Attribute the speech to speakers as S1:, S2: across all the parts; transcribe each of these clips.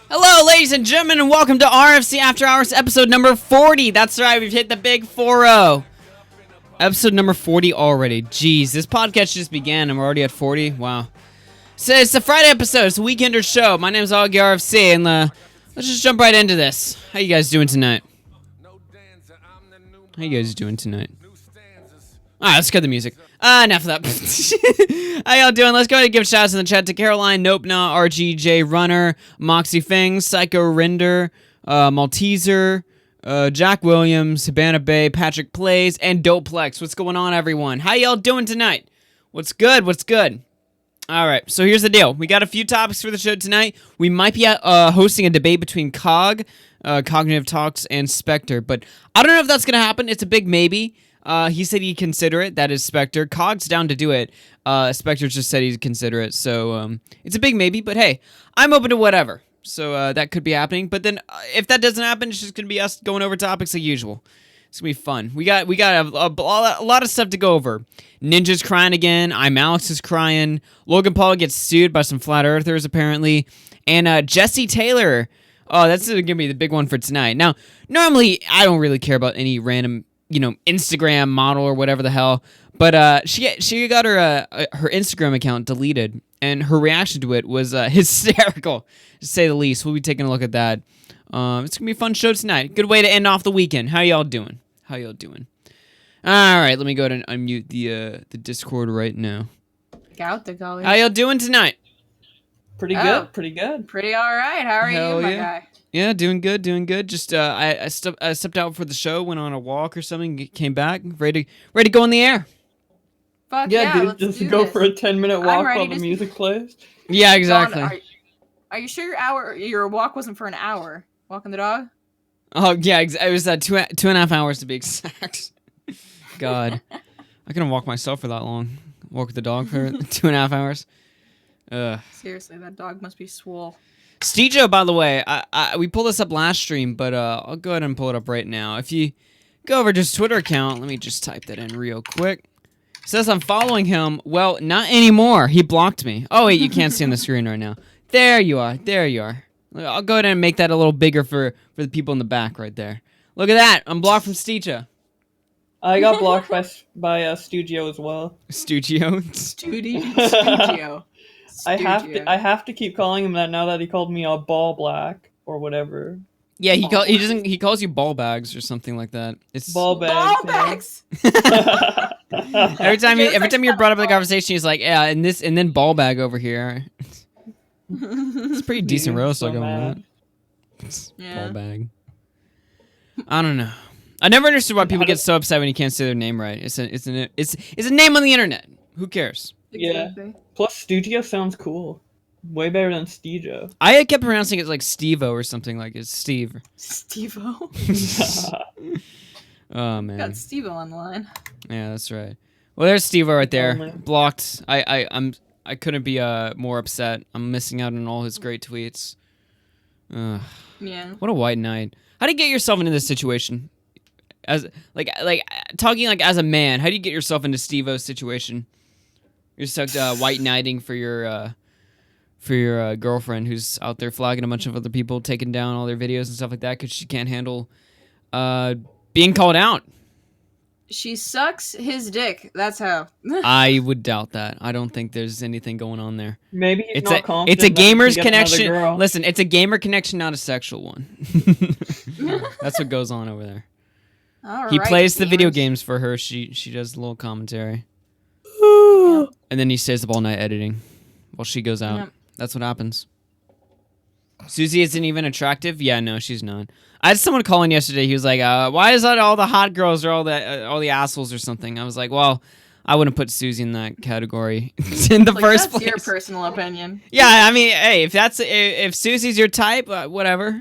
S1: Hello, ladies and gentlemen, and welcome to RFC After Hours, episode number 40. That's right, we've hit the big 4-0. Episode number 40 already. Jeez, this podcast just began, and we're already at 40. Wow. So it's a Friday episode. It's a weekender show. My name is AugieRFC, and let's just jump right into this. How you guys doing tonight? How you guys doing tonight? Alright, let's cut the music. Enough of that. How y'all doing? Let's go ahead and give shouts in the chat to Caroline, Nope Nah, RGJ Runner, Moxie Fang, Psycho Render, Malteser, Jack Williams, Habana Bay, Patrick Plays, and Dopeplex. What's going on, everyone? How y'all doing tonight? What's good? What's good? Alright, so here's the deal. We got a few topics for the show tonight. We might be hosting a debate between Cognitive Talks, and Spectre, but I don't know if that's going to happen. It's a big maybe. He said he'd consider it. That is Spectre. Cog's down to do it. Spectre just said he'd consider it. So, it's a big maybe, but hey, I'm open to whatever. So, that could be happening. But then, if that doesn't happen, it's just going to be us going over topics like usual. It's going to be fun. We got a lot of stuff to go over. Ninja's crying again. I'm Alex is crying. Logan Paul gets sued by some flat earthers, apparently. And, Jessie Taylor. Oh, that's going to be the big one for tonight. Now, normally, I don't really care about any random Instagram model or whatever the hell, but she got her Instagram account deleted, and her reaction to it was hysterical, to say the least. We'll be taking a look at that. It's gonna be a fun show tonight. Good way to end off the weekend. How y'all doing? All right, let me go ahead and unmute the Discord right now.
S2: Out the golly.
S1: How y'all doing tonight?
S3: Pretty good. Pretty
S2: all right. How are you, my guy?
S1: Yeah, doing good. Just I stepped out for the show, went on a walk or something, came back, ready to go in the air.
S2: Fuck yeah,
S3: dude, just go for a 10-minute walk while the music plays.
S1: Yeah, exactly.
S2: Are you sure your walk wasn't for an hour? Walking the dog?
S1: Oh yeah, it was 2.5 hours to be exact. God, I couldn't walk myself for that long. Walk the dog for 2.5 hours.
S2: Seriously, that dog must be swole.
S1: Stejo, by the way, we pulled this up last stream, but I'll go ahead and pull it up right now. If you go over to his Twitter account, let me just type that in real quick. It says I'm following him. Well, not anymore. He blocked me. Oh, wait, you can't see on the screen right now. There you are. I'll go ahead and make that a little bigger for the people in the back right there. Look at that. I'm blocked from Stejo.
S3: I got blocked by Studio as well.
S1: Studio?
S2: Studio.
S3: I have to keep calling him that now that he called me a ball black or whatever.
S1: Yeah, he calls you ball bags or something like that. It's
S3: ball bags.
S1: every time you're brought up in the conversation, he's like, yeah, and then ball bag over here. It's pretty decent roast like that. Ball bag. I don't know. I never understood why people get so upset when you can't say their name right. It's a name on the internet. Who cares?
S3: Exactly. Yeah. Plus, Studio sounds cool. Way better than Stejo.
S1: I kept pronouncing it like Steve-O or something, like it's Steve.
S2: Steve-O?
S1: Oh, man.
S2: Got Steve-O on the line.
S1: Yeah, that's right. Well, there's Steve-O right there. Blocked. I couldn't be more upset. I'm missing out on all his great tweets.
S2: Yeah.
S1: What a white knight. How do you get yourself into this situation? As talking like as a man, how do you get yourself into Steve-O's situation? You're stuck white knighting for your girlfriend who's out there flagging a bunch of other people, taking down all their videos and stuff like that because she can't handle being called out.
S2: She sucks his dick. That's how.
S1: I would doubt that. I don't think there's anything going on there.
S3: Maybe he's not confident.
S1: It's a gamer's connection. Listen, it's a gamer connection, not a sexual one. That's what goes on over there. He plays the video games for her. She does a little commentary. And then he stays up all night editing while she goes out. Yep. That's what happens. Susie isn't even attractive? Yeah, no, she's not. I had someone calling yesterday. He was like, why is that all the hot girls or all the assholes or something? I was like, well, I wouldn't put Susie in that category in the first place.
S2: That's your personal opinion.
S1: Yeah, I mean, hey, if Susie's your type, whatever.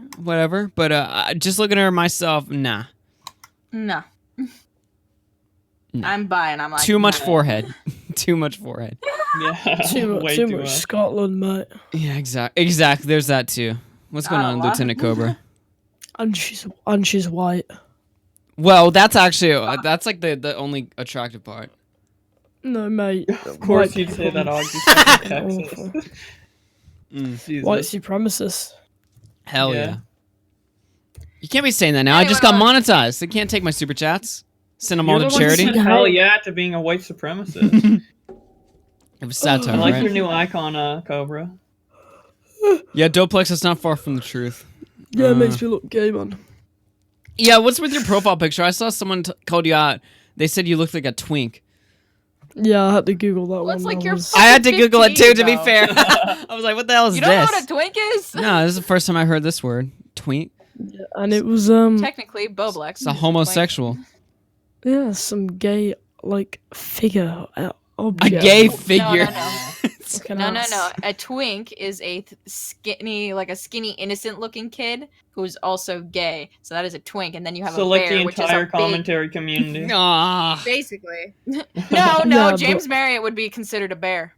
S1: But just looking at her myself, nah.
S2: No. I'm buying. I'm like
S1: too much forehead. Too much forehead.
S3: Yeah.
S4: Too much Scotland, mate.
S1: Yeah, exactly. There's that too. What's going on, Lieutenant Cobra?
S4: And she's white.
S1: Well, that's actually that's like the only attractive part.
S4: No, mate.
S3: Of course you'd say that, Augie.
S4: White supremacist.
S1: Hell yeah.
S3: Yeah.
S1: You can't be saying that now. I just got monetized. They can't take my super chats. Send them all to charity.
S3: Said hell yeah to being a white supremacist.
S1: It was satire,
S3: I like
S1: right?
S3: your new icon, Cobra.
S1: Yeah, Doplex is not far from the truth.
S4: Yeah, it makes me look gay, man.
S1: Yeah, what's with your profile picture? I saw someone called you out. They said you looked like a twink.
S4: Yeah, I had to Google that
S2: What's
S4: one.
S2: like your
S1: I had to Google it too, to be
S2: though.
S1: fair. I was like, what the hell is
S2: You
S1: this?
S2: don't know what a twink is?
S1: No, this is the first time I heard this word. Twink.
S4: Yeah, and it was
S2: Technically, Bowblax.
S1: It's a homosexual.
S4: yeah, some gay like figure
S1: A
S4: object.
S1: gay figure.
S2: No. A twink is a skinny, like a skinny, innocent-looking kid who's also gay. So that is a twink, and then you have
S3: So
S2: a
S3: like
S2: bear,
S3: the
S2: which is
S3: entire
S2: a big...
S3: commentary community.
S1: Ah.
S2: Basically. No,
S4: Yeah,
S2: James Marriott would be considered a bear.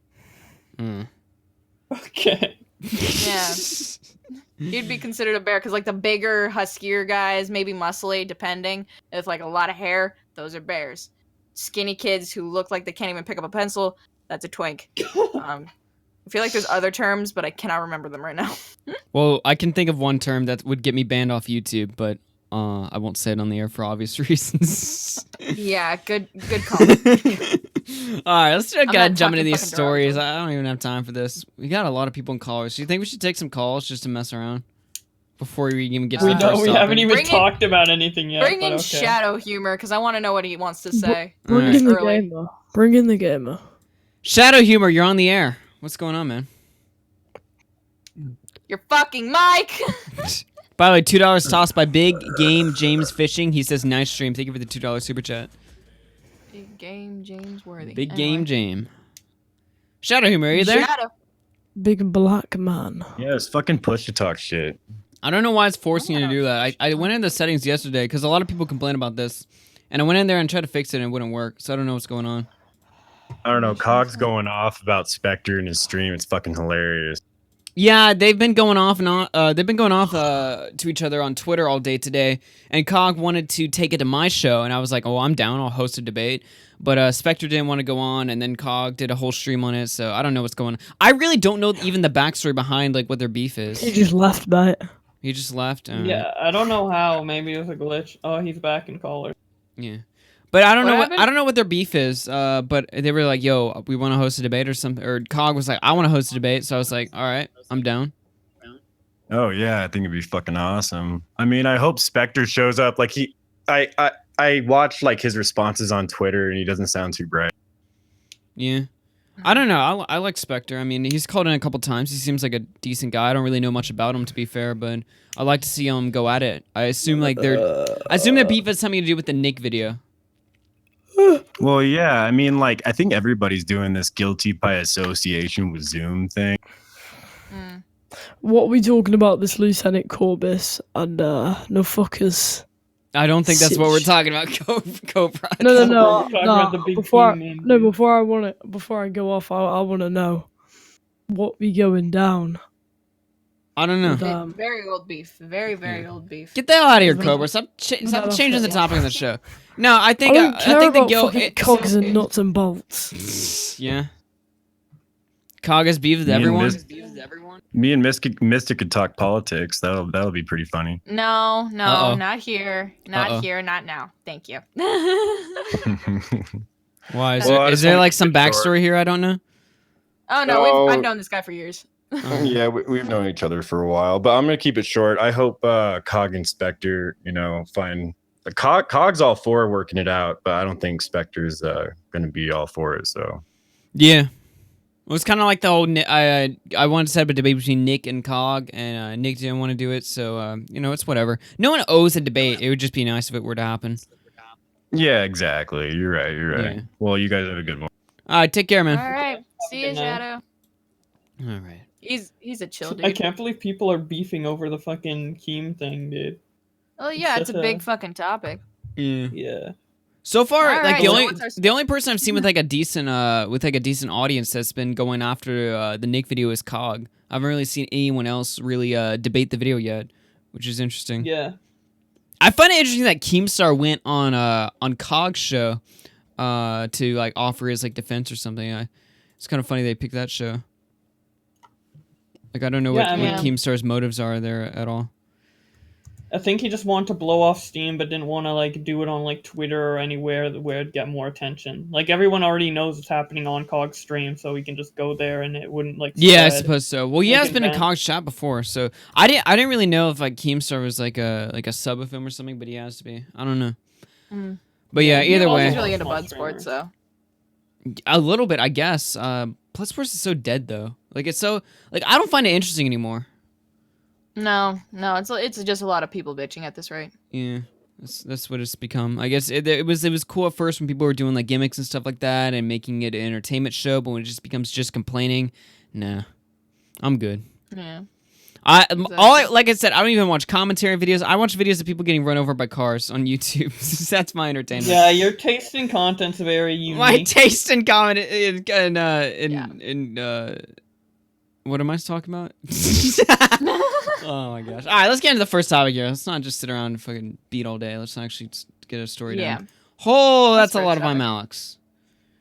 S3: Okay.
S2: Yeah. He'd be considered a bear, because like the bigger, huskier guys, maybe muscly, depending, with like a lot of hair, those are bears. Skinny kids who look like they can't even pick up a pencil, that's a twink. I feel like there's other terms, but I cannot remember them right now.
S1: Well, I can think of one term that would get me banned off YouTube, but I won't say it on the air for obvious reasons.
S2: Yeah, good call.
S1: Alright, let's go
S2: not
S1: jump into
S2: talking
S1: these
S2: fucking
S1: stories.
S2: derogatory.
S1: I don't even have time for this. We got a lot of people in callers. Do you think we should take some calls just to mess around? Before we even get to
S3: We
S1: the
S3: don't.
S1: first
S3: We
S1: topic?
S3: haven't even
S2: Bring in-
S3: talked about anything yet.
S2: Bring
S3: but
S2: in
S3: okay.
S2: shadow humor, because I want to know what he wants to say.
S4: Bring
S1: Alright.
S4: in the
S2: Early.
S4: gamer. Bring in the gamer.
S1: Shadow Humor, you're on the air. What's going on, man?
S2: Your fucking mic!
S1: By the way, $2 tossed by Big Game James Fishing. He says, nice stream. Thank you for the $2 super chat.
S2: Big game, James Worthy.
S1: Big
S2: Anyway.
S1: Game James. Shadow Humor, are you there?
S2: Shadow.
S4: Big black man.
S5: Yeah, it's fucking push to talk shit.
S1: I don't know why it's forcing you to do that. I went in the settings yesterday because a lot of people complain about this. And I went in there and tried to fix it and it wouldn't work. So I don't know what's going on.
S5: I don't know. Cog's going off about Spectre in his stream. It's fucking hilarious.
S1: Yeah, they've been going off and on. They've been going off to each other on Twitter all day today. And Cog wanted to take it to my show, and I was like, "Oh, I'm down. I'll host a debate." But Spectre didn't want to go on, and then Cog did a whole stream on it. So I don't know what's going on. I really don't know even the backstory behind like what their beef is.
S4: He just left, mate.
S1: He just left.
S3: Yeah, I don't know how. Maybe it was a glitch. Oh, he's back in caller.
S1: Yeah. But I don't
S2: What
S1: know.
S2: happened?
S1: I don't know what their beef is. But they were like, "Yo, we want to host a debate or something." Or Cog was like, "I want to host a debate." So I was like, "All right, I'm down."
S5: Oh yeah, I think it'd be fucking awesome. I mean, I hope Spectre shows up. Like I watched like his responses on Twitter, and he doesn't sound too bright.
S1: Yeah. I don't know. I like Spectre. I mean, he's called in a couple times. He seems like a decent guy. I don't really know much about him, to be fair, but I like to see him go at it. I assume like I assume their beef has something to do with the Nick video.
S5: Well, yeah. I mean, like I think everybody's doing this guilty by association with Zoom thing.
S2: Mm.
S4: What are we talking about? This Lieutenant Corbis and no fuckers.
S1: I don't think that's what we're talking about. Cobra.
S4: No,
S3: Talking about the big
S4: Before
S3: team,
S4: before I go off, I want to know what be going down.
S1: I don't know.
S4: With,
S2: Very old beef. Very old beef.
S1: Get the hell out of here,
S4: No,
S1: Cobra. Stop
S4: no,
S1: changing the
S4: yeah.
S1: topic of the show. No, I think
S4: I don't care
S1: I think the
S4: about
S1: guild.
S4: fucking cogs and nuts and bolts.
S1: Yeah. Cog has beef with
S5: Me and
S1: everyone.
S5: Me and Mystic could talk politics. That'll be pretty funny.
S2: No,
S1: Uh-oh.
S2: not here. Not
S1: Uh-oh.
S2: here, not now. Thank you.
S1: Why is
S5: Well, I
S1: there, is
S5: just
S1: there
S5: wanna
S1: like
S5: keep
S1: some
S5: it short.
S1: backstory here? I don't know.
S2: Oh no,
S5: No.
S2: I've known this guy for years.
S5: Yeah, we've known each other for a while, but I'm gonna keep it short. I hope Cog and Spectre, find the Cog's all for working it out, but I don't think Spectre's gonna be all for it. So
S1: Yeah. It was kind of like the whole. I wanted to set up a debate between Nick and Cog, and Nick didn't want to do it, so it's whatever. No one owes a debate. It would just be nice if it were to happen.
S5: yeah, exactly. You're right.
S1: Yeah.
S5: Well, you guys have a good one.
S1: All right, take care, man.
S2: All right. See you,
S3: Good night.
S2: Shadow.
S1: All right.
S2: He's a chill
S3: I
S2: dude.
S3: can't believe people are beefing over the fucking Keem thing, dude.
S2: Oh yeah, it's a
S3: such
S2: big
S3: a-
S2: fucking topic.
S1: Yeah.
S3: Yeah.
S1: So far,
S2: All
S1: like
S2: right,
S1: the
S2: so
S1: only
S2: what's our-
S1: the only person I've seen with like a decent audience that's been going after the Nick video is Cog. I haven't really seen anyone else really debate the video yet, which is interesting.
S3: Yeah.
S1: I find it interesting that Keemstar went on Cog's show to like offer his like defense or something. It's kind of funny they picked that show. Like, I don't know
S3: Yeah,
S1: what
S2: I mean-
S1: Keemstar's motives are there at all.
S3: I think he just wanted to blow off steam, but didn't want to like do it on like Twitter or anywhere where it'd get more attention. Like everyone already knows what's happening on Cog's stream, so we can just go there and it wouldn't like.
S1: Yeah, I
S3: spread.
S1: suppose so. Well, he has
S3: Like
S1: been in
S3: event.
S1: Cog's chat before, so I didn't really know if like Keemstar was like a sub of him or something, but he has to be. I don't know.
S2: Mm.
S1: But yeah,
S3: Yeah,
S1: either
S2: He's
S1: way,
S2: really into
S3: Small
S2: Bud Sports, so.
S1: a little bit, I guess. Blood Sports is so dead though. Like it's so like I don't find it interesting anymore.
S2: No, it's just a lot of people bitching at this rate.
S1: Yeah, that's what it's become. I guess it was cool at first when people were doing like gimmicks and stuff like that and making it an entertainment show, but when it just becomes just complaining, nah, I'm good.
S2: Yeah.
S1: Like I said, I don't even watch commentary videos. I watch videos of people getting run over by cars on YouTube. That's my entertainment.
S3: Yeah, your taste in content's very unique.
S1: My taste in comment in what am I talking about? Oh my gosh! All right, let's get into the first topic here. Let's not just sit around and fucking beat all day. Let's actually just get a story
S2: Yeah.
S1: down. Oh, that's a
S2: Let's
S1: lot of
S2: start
S1: I'm
S2: it.
S1: Alex.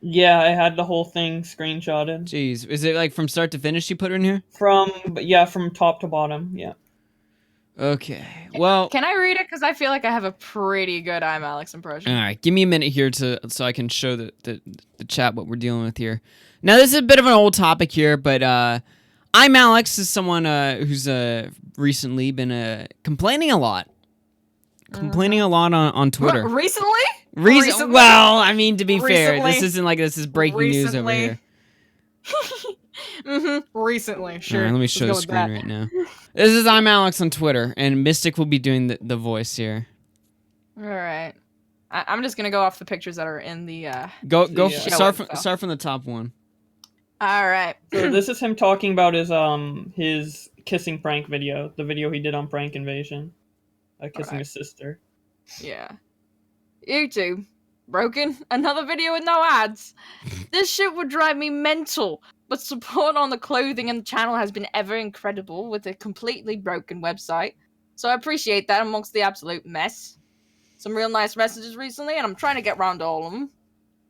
S3: Yeah, I had the whole thing screenshotted
S1: Jeez, is it like from start to finish? You put her in here?
S3: from top to bottom. Yeah.
S1: Okay. Well,
S2: Can I read it? Because I feel like I have a pretty good I'm Alex impression.
S1: all right. Give me a minute here so I can show the chat what we're dealing with here. Now this is a bit of an old topic here, but I'm Alex is someone who's recently been complaining a lot. Complaining a lot on Twitter.
S2: Recently?
S1: Recently? Well, I mean, to be fair,
S2: Recently?
S1: this isn't like this is breaking news over
S2: Recently?
S1: here.
S2: Recently, sure.
S1: All right, let me
S2: Let's
S1: show
S2: go
S1: the
S2: with
S1: screen
S2: that.
S1: right now. This is I'm Alex on Twitter, and Mystic will be doing the voice here.
S2: All right. I'm just gonna go off the pictures that are in the.
S1: Go
S3: Yeah.
S1: start from the top one.
S2: All right.
S3: So this is him talking about his kissing prank video, the video he did on Prank Invasion, kissing
S2: Alright.
S3: his sister.
S2: Yeah. YouTube. Broken. Another video with no ads. This shit would drive me mental. But support on the clothing and the channel has been ever incredible with a completely broken website. So I appreciate that amongst the absolute mess. Some real nice messages recently, and I'm trying to get round to all of them.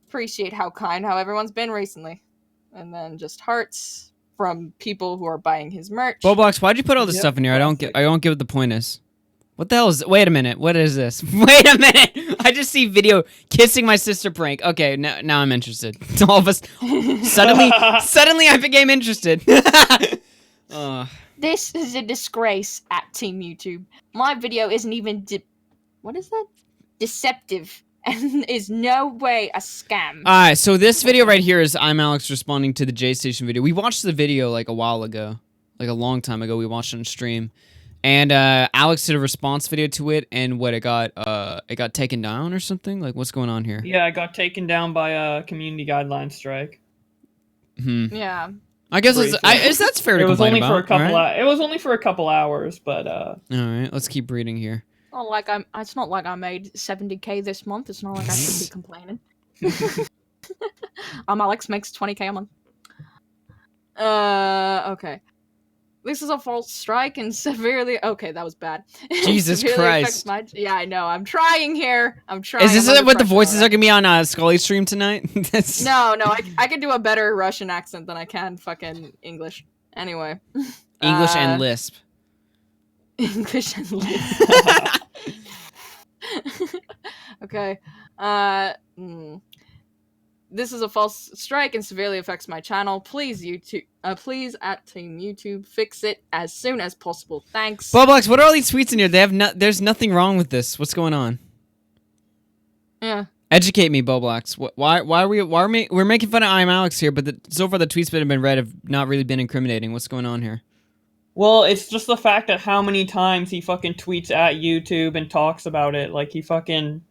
S2: Appreciate how everyone's been recently. And then just hearts from people who are buying his merch.
S1: Bowblax, why'd you put all this
S3: Yep,
S1: stuff in here? I don't
S3: classic.
S1: get what the point is. What the hell is? Wait a minute. What is this? Wait a minute. I just see video kissing my sister prank. Okay, now I'm interested. All of us suddenly I became interested.
S2: This is a disgrace at Team YouTube. My video isn't even what is that? Deceptive. And is no way a scam.
S1: Alright, so this video right here is I'm Alex responding to the J Station video. We watched the video like a while ago. Like a long time ago. We watched it on stream. And Alex did a response video to it, and it got taken down or something? Like, what's going on here?
S3: Yeah, I got taken down by a community guideline strike.
S2: Yeah.
S1: I guess
S3: Briefly.
S1: that's fair to
S3: It was
S1: complain
S3: only
S1: about.
S3: for a couple.
S1: right?
S3: It was only for a couple hours, but
S1: Alright, let's keep reading here.
S2: It's not like I made 70k this month. It's not like I should be complaining. Alex makes 20k a month. Okay. This is a false strike and severely. Okay, that was bad.
S1: Jesus
S2: Severely
S1: Christ.
S2: affects yeah, I know. I'm trying here. I'm trying.
S1: Is this
S2: I'm under
S1: what the
S2: pressure
S1: voices are
S2: already.
S1: gonna be on Skully's stream tonight? That's-
S2: No, I can do a better Russian accent than I can fucking English. Anyway.
S1: English and lisp.
S2: English and lisp. Okay. This is a false strike and severely affects my channel. Please, please at Team YouTube, fix it as soon as possible. Thanks.
S1: Bowblax, what are all these tweets in here? There's nothing wrong with this. What's going on?
S2: Yeah.
S1: Educate me, Bowblax. Why are we're making fun of I'm Alex here, but so far the tweets that have been read have not really been incriminating. What's going on here?
S3: well, it's just the fact that how many times he fucking tweets at YouTube and talks about it. Like he fucking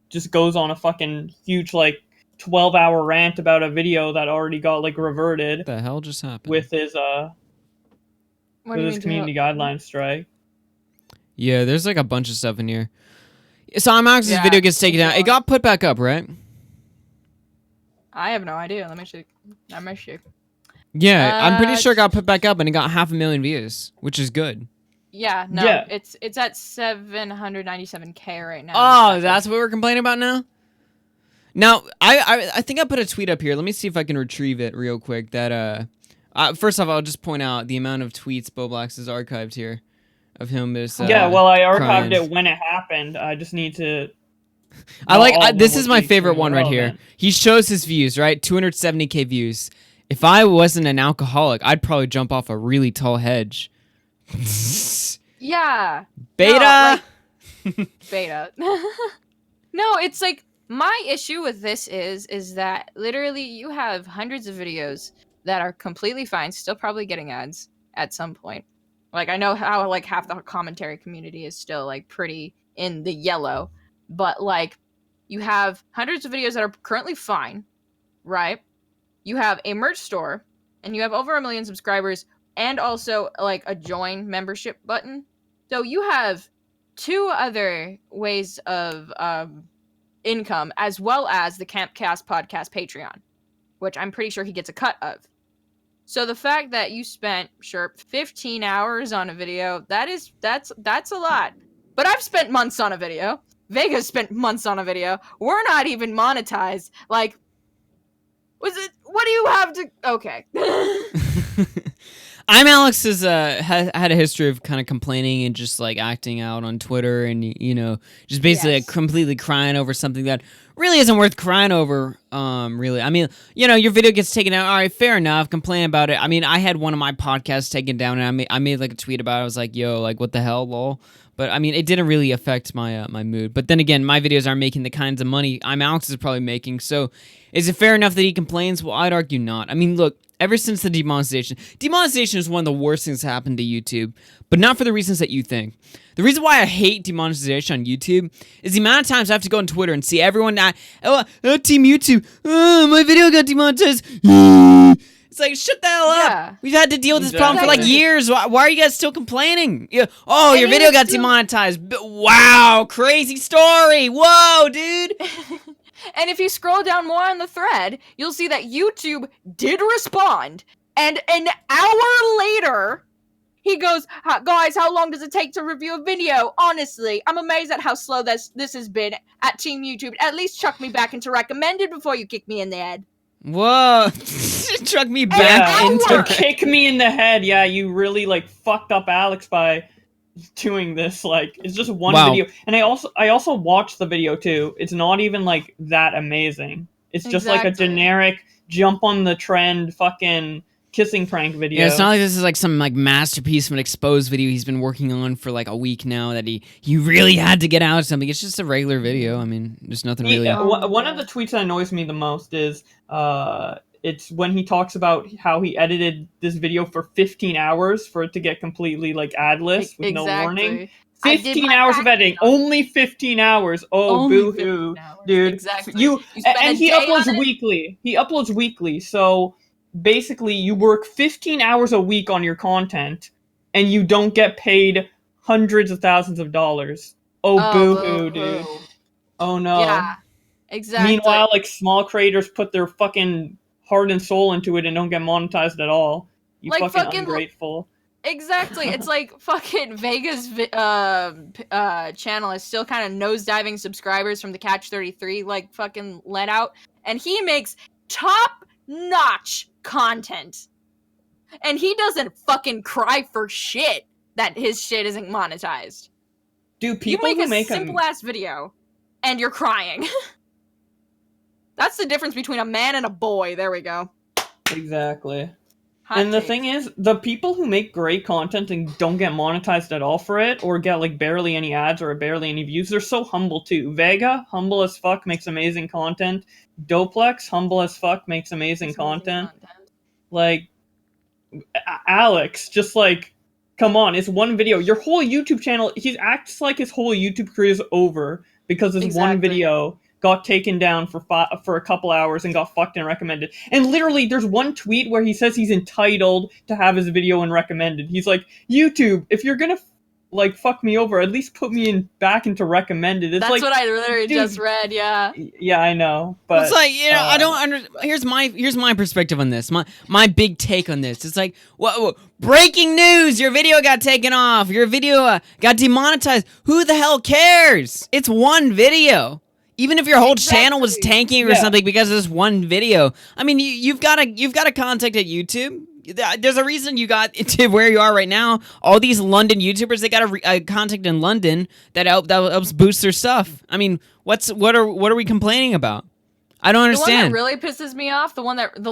S3: just goes on a fucking huge 12-hour rant about a video that already got reverted
S1: What the hell just happened?
S3: with his
S2: What do you mean
S3: community guideline strike.
S1: Yeah, there's a bunch of stuff in here. So I'm Alex's
S2: Yeah,
S1: video gets taken down.
S2: it's
S1: It got put back up, right?
S2: I have no idea. Let me see.
S1: Yeah, I'm pretty sure it
S2: Uh,
S1: got put back up and it got 500,000 views, which is good.
S2: Yeah, no,
S3: Yeah.
S2: it's at 797k right now.
S1: Oh, that's what we're complaining about now? Now, I think I put a tweet up here. Let me see if I can retrieve it real quick. That First off, I'll just point out the amount of tweets Bowblax has archived here of him. Is
S3: yeah, well, I archived
S1: crying.
S3: it when it happened. I just need to.
S1: This is my favorite one right here. He shows his views, right? 270K views. If I wasn't an alcoholic, I'd probably jump off a really tall hedge.
S2: Yeah.
S1: Beta.
S2: No, beta. No, it's like my issue with this is that literally you have hundreds of videos that are completely fine, still probably getting ads at some point. Like I know how like half the commentary community is still like pretty in the yellow, but like you have hundreds of videos that are currently fine, right? You have a merch store and you have over 1 million subscribers and also like a join membership button. So you have 2 other ways of income as well as the Campcast podcast Patreon, which I'm pretty sure he gets a cut of. So the fact that you spent 15 hours on a video, that's a lot. But I've spent months on a video. Vega's spent months on a video. We're not even monetized. Like, what do you have to... Okay.
S1: I'm Alex has had a history of kind of complaining and just like acting out on Twitter and just basically like, completely crying over something that really isn't worth crying over. Really, I mean, your video gets taken down. All right, fair enough. Complain about it. I mean, I had one of my podcasts taken down, and I made like a tweet about it. I was like, "Yo, like what the hell, lol." But I mean, it didn't really affect my my mood. But then again, my videos aren't making the kinds of money I'm Alex is probably making. So, is it fair enough that he complains? Well, I'd argue not. I mean, look. Ever since the demonetization is one of the worst things that happened to YouTube, but not for the reasons that you think. The reason why I hate demonetization on YouTube is the amount of times I have to go on Twitter and see everyone Team YouTube, my video got demonetized. It's like, shut the hell up. We've had to deal with this problem for like years. Why are you guys still complaining? Oh, your video got demonetized. Wow, crazy story. Whoa, dude.
S2: And if you scroll down more on the thread, you'll see that YouTube did respond. And an hour later, he goes, guys, how long does it take to review a video? Honestly, I'm amazed at how slow this has been at Team YouTube. At least chuck me back into recommended before you kick me in the head.
S1: Whoa. Chuck me back into...
S3: Kick me in the head. Yeah, you really, like, fucked up Alex by... doing this. Like, it's just one video, and I also watched the video too. It's not even like that amazing. It's just like a generic jump on the trend fucking kissing prank video.
S1: Yeah, it's not like this is like some like masterpiece of an exposed video he's been working on for like a week now that he really had to get out of something. It's just a regular video. I mean, there's nothing really.
S3: One of the tweets that annoys me the most is it's when he talks about how he edited this video for 15 hours for it to get completely like adless with no warning. 15 hours of editing, only 15 hours. Oh, boo-hoo, dude.
S2: Exactly.
S3: And he uploads weekly. He uploads weekly, so basically you work 15 hours a week on your content, and you don't get paid hundreds of thousands of dollars. Oh, boo-hoo, dude. Oh, no.
S2: Yeah, exactly.
S3: Meanwhile, like, small creators put their fucking heart and soul into it and don't get monetized at all. You like fucking ungrateful.
S2: Exactly. It's like fucking Vega's channel is still kind of nosediving subscribers from the Catch 33 like fucking let out, and he makes top-notch content. And he doesn't fucking cry for shit that his shit isn't monetized.
S3: Dude, people
S2: you make a simple-ass video, and you're crying. That's the difference between a man and a boy. There we go.
S3: Exactly. And the thing is, the people who make great content and don't get monetized at all for it, or get like barely any ads or barely any views, they're so humble too. Vega, humble as fuck, makes amazing content. Doplex, humble as fuck, makes amazing content. Like, Alex, just like, come on, it's one video. Your whole YouTube channel, he acts like his whole YouTube career is over because this one video got taken down for a couple hours and got fucked and recommended. And literally, there's one tweet where he says he's entitled to have his video in recommended. He's like, YouTube, if you're gonna like fuck me over, at least put me back into recommended. It's
S2: That's
S3: like,
S2: what I literally just read. Yeah.
S3: Yeah, I know. But
S1: it's like, I don't here's my perspective on this. My big take on this. It's like, what breaking news, your video got taken off. Your video got demonetized. Who the hell cares? It's one video. Even if your whole channel was tanking or something because of this one video. I mean, you've got to contact at YouTube. there's a reason you got to where you are right now. All these London YouTubers, they got a contact in London that helps boost their stuff. I mean, what are we complaining about? I don't understand.
S2: The one that really pisses me off, the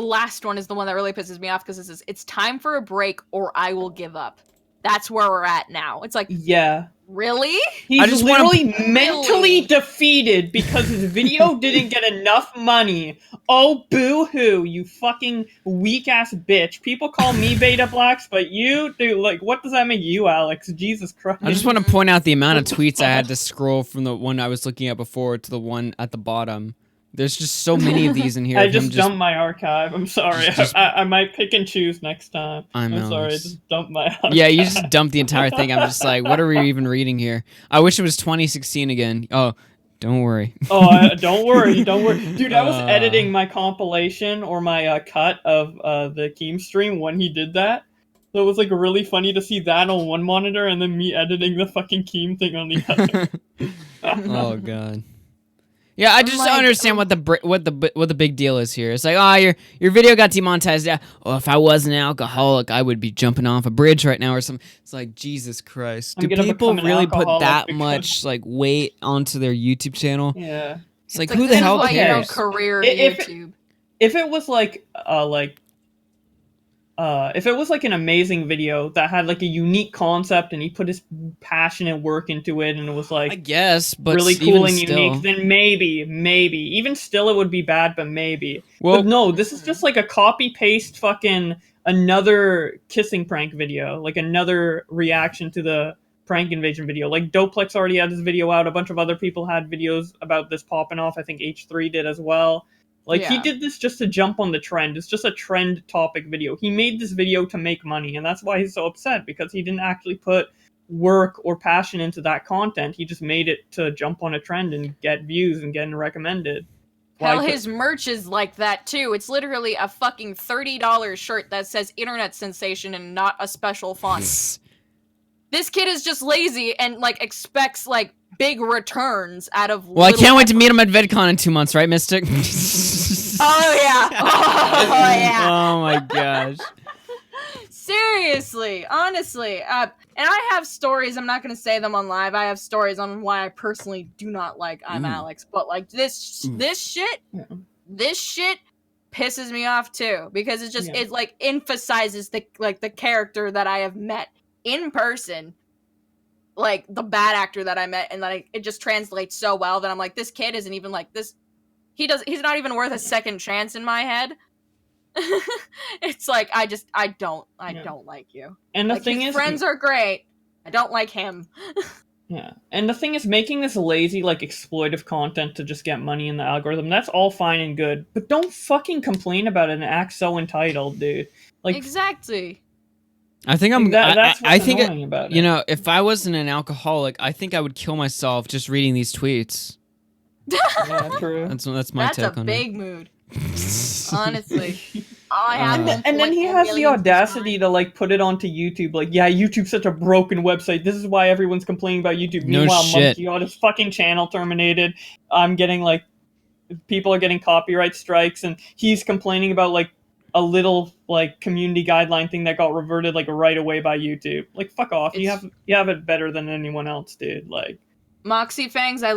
S2: last one is the one that really pisses me off, because it's time for a break or I will give up. That's where we're at now. It's like,
S3: yeah.
S2: Really?
S3: He's literally mentally defeated because his video didn't get enough money. Oh, boo-hoo, you fucking weak-ass bitch. People call me Bowblax, but you do, like, what does that make you, Alex? Jesus Christ.
S1: I just want to point out the amount of tweets I had to scroll from the one I was looking at before to the one at the bottom. There's just so many of these in here.
S3: I just dumped my archive. I'm sorry. I might pick and choose next time.
S1: I'm
S3: sorry. I just dumped my archive.
S1: Yeah, you just dumped the entire thing. I'm just like, what are we even reading here? I wish it was 2016 again. Oh, don't worry.
S3: Don't worry. Dude, I was editing my compilation or my cut of the Keem stream when he did that. So it was like really funny to see that on one monitor and then me editing the fucking Keem thing on the other.
S1: Oh, God. Yeah, I just don't understand what the big deal is here. It's like, your video got demonetized. Yeah. Oh, if I wasn't an alcoholic, I would be jumping off a bridge right now or something. It's like, Jesus Christ. Do people really put that much like weight onto their YouTube channel?
S3: Yeah.
S1: It's like who the hell cares?
S2: Career YouTube.
S3: If it was if it was like an amazing video that had like a unique concept and he put his passion and work into it and it was like,
S1: I guess, but
S3: really cool and
S1: still.
S3: unique, then maybe even still it would be bad, but maybe.
S1: Well,
S3: but no, this is just like a copy paste fucking another kissing prank video, like another reaction to the prank invasion video. Like Doplex already had this video out. A bunch of other people had videos about this popping off. I think H3 did as well. Like, he did this just to jump on the trend. It's just a trend topic video. He made this video to make money, and that's why he's so upset, because he didn't actually put work or passion into that content. He just made it to jump on a trend and get views and get recommended.
S2: Hell, his merch is like that, too. It's literally a fucking $30 shirt that says internet sensation and not a special font. This kid is just lazy and, like, expects, like, big returns out of
S1: Well, I can't wait to meet him at VidCon in 2 months, right, Mystic?
S2: Oh, yeah. Oh, yeah.
S1: Oh, my gosh.
S2: Seriously, honestly. And I have stories. I'm not going to say them on live. I have stories on why I personally do not like I'm Alex. But, like, this shit pisses me off, too. Because it's just, it, like, emphasizes the character that I have met in person. Like, the bad actor that I met, and like it just translates so well that I'm like, this kid isn't even like this. He's not even worth a second chance in my head. It's like, I don't like you.
S3: And the
S2: like,
S3: thing
S2: his
S3: is,
S2: friends are great. I don't like him.
S3: Yeah. And the thing is, making this lazy, like, exploitive content to just get money in the algorithm, that's all fine and good. But don't fucking complain about it and act so entitled, dude. Like,
S2: exactly.
S1: I think I'm.
S3: That's what's
S1: I think
S3: annoying about it.
S1: You know, if I wasn't an alcoholic, I think I would kill myself just reading these tweets.
S3: Yeah, true.
S1: That's my take on it.
S2: That's a big mood. Honestly.
S3: And then he has the audacity to, like, put it onto YouTube. Like, yeah, YouTube's such a broken website. This is why everyone's complaining about YouTube.
S1: No
S3: Meanwhile,
S1: shit.
S3: Monkey got his fucking channel terminated. I'm getting, like, people are getting copyright strikes, and he's complaining about, like, a little, like, community guideline thing that got reverted, like, right away by YouTube. Like, fuck off. You have it better than anyone else, dude. Like,
S2: Moxie Fangs, I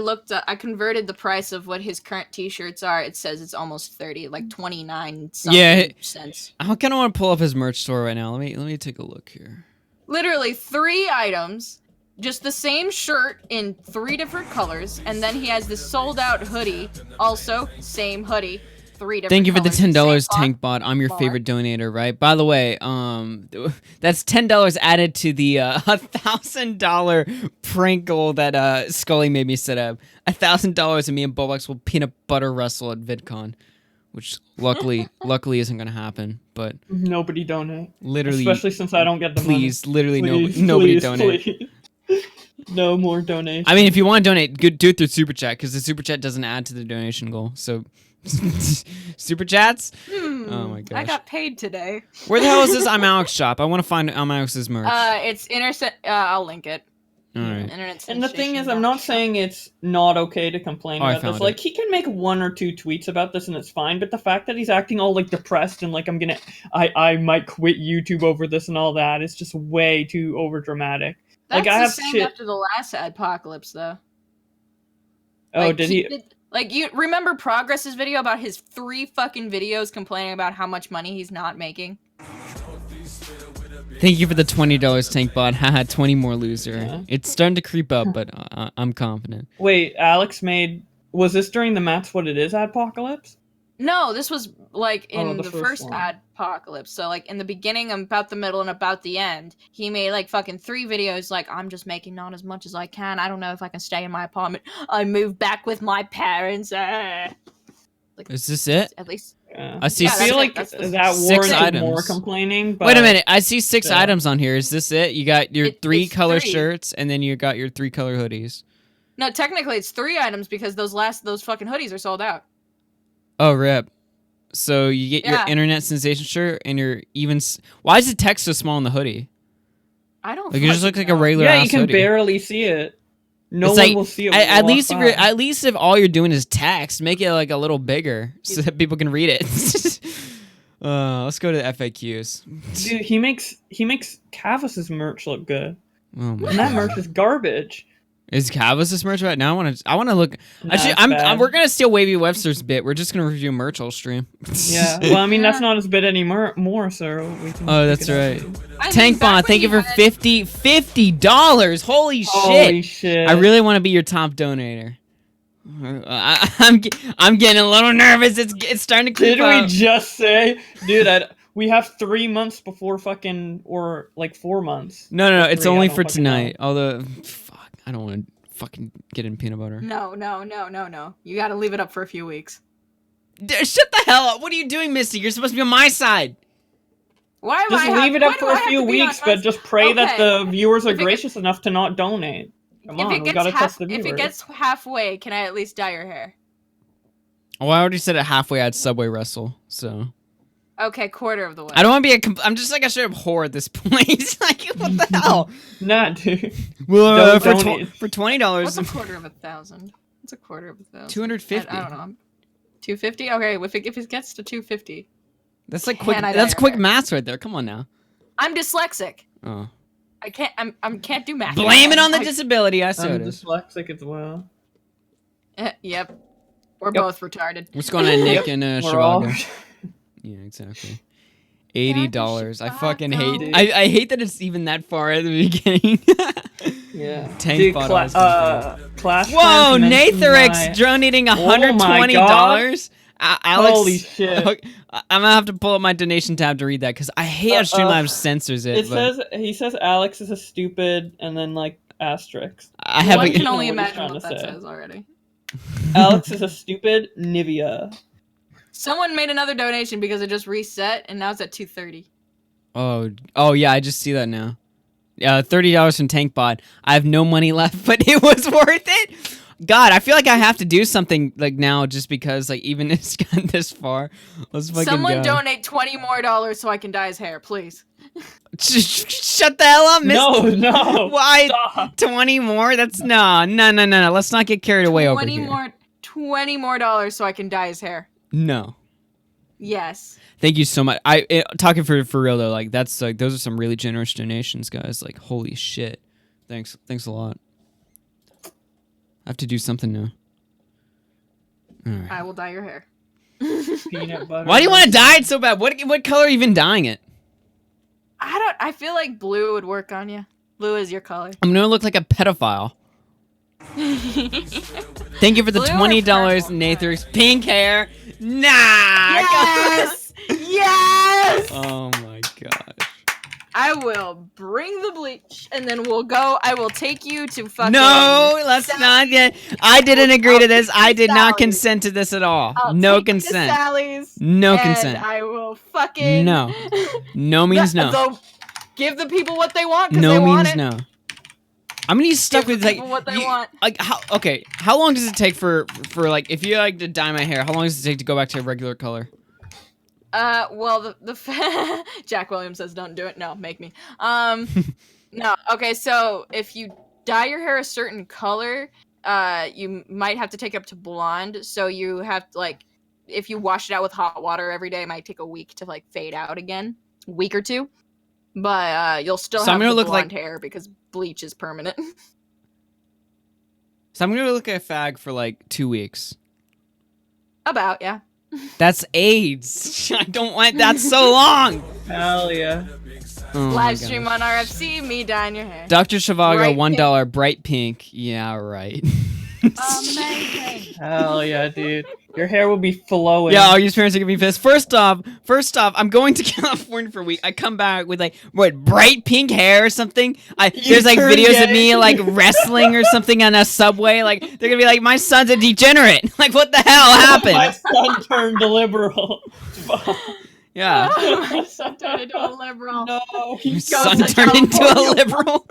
S2: converted the price of what his current t-shirts are. It says it's almost 30, like 29 something cents.
S1: I kind of want to pull up his merch store right now. Let me take a look here.
S2: Literally 3 items, just the same shirt in 3 different colors, and then he has this sold out hoodie, also same hoodie. 3 different
S1: Thank you for the
S2: colors,
S1: $10, Tankbot. I'm your favorite donator, right? By the way, that's $10 added to the $1,000 prank goal that Skully made me set up. $1,000 and me and Bowblax will peanut butter wrestle at VidCon, which luckily isn't gonna happen. But
S3: nobody donate.
S1: Literally,
S3: especially since I don't get the money.
S1: Literally, nobody donate.
S3: Please. No more donations.
S1: I mean, if you want to donate, do it through Super Chat, because the Super Chat doesn't add to the donation goal. So. Super chats? Oh my gosh.
S2: I got paid today.
S1: Where the hell is this I'm Alex shop? I want to find I'm Alex's merch.
S2: It's I'll link it.
S1: All right.
S2: Internet
S3: And the thing
S2: sensation,
S3: is, I'm not saying it's not okay to complain
S1: I
S3: about this.
S1: found
S3: Like,
S1: it.
S3: he can make 1 or 2 tweets about this and it's fine, but the fact that he's acting all, like, depressed and, like, I might quit YouTube over this and all that is just way too overdramatic.
S2: That's
S3: Like, I
S2: the
S3: have
S2: same
S3: shit...
S2: after the last apocalypse, though.
S3: Oh,
S2: Like,
S3: did he...
S2: Like, you remember Progress's video about his 3 fucking videos complaining about how much money he's not making?
S1: Thank you for the $20 tank bot. Haha, 20 more loser.
S3: Yeah.
S1: It's starting to creep up, but I'm confident.
S3: Wait, Alex made... Was this during the Matt's What It Is apocalypse?
S2: No, this was, like, in
S3: the
S2: the
S3: first
S2: first
S3: one.
S2: apocalypse. So, like, in the beginning, about the middle, and about the end, he made, like, fucking 3 videos, like, I'm just making not as much as I can. I don't know if I can stay in my apartment. I moved back with my parents. Like,
S1: Is this it?
S2: at least...
S3: Yeah.
S1: I see
S3: I
S2: Yeah,
S3: feel like
S2: that's
S3: that
S1: 6
S3: warranted
S1: items.
S3: more complaining, but...
S1: Wait a minute. I see 6
S3: Yeah.
S1: items on here. Is this it? You got your
S2: It-
S1: 3
S2: it's
S1: color
S2: 3.
S1: shirts, and then you got your 3 color hoodies.
S2: No, technically, it's 3 items because those fucking hoodies are sold out.
S1: Oh, rip. So you get your
S2: Yeah.
S1: internet sensation shirt and your even... Why is the text so small on the hoodie?
S2: I don't
S1: Like, it just
S2: fucking
S1: looks like a
S2: know.
S1: regular
S3: Yeah,
S1: ass
S3: you can
S1: hoodie.
S3: barely see it. No
S1: It's
S3: one
S1: like,
S3: will see it. when you
S1: At
S3: walk
S1: least if
S3: by.
S1: you're, at least if all you're doing is text, make it like a little bigger so that people can read it. Let's go to the FAQs.
S3: Dude, he makes Cavus's merch look good,
S1: Oh my
S3: and that
S1: God.
S3: merch is garbage.
S1: Is Cavus this merch right now? I want to look.
S3: Nah,
S1: Actually,
S3: it's
S1: I'm
S3: bad.
S1: we're gonna steal Wavy Webster's bit. We're just gonna review merch all stream.
S3: Yeah, well, I mean that's not his bit anymore, so we can.
S1: Oh,
S3: pick
S1: that's
S3: it up.
S1: right.
S2: I mean,
S1: Tank
S2: back
S1: Bond,
S2: when
S1: thank you for
S2: had-
S1: $50. Holy shit!
S3: Holy shit!
S1: I really want to be your top donator. I'm getting a little nervous. It's starting to creep
S3: Did we
S1: up.
S3: just say, dude? We have 3 months before fucking, or like 4 months.
S1: No, it's
S3: 3, I
S1: only
S3: don't
S1: for
S3: fucking know.
S1: tonight. Although, fuck, I don't want to fucking get in peanut butter.
S2: No. You gotta leave it up for a few weeks.
S1: Shut the hell up! What are you doing, Misty? You're supposed to be on my side.
S2: Why am
S3: Just
S2: I
S3: leave it up for a few weeks, but just pray that the viewers are
S2: If it
S3: gracious enough to not donate. Come on, we gotta test the viewers.
S2: If it gets halfway, can I at least dye your hair?
S1: Oh, I already said it halfway. I'd Subway wrestle, so
S2: Okay, quarter of the way.
S1: I don't want to be I'm just like a straight up whore at this point. Like, what the hell?
S3: Nah, dude.
S1: Well,
S3: Don't
S1: for
S3: donate.
S1: for $20,
S2: What's a quarter of 1,000? What's a quarter of 1,000?
S1: 250.
S2: I don't know. 250? Okay, if it gets to 250.
S1: That's like
S2: Can
S1: quick.
S2: I dye
S1: That's
S2: your
S1: quick
S2: hair?
S1: maths right there. Come on now.
S2: I'm dyslexic.
S1: Oh,
S2: I can't do math.
S1: blame it on the
S2: I-
S1: disability. I
S3: I'm
S1: said it.
S3: dyslexic as well.
S2: Yep. We're
S3: Yep.
S2: both retarded.
S1: What's going on, Nick and
S3: We're all.
S1: Chicago? Yeah, exactly. $80. I fucking hate.
S2: Chicago.
S1: I hate that it's even that far at the beginning.
S3: Yeah.
S1: Tank
S3: Dude,
S1: bot
S3: Clash
S1: Whoa,
S3: Clans mentioned
S1: Natherix
S3: my-
S1: donating $120. Alex,
S3: Holy shit.
S1: I'm gonna have to pull up my donation tab to read that because I hate how Streamlabs censors it.
S3: It
S1: but
S3: says he says Alex is a stupid, and then like asterisk.
S1: I have
S2: One
S1: a,
S2: can
S3: know
S2: only
S3: what he's
S2: imagine
S3: trying
S2: what
S3: to
S2: that
S3: say.
S2: says already.
S3: Alex is a stupid Nivea.
S2: Someone made another donation because it just reset, and now it's at 230.
S1: Oh yeah, I just see that now. $30 from Tankbot. I have no money left, but it was worth it. God, I feel like I have to do something like now just because like even it's gotten this far. Let's fucking
S2: Someone
S1: go.
S2: donate $20 more so I can dye his hair, please.
S1: Shut the hell up, Miss.
S3: No.
S1: Why
S3: Stop.
S1: 20 more? That's no. Let's not get carried away over here.
S2: $20 more so I can dye his hair.
S1: No.
S2: Yes.
S1: Thank you so much. Talking for real though, like that's like those are some really generous donations, guys. Like holy shit. Thanks a lot. I have to do something now. All right.
S2: I will dye your hair.
S3: Peanut butter.
S1: Why do you want to dye it so bad? What color are you even dyeing it?
S2: I feel like blue would work on you. Blue is your color.
S1: I'm gonna look like a pedophile. Thank you for the
S2: Blue or
S1: $20,
S2: purple?
S1: Nathan's pink hair. Nah.
S2: Yes! Yes!
S1: Oh my gosh.
S2: I will bring the bleach, and then we'll go. I will take you to fucking.
S1: No, let's
S2: Sally's.
S1: not get. I didn't agree
S2: I'll
S1: to this.
S2: take
S1: I
S2: you
S1: did
S2: to
S1: not
S2: Sally's.
S1: consent to this at all.
S2: I'll
S1: No
S2: take you to
S1: consent.
S2: Sally's,
S1: No
S2: and
S1: consent.
S2: I will fucking.
S1: No. No means no.
S2: So give the people what they want. 'Cause
S1: No
S2: they want
S1: means
S2: it.
S1: no. I'm gonna be stuck
S2: Give
S1: with
S2: the
S1: like
S2: people what they want.
S1: like how okay. How long does it take for like if you like to dye my hair? How long does it take to go back to a regular color?
S2: Well, Jack Williams says don't do it. No, make me. No. Okay, so if you dye your hair a certain color, you might have to take it up to blonde. So you have to, like, if you wash it out with hot water every day, it might take a week to like fade out again, a week or two. But you'll still
S1: So I'm
S2: have
S1: gonna
S2: the
S1: look
S2: blonde
S1: like-
S2: hair because bleach is permanent.
S1: So I'm gonna look at a fag for like 2 weeks.
S2: About, yeah.
S1: That's AIDS. I don't want that so long.
S3: Hell yeah.
S1: Oh my
S2: Live stream
S1: gosh.
S2: on RFC, me dyeing your hair.
S1: Dr. Shivago,
S2: Bright
S1: $1, bright pink. Yeah, right.
S2: Amazing.
S3: Hell yeah, dude. Your hair will be flowing.
S1: Yeah, all your parents are gonna be pissed. First off, I'm going to California for a week. I come back with like what, bright pink hair or something. There's like
S3: turn
S1: videos of
S3: gay.
S1: me like wrestling or something on a subway. Like they're gonna be like, my son's a degenerate. Like what the hell
S3: My
S1: happened?
S3: son turned liberal.
S1: Yeah,
S2: My son turned into a liberal.
S3: No,
S1: your
S3: he's
S2: Go
S1: son
S2: to
S1: turned into a
S2: California.
S1: liberal.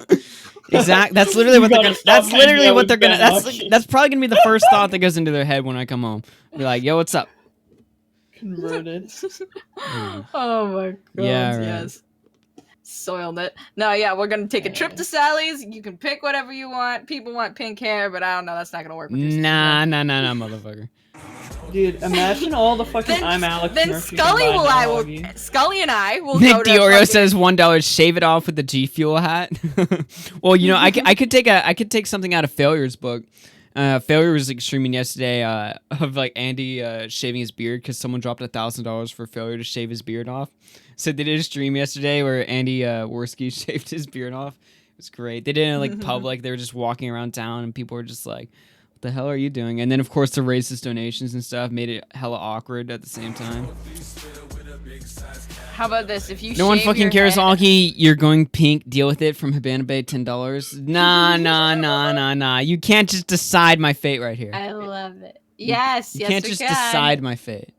S1: Exactly. That's literally
S3: You
S1: what they're
S3: gotta
S1: gonna.
S3: stop
S1: That's literally
S3: hanging out
S1: what they're
S3: with
S1: gonna.
S3: Ben
S1: That's
S3: Augie.
S1: that's probably gonna be the first thought that goes into their head when I come home. Be like, yo, what's up?
S3: converted.
S2: Oh my god.
S1: Yeah, right.
S2: Yes. Soiled it. No, yeah, we're gonna take a trip to Sally's. You can pick whatever you want. People want pink hair, but I don't know. That's not gonna work with your
S1: Nah, motherfucker.
S3: Dude, imagine all the fucking I'm Alex
S2: Then
S3: merch you
S2: Skully
S3: can buy
S2: will.
S3: now,
S2: I will.
S3: Augie.
S2: Skully and I will
S1: Nick
S2: go to
S1: DeOrio
S2: fucking-
S1: says $1. Shave it off with the G Fuel hat. Well, you know, I could take something out of Failure's book. Failure was like streaming yesterday of like Andy shaving his beard because someone dropped $1,000 for Failure to shave his beard off. So they did a stream yesterday where Andy Warski shaved his beard off. It was great. They did it in like public. They were just walking around town and people were just like, "What the hell are you doing?" And then of course the racist donations and stuff made it hella awkward at the same time.
S2: How about this? If you
S1: No one
S2: shave
S1: fucking
S2: your
S1: cares,
S2: head-
S1: Augie. You're going pink. Deal with it from Habana Bay, $10. Nah. You can't just decide my fate right here.
S2: I love it. Yes,
S1: You
S2: yes,
S1: can't
S2: we
S1: just
S2: can.
S1: decide my fate.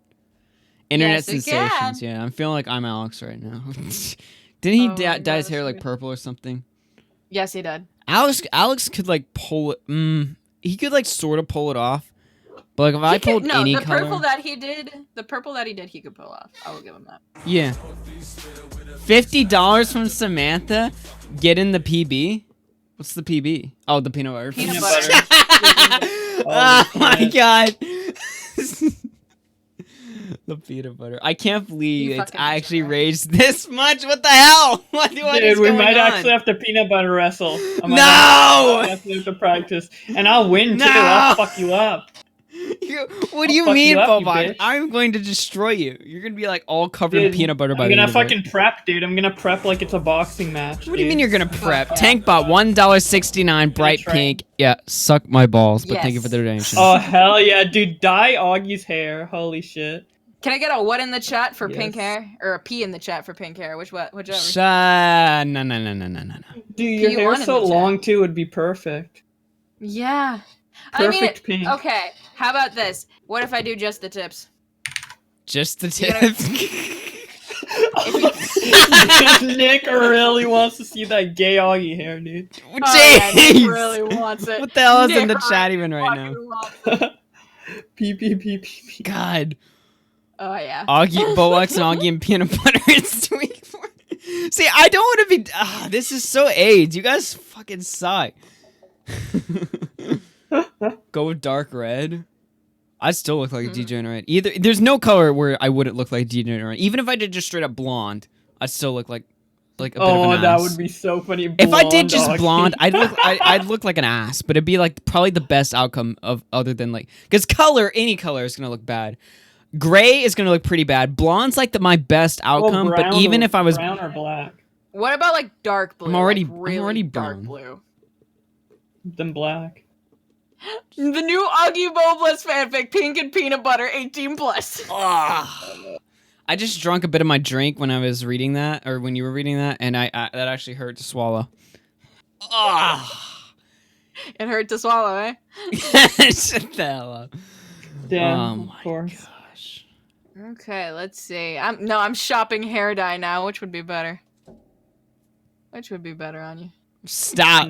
S1: Internet
S2: Yes, we
S1: sensations.
S2: can.
S1: Yeah, I'm feeling like I'm Alex right now. Didn't he
S2: Oh my
S1: dye his
S2: gosh,
S1: hair like
S2: yeah.
S1: purple or something?
S2: Yes, he did.
S1: Alex could like pull it. He could like sort of pull it off. But like if I
S2: He could-
S1: pulled
S2: no,
S1: any
S2: the
S1: color,
S2: purple that he did, he could pull off. I will give him that.
S1: yeah. $50 from Samantha. Get in the PB. What's the PB? Oh, the peanut butter.
S2: Peanut
S3: butter.
S1: Oh my
S3: shit.
S1: god. The peanut butter. I can't believe
S2: You
S1: it's
S2: fucking
S1: actually
S2: deserve it.
S1: raised this much. What the hell? What is
S3: Dude, we
S1: going
S3: might
S1: on?
S3: actually have to peanut butter wrestle. I might
S1: No!
S3: actually have to practice. And I'll win too.
S1: No!
S3: I'll fuck you up.
S1: What do you
S3: fuck
S1: mean,
S3: you up, you
S1: Bobak?
S3: bitch.
S1: I'm going to destroy you. You're gonna be like all covered in
S3: Dude,
S1: peanut butter by
S3: I'm
S1: the
S3: gonna
S1: end of it.
S3: fucking prep, dude. I'm gonna prep like it's a boxing match.
S1: What do you mean you're gonna prep?
S3: Fuck.
S1: Tankbot, $1.69, bright
S3: try.
S1: pink. Yeah, suck my balls, but thank you
S2: Yes.
S1: for the donation.
S3: Oh hell yeah, dude! Dye Augie's hair. Holy shit.
S2: Can I get a what in the chat for pink
S3: Yes.
S2: hair? Or a P in the chat for pink hair? Whichever.
S1: No.
S3: Dude, your
S2: P1
S3: hair's
S2: in
S3: so
S2: the chat.
S3: long too. Would be perfect.
S2: Yeah.
S3: Perfect pink.
S2: Okay, how about this? What if I do just the tips?
S1: Just the
S2: You
S1: tip.
S3: Nick really wants to see that gay Augie hair, dude.
S2: Oh, yeah, Nick
S1: Jeez.
S2: really wants it.
S1: What the hell is in the
S2: Nick
S1: chat even right now?
S2: fucking wants it.
S3: P.
S1: God.
S2: Oh yeah.
S1: Augie, Bowblax, and Augie and peanut butter is Twink. See, I don't want to be. This is so AIDS. You guys fucking suck. Go with dark red. I still look like a degenerate. Either there's no color where I wouldn't look like a degenerate. Even if I did just straight up blonde, I'd still look like a bit of
S3: Oh,
S1: an
S3: that
S1: ass.
S3: would be so funny.
S1: If I did
S3: Blonde
S1: just
S3: Augie.
S1: blonde, I'd look like an ass, but it'd be like probably the best outcome of other than like because color, any color is gonna look bad. Gray is gonna look pretty bad. Blonde's like my best
S3: Oh,
S1: outcome, but
S3: brown
S1: even if I was
S3: brown or black,
S2: What about like dark blue?
S1: I'm already-
S2: like
S1: I'm
S2: really
S1: already
S2: dark
S1: brown.
S2: blue.
S3: then black.
S2: The new Augie Bowblax fanfic, pink and peanut butter, 18+.
S1: I just drunk a bit of my drink when I was reading that, or when you were reading that, and I that actually hurt to swallow.
S2: It hurt to swallow, eh?
S1: Shut the hell up.
S3: Damn,
S1: Oh
S3: of
S1: my
S3: course.
S1: gosh.
S2: Okay, let's see. I'm shopping hair dye now. Which would be better? Which would be better on you?
S1: Stop.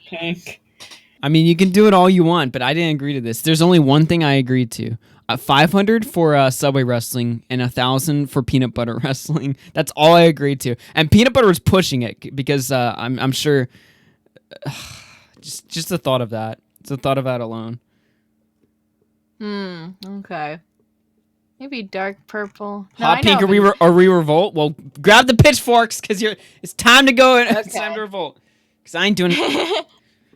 S3: Pink.
S1: I mean, you can do it all you want, but I didn't agree to this. There's only one thing I agreed to. 500 for Subway wrestling and 1,000 for peanut butter wrestling. That's all I agreed to. And peanut butter was pushing it because I'm sure. just the thought of that. It's the thought of that alone.
S2: Okay. Maybe dark purple.
S1: Hot pink, are we revolt? Well, grab the pitchforks, because it's time to go, and it's time to revolt. Because I ain't doing it.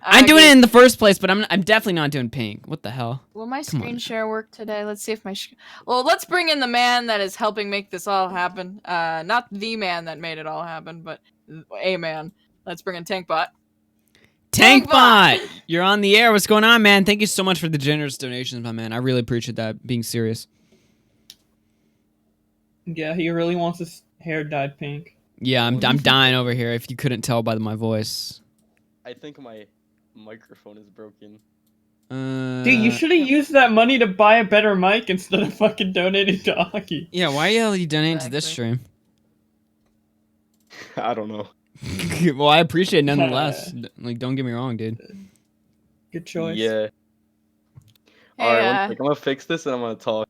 S1: I'm doing it in the first place, but I'm definitely not doing pink. What the hell?
S2: Will my screen share work today? Let's see if my... Well, let's bring in the man that is helping make this all happen. Not the man that made it all happen, but a man. Let's bring in Tankbot.
S1: Tankbot! You're on the air. What's going on, man? Thank you so much for the generous donations, my man. I really appreciate that, being serious.
S3: Yeah, he really wants his hair dyed pink.
S1: Yeah, I'm dying over here, if you couldn't tell by my voice.
S6: I think my microphone is broken.
S3: Dude, you should have used that money to buy a better mic instead of fucking donating to Augie.
S1: Yeah, why are you donating to this stream?
S6: I don't know.
S1: Well, I appreciate it nonetheless. Like, don't get me wrong, dude.
S3: Good choice.
S6: Yeah.
S2: Hey,
S6: Alright, one sec. I'm gonna fix this and I'm gonna talk.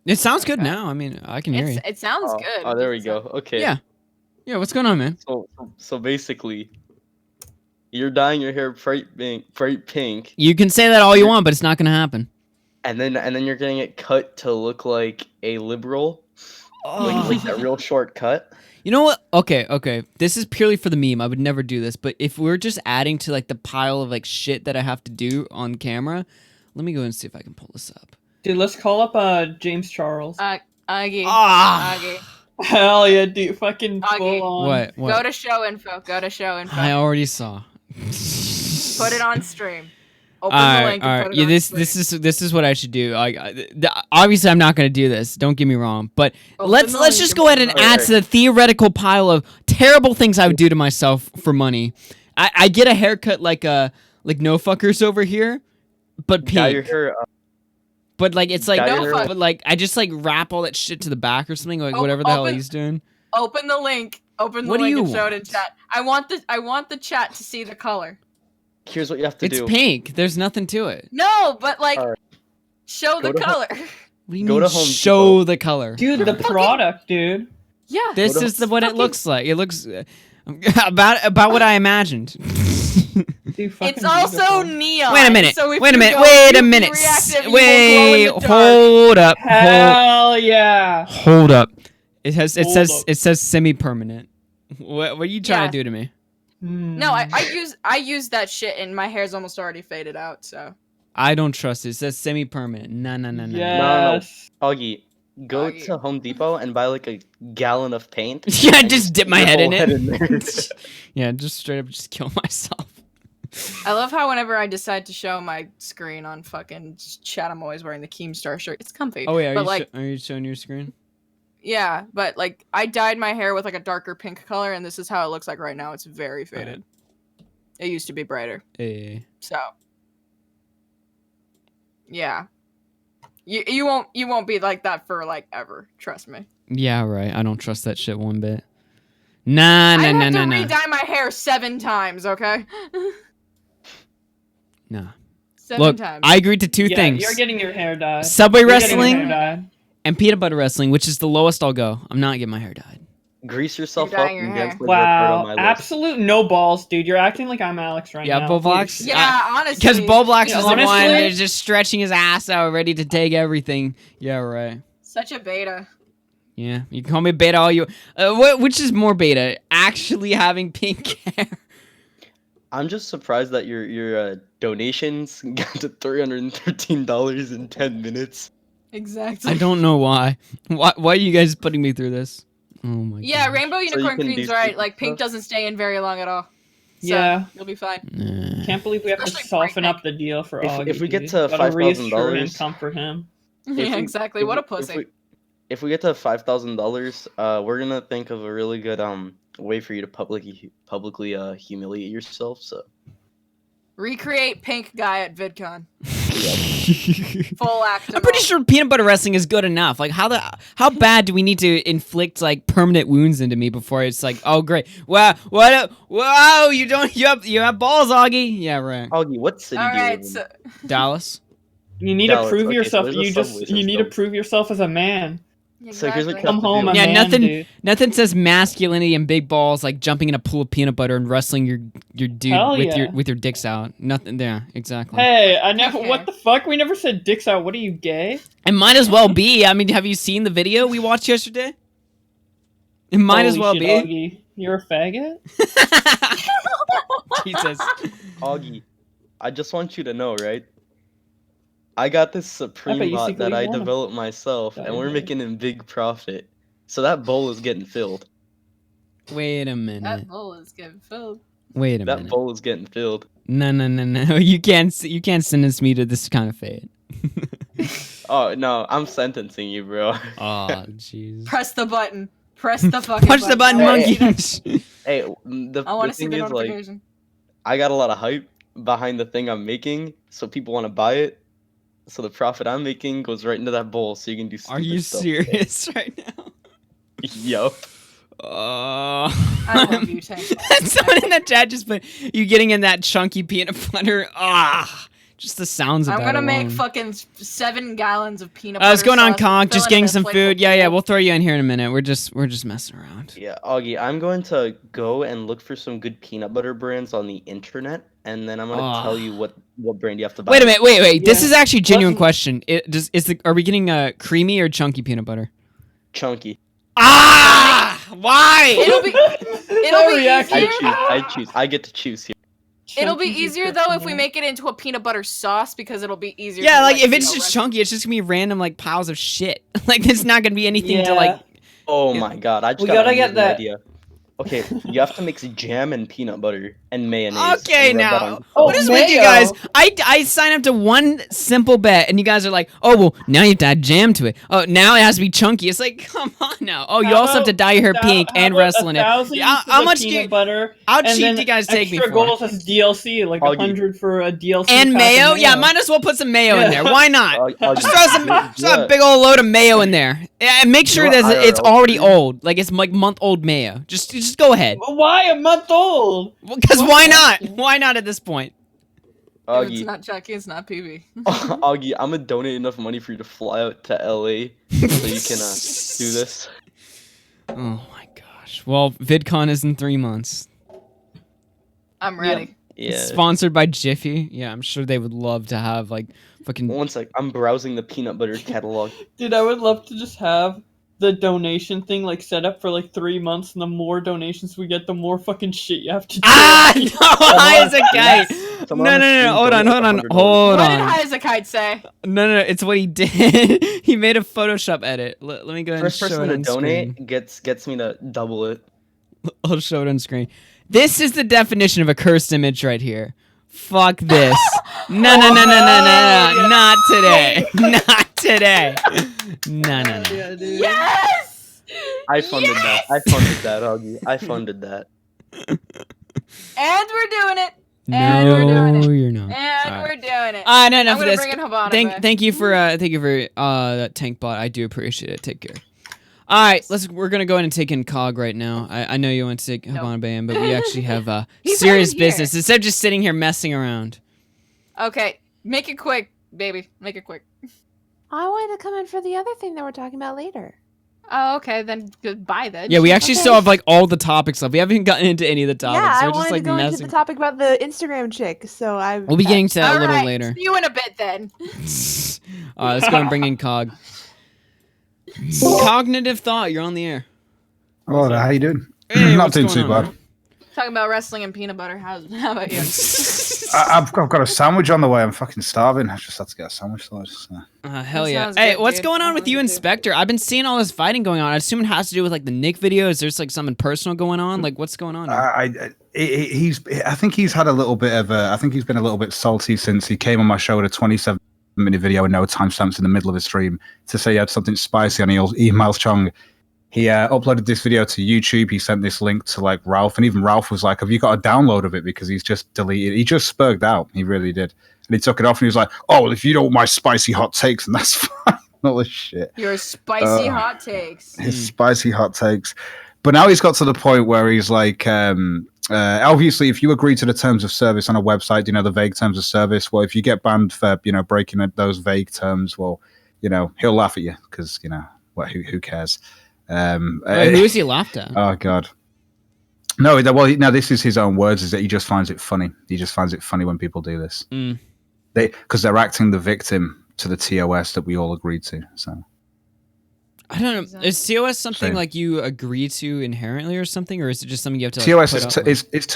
S1: It sounds good now. I mean, I can hear you.
S2: It sounds good.
S6: Oh, there we go. Okay.
S1: Yeah. Yeah, what's going on, man?
S6: So basically, you're dyeing your hair bright pink,
S1: You can say that all you want, but it's not gonna happen.
S6: and then you're getting it cut to look like a liberal, like that real short cut.
S1: You know what? Okay. This is purely for the meme. I would never do this, but if we're just adding to like the pile of like shit that I have to do on camera, let me go and see if I can pull this up.
S3: Dude, let's call up James Charles.
S2: Augie.
S1: Ah!
S2: Augie.
S3: Hell yeah, dude. Fucking
S2: Augie.
S3: full on.
S1: What?
S2: Go to show info.
S1: I already saw.
S2: Put it on stream. Open
S1: All
S2: the
S1: right,
S2: link
S1: all
S2: and
S1: right.
S2: put it
S1: Yeah,
S2: on stream.
S1: this is what I should do. Obviously, I'm not gonna do this. Don't get me wrong, but let's just go ahead and add to the theoretical pile of terrible things I would do to myself for money. I get a haircut like no fuckers over here, but pink.
S6: Dye your hair.
S1: But like it's like
S6: Dye
S2: your hair.
S1: but like I just like wrap all that shit to the back or something, like whatever the hell he's doing.
S2: Open the link. Open the
S1: What do
S2: link
S1: you
S2: and show it in
S1: want?
S2: chat. I want the chat to see the color.
S6: Here's what you have to
S1: It's
S6: do.
S1: pink. There's nothing to it.
S2: No, but like
S6: Alright.
S2: show
S6: Go
S2: the
S6: to
S2: color.
S1: What do you
S6: Go
S1: mean
S6: to Home
S1: show
S6: Depot.
S1: the color?
S3: Dude, the product, dude.
S2: Yeah.
S1: This
S6: What
S1: is what it
S2: fucking-
S1: looks like. It looks about what I imagined.
S3: Dude, fucking
S2: It's also
S3: beautiful.
S2: neon.
S1: Wait a minute.
S2: So if
S1: Wait a
S2: you
S1: minute.
S2: go
S1: Wait a
S2: UV
S1: minute.
S2: reactive, you will
S1: Wait.
S2: glow in the dark.
S1: Hold up.
S3: Hell yeah.
S1: Hold up. It
S3: Hold up.
S1: says semi-permanent. What are you trying
S2: Yeah.
S1: to do to me?
S2: No, I use that shit and my hair's almost already faded out, so.
S1: I don't trust it. It says semi-permanent. No.
S3: Yes.
S6: Augie, go
S2: Augie.
S6: to Home Depot and buy like a gallon of paint.
S1: Yeah,
S6: and
S1: just dip my
S6: your
S1: head
S6: whole
S1: in it.
S6: there.
S1: Yeah, just straight up just kill myself.
S2: I love how whenever I decide to show my screen on fucking chat, I'm always wearing the Keemstar shirt. It's comfy.
S1: Oh wait,
S2: but like,
S1: are you showing your screen?
S2: yeah, but like, I dyed my hair with like a darker pink color, and this is how it looks like right now. It's very faded. It used to be brighter.
S1: Hey.
S2: So, yeah, you won't be like that for like ever. Trust me.
S1: Yeah, right. I don't trust that shit one bit. Nah.
S2: I have to re-dye my hair 7 times. Okay.
S1: Nah.
S2: 7
S1: Look,
S2: times.
S1: I agreed to two
S3: Yeah,
S1: things.
S3: You're getting your hair dyed.
S1: Subway
S3: You're getting your hair
S1: wrestling
S3: dyed.
S1: and peanut butter wrestling, which is the lowest I'll go. I'm not getting my hair dyed.
S6: Grease yourself
S2: You're
S6: up
S2: dyeing your
S6: and
S2: hair.
S6: dance like you're part of
S3: Wow,
S6: my list.
S3: absolute no balls, dude. You're acting like I'm Alex right
S1: Yeah,
S3: now.
S1: Bowblax?
S2: yeah, honestly.
S1: Because Bowblax
S3: Yeah,
S1: is the one
S3: honestly-
S1: that's just stretching his ass out, ready to take everything. Yeah, right.
S2: Such a beta.
S1: Yeah, you can call me beta all you. Which is more beta? Actually having pink hair.
S6: I'm just surprised that your donations got to $313 in 10 minutes.
S2: Exactly.
S1: I don't know why. Why are you guys putting me through this? Oh my
S2: Yeah,
S1: god.
S2: Rainbow Unicorn
S6: can
S2: Queen's
S6: do
S2: right.
S6: stupid
S2: Like pink
S6: stuff?
S2: doesn't stay in very long at all. So,
S3: Yeah.
S2: you'll be fine.
S1: Nah.
S3: Can't believe we have to
S2: Especially
S3: soften
S2: Frank.
S3: up the deal for
S6: If-
S3: Augie.
S6: if we get
S3: dude.
S6: to
S3: Gotta reassure
S6: $5,000
S3: and comfort him.
S2: Yeah, exactly. What a pussy.
S6: If we get to $5,000, we're gonna think of a really good way for you to publicly humiliate yourself. So
S2: Recreate pink guy at VidCon. Full act.
S1: I'm pretty sure peanut butter wrestling is good enough. Like how bad do we need to inflict like permanent wounds into me before it's like, oh great, wow, wow, you have balls, Augie. Yeah, right.
S6: Augie, what city
S2: All
S6: do you
S2: right.
S6: live in?
S2: So,
S1: Dallas.
S3: You need
S6: Dallas,
S3: to prove
S6: okay, so
S3: yourself.
S6: there's a
S3: You
S6: subway
S3: need to
S6: system.
S3: prove yourself as a man.
S6: So here's what you
S2: Exactly.
S6: have
S3: Come
S6: to
S3: home,
S6: do.
S3: a
S1: Yeah,
S3: man,
S1: nothing.
S3: dude.
S1: Nothing says masculinity and big balls like jumping in a pool of peanut butter and wrestling your dude
S3: Hell
S1: with
S3: yeah.
S1: your dicks out. Nothing. Yeah, exactly.
S3: Hey, I never.
S2: Okay.
S3: What the fuck? We never said dicks out. What are you, gay?
S1: It might as well be. I mean, have you seen the video we watched yesterday? It might as
S3: Holy
S1: well
S3: shit,
S1: be.
S3: Augie. You're a faggot?
S1: Jesus.
S6: Augie, I just want you to know, right? I got this
S3: bet
S6: Supreme
S3: you
S6: bot that
S3: secretly
S6: I
S3: want him.
S6: developed myself,
S3: Yeah,
S6: and we're
S3: yeah.
S6: making a big profit. So that bowl is getting filled.
S1: Wait a minute.
S2: That bowl is getting filled.
S1: Wait a
S6: That
S1: minute.
S6: bowl is getting filled.
S1: No. You can't sentence me to this kind of fate.
S6: Oh no, I'm sentencing you, bro.
S1: Oh, jeez.
S2: Press the button. Press the fucking
S1: Punch the button,
S2: I wanna
S6: Hey,
S2: see
S1: monkey.
S6: Hey,
S2: that- I want
S6: the
S2: to see
S6: thing
S2: the
S6: is, like,
S2: notification.
S6: I got a lot of hype behind the thing I'm making, so people want to buy it. So the profit I'm making goes right into that bowl, so you can do.
S1: Are
S6: Stupid
S1: you
S6: stuff.
S1: serious right now?
S6: Yup.
S2: I love you, Tank.
S1: Someone in that chat just put you getting in that chunky peanut butter. Ah, just the sounds of
S2: I'm
S1: that
S2: gonna
S1: alone.
S2: make fucking 7 gallons of peanut butter.
S1: What's going on,
S2: sauce,
S1: Conk?
S2: fill
S1: Just
S2: it
S1: getting
S2: in a
S1: some
S2: flavorful
S1: food. Yeah,
S2: bowl.
S1: we'll throw you in here in a minute. We're just messing around.
S6: Yeah, Augie, I'm going to go and look for some good peanut butter brands on the internet, and then I'm gonna tell you what brand you have to buy.
S1: Wait a minute. Wait. This
S3: Yeah.
S1: is actually a genuine
S3: Wasn't-
S1: question. Are we getting creamy or chunky peanut butter?
S6: Chunky.
S1: Ah, why?
S2: It'll be
S3: That reaction.
S2: easier.
S6: I choose. I get to choose here.
S2: It'll be
S3: Chunky
S2: easier
S3: description,
S2: though if we
S3: man.
S2: make it into a peanut butter sauce because it'll be easier.
S1: Yeah,
S2: to,
S1: like if
S2: you
S1: it's
S2: know,
S1: just
S2: rest-
S1: chunky, it's just gonna be random like piles of shit. Like it's not gonna be anything to
S3: Yeah.
S1: like.
S6: Oh
S1: Yeah.
S6: my god, I just
S3: We
S6: got
S3: gotta
S6: an
S3: get
S6: amazing
S3: that-
S6: idea. Okay, you have to mix jam and peanut butter and mayonnaise.
S1: Okay,
S6: and rub that
S1: now
S6: on-
S3: Oh,
S1: what is with you
S3: mayo.
S1: guys? I sign up to one simple bet, and you guys are like, oh well, now you have to add jam to it. Oh, now it has to be chunky. It's like, come on now. Oh, you
S3: How
S1: also have to
S3: about-
S1: dye your hair
S3: how-
S1: pink
S3: how
S1: and
S3: about
S1: wrestle in it.
S3: 1,000
S1: Yeah,
S3: for
S1: how
S3: the
S1: much do
S3: peanut
S1: you?
S3: butter?
S1: How
S3: and
S1: cheap
S3: then
S1: do you guys take me
S3: extra
S1: for?
S3: goals as DLC, like
S6: Augie.
S3: 100 for a DLC.
S1: And
S3: pack of
S1: mayo? Yeah, might as well put some mayo in there. Why not?
S6: Augie,
S1: Just throw some,
S6: yeah,
S1: just throw a big old load of mayo in there. Yeah, and make sure
S6: You
S1: that
S6: want
S1: it's
S6: IRL
S1: already
S6: food?
S1: old, like it's like month-old mayo. Just go ahead.
S3: Why a month old?
S1: Because why not? Why not at this point?
S2: If it's
S6: Augie,
S2: not Chucky, it's not PB.
S6: Augie, I'm gonna donate enough money for you to fly out to LA so you can do this.
S1: Oh my gosh. Well, VidCon is in 3 months.
S2: I'm ready.
S6: Yeah.
S1: Sponsored by Jiffy. Yeah, I'm sure they would love to have like fucking.
S6: One sec, I'm browsing the peanut butter catalog.
S3: Dude, I would love to just have the donation thing like set up for like 3 months, and the more donations we get, the more fucking shit you have to do.
S1: Ah no, Isaac guy. No,
S6: Someone
S1: no,
S6: on the
S1: no,
S6: stream
S1: hold on,
S6: donated $100.
S1: hold
S2: What did
S1: on.
S2: Heizekite say?
S1: No, it's what he did. He made a Photoshop edit. Let me go ahead and
S6: First
S1: show
S6: person
S1: it
S6: to
S1: on
S6: donate
S1: screen.
S6: gets me to double it.
S1: I'll show it on screen. This is the definition of a cursed image right here. Fuck this. No, not today. Not today. No.
S3: Yeah, dude.
S2: Yes!
S6: I funded that. I funded that, Augie. I funded that.
S2: And we're doing it. And we're doing
S1: No,
S2: it.
S1: you're not.
S2: And
S1: All
S2: we're
S1: right.
S2: doing it.
S1: No,
S2: I'm
S1: enough of
S2: gonna
S1: this.
S2: bring in Habana back.
S1: Thank you for that tank bot. I do appreciate it. Take care. All right, we're gonna go ahead and take in Cog right now. I know you want to take Habana Bay in, but we actually have
S2: He's
S1: serious
S2: right here.
S1: business instead of just sitting here messing around.
S2: Okay, make it quick, baby. Make it quick.
S7: I wanted to come in for the other thing that we're talking about later.
S2: Oh, okay, then goodbye then.
S1: Yeah, we actually
S7: Okay.
S1: still have like all the topics left. We haven't gotten into any of the topics.
S7: yeah, I
S1: We're
S7: wanted
S1: just like
S7: to go into
S1: messing.
S7: the topic about the Instagram chick, so I.
S1: We'll be getting to that
S2: All
S1: a little
S2: right,
S1: later.
S2: See you in a bit then.
S1: All right, let's go and bring in Cog. Cognitive thought. You're on the air.
S8: Hello there, how you doing?
S1: Hey,
S8: Not
S1: what's
S8: doing
S1: going
S8: too
S1: on,
S8: bad.
S2: Talking about wrestling and peanut butter. How about you?
S8: I've got a sandwich on the way. I'm fucking starving. I just had to get a sandwich. So I just,
S1: Hell
S2: That
S1: yeah.
S2: sounds
S1: Hey,
S2: good,
S1: what's
S2: dude.
S1: going on
S2: I
S1: with
S2: wanna
S1: you
S2: do
S1: and
S2: too.
S1: Spectre? I've been seeing all this fighting going on. I assume it has to do with like the Nick video. Is there like something personal going on? Like what's going on? Here?
S8: I think he's had a little bit of I think he's been a little bit salty since he came on my show with a 27-minute video and no timestamps in the middle of his stream to say he had something spicy and he emails Chong. He uploaded this video to YouTube. He sent this link to like Ralph, and even Ralph was like, "Have you got a download of it?" Because he's just deleted. He just spurged out. He really did, and he took it off. And he was like, "Oh, well, if you don't want my spicy hot takes, then that's fine." All this shit.
S2: Your spicy
S8: Uh,
S2: hot takes.
S8: His spicy hot takes. But now he's got to the point where he's like, obviously, if you agree to the terms of service on a website, you know, the vague terms of service, well, if you get banned for, you know, breaking those vague terms, well, you know, he'll laugh at you because, you know, But who cares?
S1: Who is he laughed at?
S8: Oh God. No, well, no. This is his own words. Is that he just finds it funny? He just finds it funny when people do this. Because they're acting the victim to the TOS that we all agreed to. So
S1: I don't know. Is TOS something like you agree to inherently or something, or is it just something you have to? Like,
S8: TOS is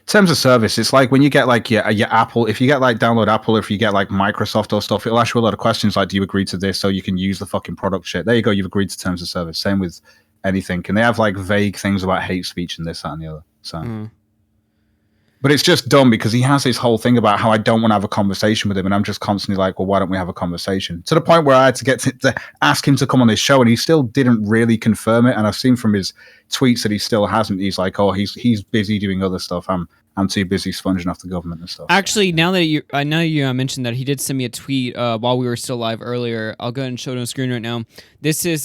S8: terms of service. It's like when you get like your Apple. If you get like download Apple, if you get like Microsoft or stuff, it'll ask you a lot of questions like, do you agree to this so you can use the fucking product shit? There you go. You've agreed to terms of service. Same with anything. And they have like vague things about hate speech and this, that, and the other. So. But it's just dumb because he has this whole thing about how I don't want to have a conversation with him, and I'm just constantly like, well, why don't we have a conversation? To the point where I had to get to ask him to come on this show, and he still didn't really confirm it. And I've seen from his tweets that he still hasn't. He's like, oh, he's busy doing other stuff. I'm too busy sponging off the government and stuff.
S1: Actually, now that you mentioned that, he did send me a tweet while we were still live earlier. I'll go ahead and show it on the screen right now. This is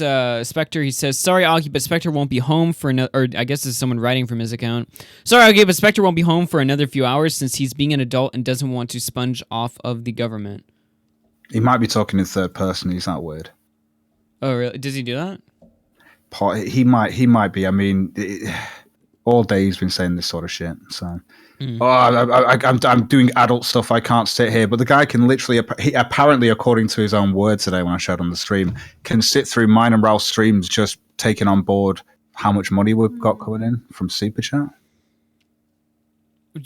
S1: Spectre. He says, sorry, Augie, but Spectre won't be home for another, or I guess this is someone writing from his account. Sorry, Augie, but Spectre won't be home for another few hours since he's being an adult and doesn't want to sponge off of the government.
S8: He might be talking in third person. He's that weird.
S1: Oh, really? Does he do that?
S8: He might be. I mean, all day he's been saying this sort of shit. So, I'm doing adult stuff. I can't sit here. But the guy can literally, he apparently, according to his own words today when I showed on the stream, can sit through mine and Ralph's streams just taking on board how much money we've got coming in from Super Chat.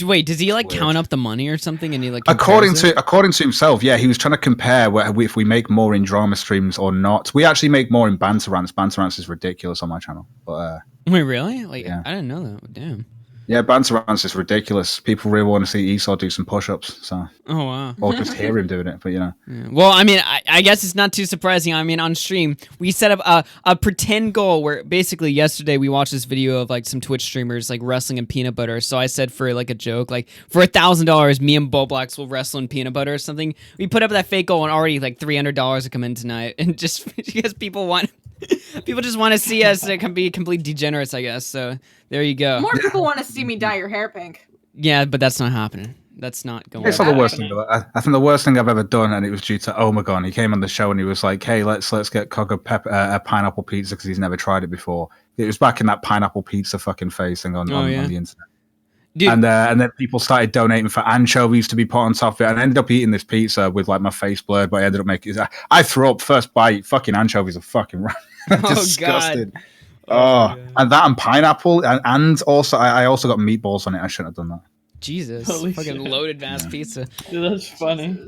S1: Wait, does he like count up the money or something? And he like
S8: according to himself, yeah, he was trying to compare if we make more in drama streams or not. We actually make more in banter rants. Banter rants is ridiculous on my channel. But
S1: wait, really? Like,
S8: yeah.
S1: I didn't know that. Damn.
S8: Yeah, banter rants is ridiculous. People really want to see Esau do some push-ups. So.
S1: Oh wow.
S8: Or just hear him doing it, but you know.
S1: Yeah. Well, I mean, I guess it's not too surprising. I mean, on stream, we set up a pretend goal where basically yesterday we watched this video of like some Twitch streamers like wrestling in peanut butter. So I said for like a joke, like for $1,000, me and Bowblax will wrestle in peanut butter or something. We put up that fake goal and already like $300 to come in tonight, and just because people just want to see us be complete degenerates, I guess. So there you go.
S2: More people want to see me dye your hair pink.
S1: Yeah, but that's not happening. That's not going.
S8: It's not the worst thing. I think the worst thing I've ever done, and it was due to Omegon. He came on the show and he was like, "Hey, let's get Cog a pineapple pizza because he's never tried it before." It was back in that pineapple pizza fucking phase thing on the internet. Dude. And then people started donating for anchovies to be put on top of it. And I ended up eating this pizza with like my face blurred, but I ended up making it. I threw up first bite. Fucking anchovies are fucking disgusting.
S1: God.
S8: And that and pineapple, and also I also got meatballs on it. I shouldn't have done that.
S1: Jesus,
S3: Holy
S1: fucking
S3: shit.
S1: loaded ass pizza.
S3: Dude, that's funny.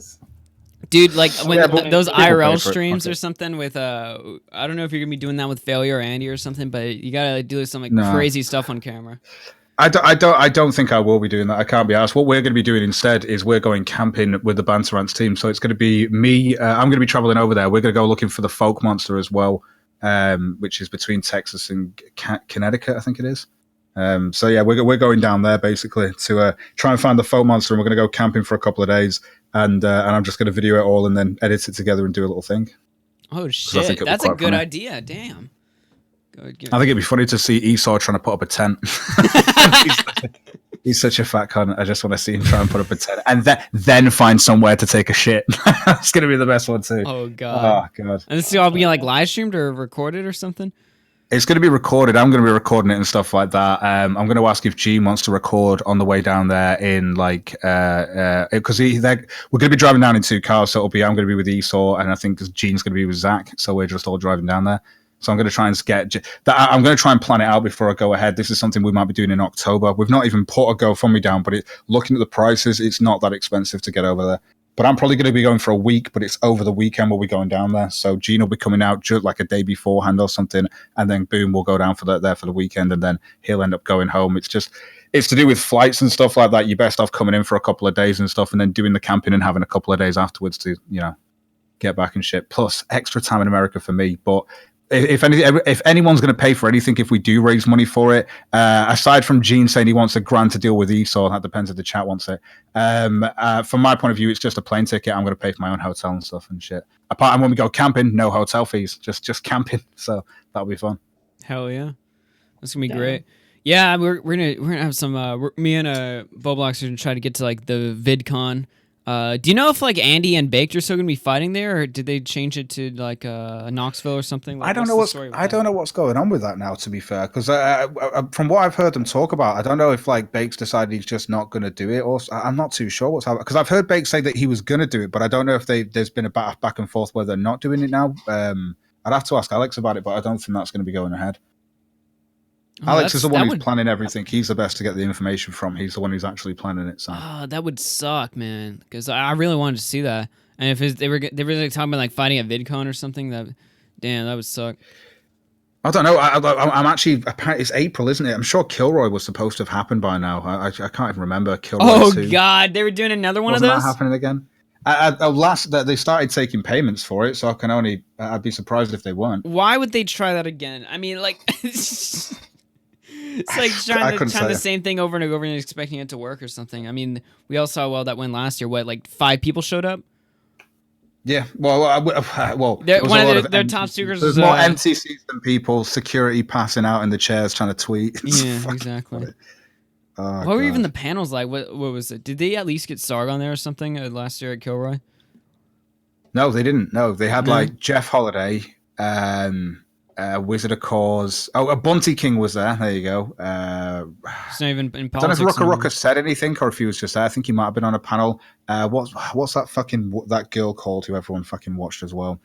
S1: Dude, like when those IRL
S8: for it.
S1: streams or something with I don't know if you're gonna be doing that with Failure or Andy or something, but you gotta do some like crazy stuff on camera.
S8: I don't think I will be doing that. I can't be asked. What we're going to be doing instead is we're going camping with the Banter Rants team. So it's going to be me. I'm going to be traveling over there. We're going to go looking for the folk monster as well, which is between Texas and Connecticut, I think it is. So yeah, we're going down there basically to try and find the folk monster, and we're going to go camping for a couple of days, and I'm just going to video it all and then edit it together and do a little thing.
S1: Oh shit, that's a good idea. Damn.
S8: I think it'd be funny to see Esau trying to put up a tent. He's such a fat cunt. I just want to see him try and put up a tent, and then find somewhere to take a shit. It's gonna be the best one too.
S1: Oh god.
S8: Oh god.
S1: And this is all being like live streamed or recorded or something.
S8: It's going to be recorded. I'm going to be recording it and stuff like that. I'm going to ask if Gene wants to record on the way down there in like because we're going to be driving down in 2 cars. So I'm going to be with Esau, and I think Gene's going to be with Zach. So we're just all driving down there. So I'm going to try and I'm going to try and plan it out before I go ahead. This is something we might be doing in October. We've not even put a GoFundMe down, but looking at the prices, it's not that expensive to get over there. But I'm probably going to be going for a week, but it's over the weekend we'll be going down there. So Gene will be coming out just like a day beforehand or something, and then boom, we'll go down there for the weekend, and then he'll end up going home. It's to do with flights and stuff like that. You're best off coming in for a couple of days and stuff, and then doing the camping and having a couple of days afterwards to, get back and shit. Plus extra time in America for me. But if anyone's going to pay for anything, if we do raise money for it, aside from Gene saying he wants $1,000 to deal with Esau, that depends if the chat wants it. From my point of view, it's just a plane ticket. I'm going to pay for my own hotel and stuff and shit. Apart from when we go camping, no hotel fees, just camping. So that'll be fun.
S1: Hell yeah, that's gonna be great. Yeah, we're gonna have some. Me and Bowblax are gonna try to get to like the VidCon Do you know if like Andy and Baked are still gonna be fighting there, or did they change it to like Knoxville or something? Like,
S8: I don't know what's going on with that now. To be fair, because from what I've heard them talk about, I don't know if like Bakes decided he's just not going to do it, or I'm not too sure what's happening. Because I've heard Bakes say that he was going to do it, but I don't know if there's been a back and forth where they're not doing it now. I'd have to ask Alex about it, but I don't think that's going to be going ahead. Alex is the one who's planning everything. He's the best to get the information from. He's the one who's actually planning it. So.
S1: That would suck, man. Because I really wanted to see that. And if they were like, talking about like fighting at VidCon or something, that would suck.
S8: I don't know. I'm actually. Apparently, it's April, isn't it? I'm sure Kilroy was supposed to have happened by now. I can't even remember Kilroy. 2.
S1: God, they were doing another one
S8: Wasn't
S1: of those.
S8: That happening again? They started taking payments for it, so I'd be surprised if they weren't.
S1: Why would they try that again? I mean, like. It's like trying the same thing over and over and expecting it to work or something. I mean, we all saw that went last year. What, like 5 people showed up?
S8: Yeah. Well,
S1: one of their top speakers
S8: was more MTCs than people. Security passing out in the chairs trying to tweet.
S1: Yeah, exactly. What were even the panels like? What was it? Did they at least get Sarg on there or something last year at Kilroy?
S8: No, they didn't. No, they had like Jeff Holiday. Wizard of Cause. Oh, Bunty King was there. There you go.
S1: It's not even in politics.
S8: I don't know if Rucka said anything or if he was just there. I think he might have been on a panel. What's that girl called who everyone fucking watched as well?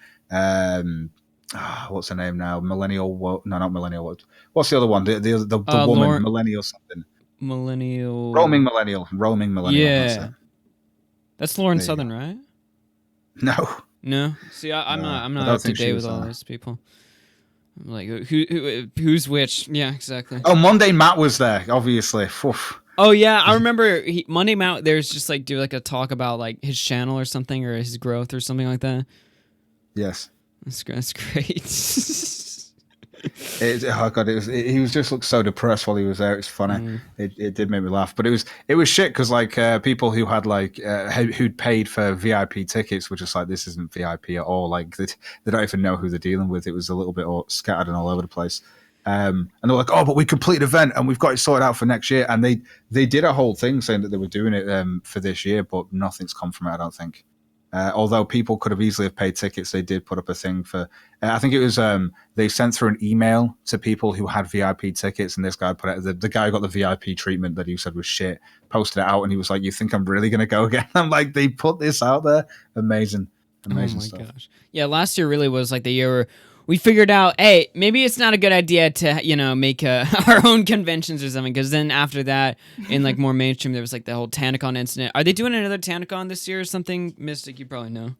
S8: What's her name now? Millennial? No, not Millennial. What's the other one? The woman, Millennial something. Roaming Millennial.
S1: Yeah. That's Lauren Southern, right?
S8: No.
S1: See, I'm not up to date with all those people. Like who's which? Yeah, exactly.
S8: Oh, Monday Matt was there, obviously. Oof.
S1: Oh yeah, I remember Monday Matt. There's just like do like a talk about like his channel or something or his growth or something like that.
S8: Yes,
S1: that's great.
S8: He was just looked so depressed while he was there. It's funny. It did make me laugh, but it was shit because like people who had like who'd paid for VIP tickets were just like, this isn't VIP at all. Like they don't even know who they're dealing with. It was a little bit scattered and all over the place. And they're like, oh, but we completed event and we've got it sorted out for next year. And they did a whole thing saying that they were doing it for this year, but nothing's come from it, I don't think. Although people could have easily have paid tickets, they did put up a thing for. I think it was they sent through an email to people who had VIP tickets, and this guy put it. The guy who got the VIP treatment that he said was shit. Posted it out, and he was like, "You think I'm really gonna go again?" I'm like, they put this out there. Amazing stuff.
S1: Gosh, yeah. Last year really was like the year where we figured out, hey, maybe it's not a good idea to, make our own conventions or something. Because then after that, in like more mainstream, there was like the whole TanaCon incident. Are they doing another TanaCon this year or something? Mystic, you probably know.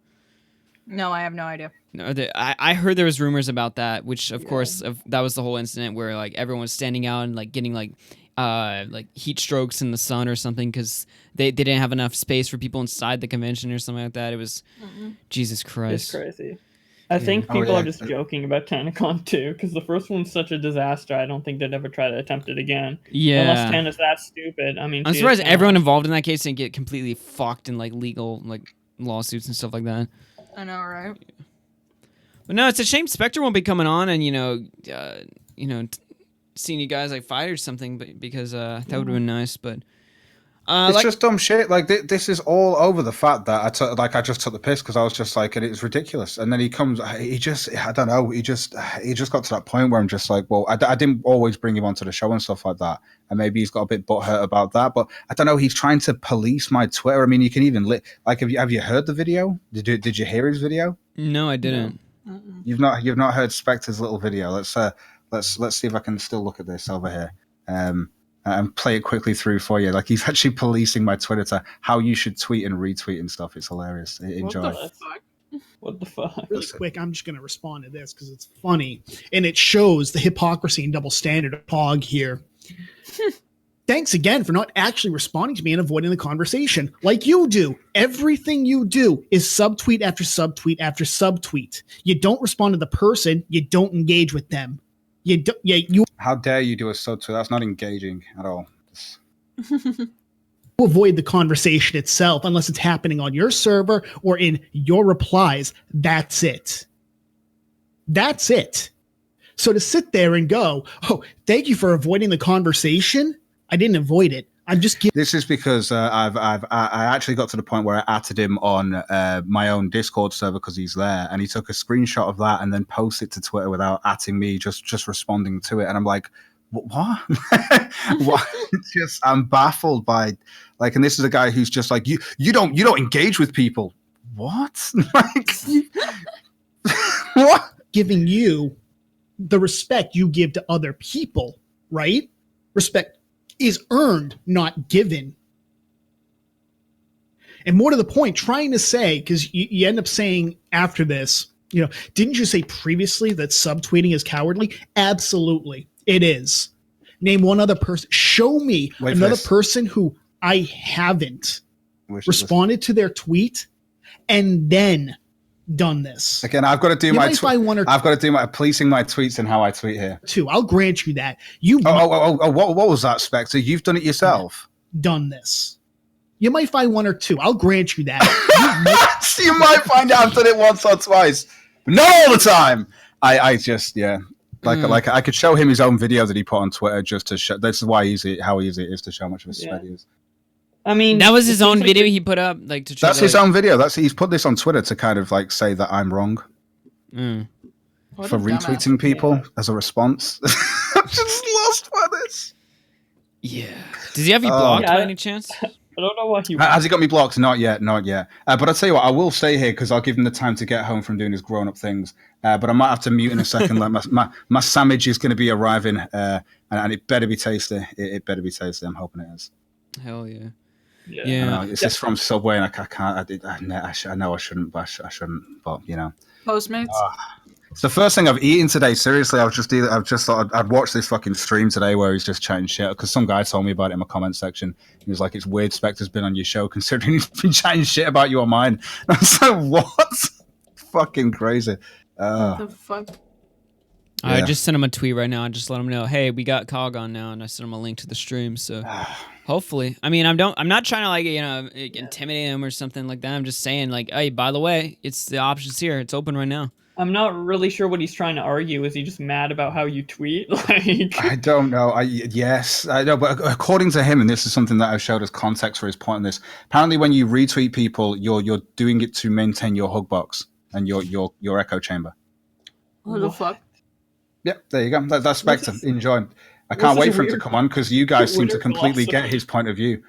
S2: No, I have no idea.
S1: No, I heard there was rumors about that, which of course that was the whole incident where like everyone was standing out and like getting like heat strokes in the sun or something because they didn't have enough space for people inside the convention or something like that. It was Jesus Christ.
S3: It's crazy. I think people are just joking about TanaCon too, because the first one's such a disaster. I don't think they'd ever try to attempt it again.
S1: Yeah.
S3: Unless Tana's that stupid. I mean,
S1: I'm surprised everyone involved in that case didn't get completely fucked in like legal like lawsuits and stuff like that.
S2: I know, right?
S1: But no, it's a shame Spectre won't be coming on and seeing you guys like fight or something, but because that would have been nice. But
S8: it's just dumb shit. Like this is all over the fact that I just took the piss because I was just like, and it's ridiculous. And then he comes, I don't know, he just got to that point where I'm just like, well, I didn't always bring him onto the show and stuff like that, and maybe he's got a bit butthurt about that. But I don't know, he's trying to police my Twitter. I mean, you can even have you heard the video? Did you hear his video?
S1: No, I didn't.
S2: No.
S8: You've not heard Spectre's little video. Let's see if I can still look at this over here. And play it quickly through for you. Like he's actually policing my Twitter to how you should tweet and retweet and stuff. It's hilarious. Enjoy.
S3: What the fuck?
S9: Really quick, I'm just going to respond to this because it's funny and it shows the hypocrisy and double standard of Pog here. Thanks again for not actually responding to me and avoiding the conversation like you do. Everything you do is subtweet after subtweet after subtweet. You don't respond to the person. You don't engage with them. You
S8: How dare you do a subtweet? That's not engaging at all.
S9: Avoid the conversation itself unless it's happening on your server or in your replies. That's it. That's it. So to sit there and go, oh, thank you for avoiding the conversation. I didn't avoid it. I'm just giving.
S8: This is because I actually got to the point where I atted him on my own Discord server because he's there, and he took a screenshot of that and then posted it to Twitter without atting me, just responding to it, and I'm like, what? What? I'm baffled by like, and this is a guy who's just like, you don't engage with people. What? Like, what?
S9: Giving you the respect you give to other people, right? Respect is earned, not given. And more to the point, trying to say, because you end up saying after this, didn't you say previously that subtweeting is cowardly? Absolutely, it is. Name one other person. Show me another person who I haven't responded to their tweet and then done this.
S8: Again, I've got to do I've got to do my policing my tweets and how I tweet here.
S9: Two, I'll grant you that.
S8: What was that, Spectre? You've done it yourself.
S9: Done this. You might find one or two. I'll grant you that.
S8: You might find out I've done it once or twice, but not all the time. I just like I could show him his own video that he put on Twitter just to show. This is how easy it is to show how much of a spread he is.
S3: I mean,
S1: that was his own video he put up, like to try.
S8: That's his own video. He's put this on Twitter to kind of like say that I'm wrong for retweeting people as a response. I'm just lost by this.
S1: Yeah. Does he have you blocked by any chance?
S3: I don't know what he
S8: has he got me blocked? Not yet. But I'll tell you what, I will stay here because I'll give him the time to get home from doing his grown-up things. But I might have to mute in a second. Like my sandwich is going to be arriving, and it better be tasty. It better be tasty. I'm hoping it is.
S1: Hell yeah.
S8: Yeah. It's just from Subway, and I can't. I know I shouldn't, but I shouldn't. But
S2: Postmates.
S8: It's the first thing I've eaten today. Seriously, I've just thought I'd watch this fucking stream today where he's just chatting shit because some guy told me about it in my comment section. He was like, "It's weird Spectre's been on your show considering he's been chatting shit about you on mine." And I was like, "What? Fucking crazy."
S2: What the fuck?
S1: I just sent him a tweet right now. I just let him know, hey, we got Cog on now, and I sent him a link to the stream. So hopefully, I mean, I'm not trying to like intimidate him or something like that. I'm just saying like, hey, by the way, it's the options here. It's open right now.
S3: I'm not really sure what he's trying to argue. Is he just mad about how you tweet? Like,
S8: I don't know. Yes, I know. But according to him, and this is something that I've showed as context for his point on this. Apparently, when you retweet people, you're doing it to maintain your hug box and your echo chamber.
S2: What the fuck?
S8: Yep, there you go. That's Spectre. Enjoy. I can't wait for him to come on because you guys seem to completely get his point of view.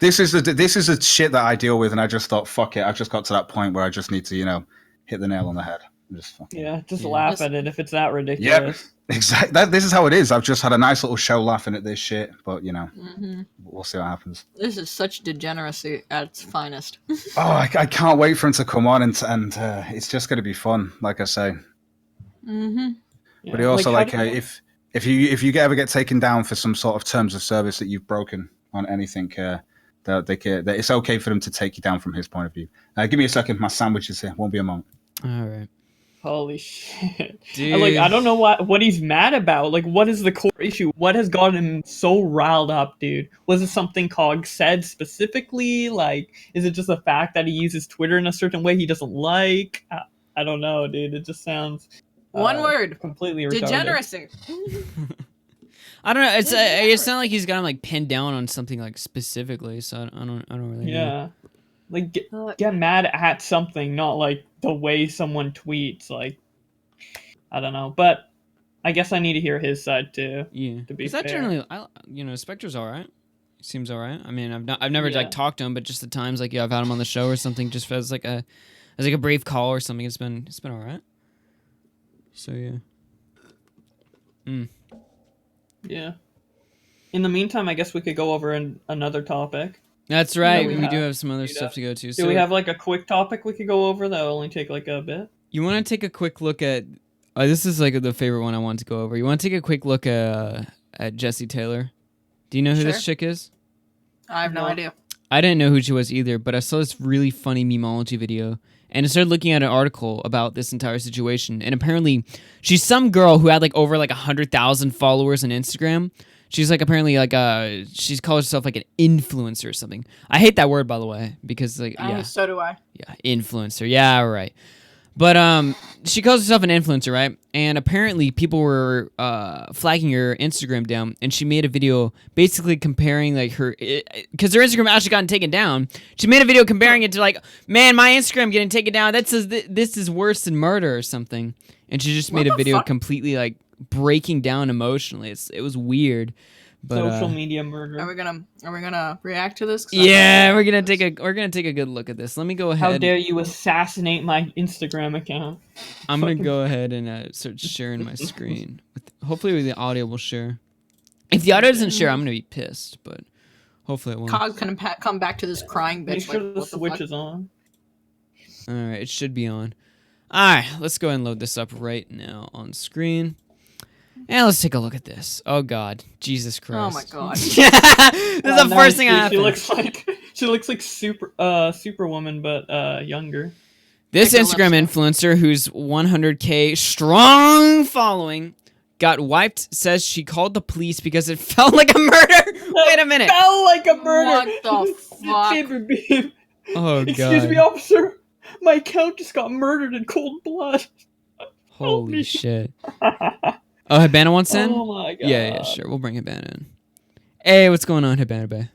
S8: This is the shit that I deal with, and I just thought, fuck it. I've just got to that point where I just need to, hit the nail on the head.
S3: Just laugh at it if it's that ridiculous.
S8: Yep, exactly. This is how it is. I've just had a nice little show laughing at this shit, but we'll see what happens.
S2: This is such degeneracy at its finest.
S8: I can't wait for him to come on, and it's just going to be fun, like I say.
S2: Mm-hmm.
S3: Yeah.
S8: But he also if you ever get taken down for some sort of terms of service that you've broken on anything, that it's okay for them to take you down from his point of view. Give me a second. My sandwich is here. Won't be a moment.
S1: All right.
S3: Holy shit.
S1: Dude.
S3: Like, I don't know what he's mad about. Like, what is the core issue? What has gotten him so riled up, dude? Was it something Cog said specifically? Like, is it just the fact that he uses Twitter in a certain way he doesn't like? I don't know, dude. It just sounds...
S2: One word.
S3: Completely retarded.
S2: Degeneracy.
S1: I don't know. It's not like he's got him like pinned down on something like specifically. So I don't really know.
S3: Like get mad at something, not like the way someone tweets. Like, I don't know, but I guess I need to hear his side too.
S1: Yeah,
S3: to be
S1: fair. That generally, Spectre's all right. Seems all right. I mean, I've never like talked to him, but just the times like I've had him on the show or something, just as like a brief call or something. It's been all right. So yeah.
S3: Yeah. In the meantime, I guess we could go over another topic.
S1: That's right. We do have some other stuff to go to.
S3: Do we have like a quick topic we could go over that'll only take like a bit?
S1: You want to take a quick look at... this is like the favorite one I want to go over. You want to take a quick look at Jessie Taylor? Do you know who this chick is?
S2: I have no idea.
S1: I didn't know who she was either, but I saw this really funny memeology video. And I started looking at an article about this entire situation. And apparently, she's some girl who had like over like 100,000 followers on Instagram. She's like apparently like she's called herself like an influencer or something. I hate that word, by the way, because like
S2: So do I.
S1: Yeah, influencer. Yeah, right. But she calls herself an influencer, right? And apparently people were flagging her Instagram down, and she made a video basically comparing like her, because her Instagram actually gotten taken down. She made a video comparing it to like, man, my Instagram getting taken down. That says this is worse than murder or something. And she just made a video completely like breaking down emotionally. It was weird. But,
S3: social media murder.
S2: Are we gonna react to this?
S1: Yeah, we're gonna take a good look at this. Let me go ahead.
S3: How dare you assassinate my Instagram account?
S1: I'm gonna go ahead and start sharing my screen. Hopefully the audio will share. If the audio doesn't share, I'm gonna be pissed. But hopefully it won't.
S2: Cog can come back to this crying bitch.
S3: Make sure
S2: like,
S3: the
S2: what
S3: switch
S2: fuck?
S3: is on.
S1: All right, it should be on. All right, let's go ahead and load this up right now on screen. And let's take a look at this. Oh God, Jesus Christ!
S2: Oh my God!
S1: This is the first thing I
S3: She looks like Superwoman, but younger.
S1: This
S2: Like a
S1: Instagram
S2: lipstick.
S1: influencer, who's 100K strong following, got wiped. Says she called the police because it felt like a murder. Wait a minute.
S3: Felt like a murder.
S2: What the fuck?
S3: Beep, beep, beep.
S1: Oh God.
S3: Excuse me, officer. My account just got murdered in cold blood.
S1: Holy shit. Oh, Habana wants in?
S3: Oh my God.
S1: Yeah, sure. We'll bring Habana in. Hey, what's going on, Habana Bay?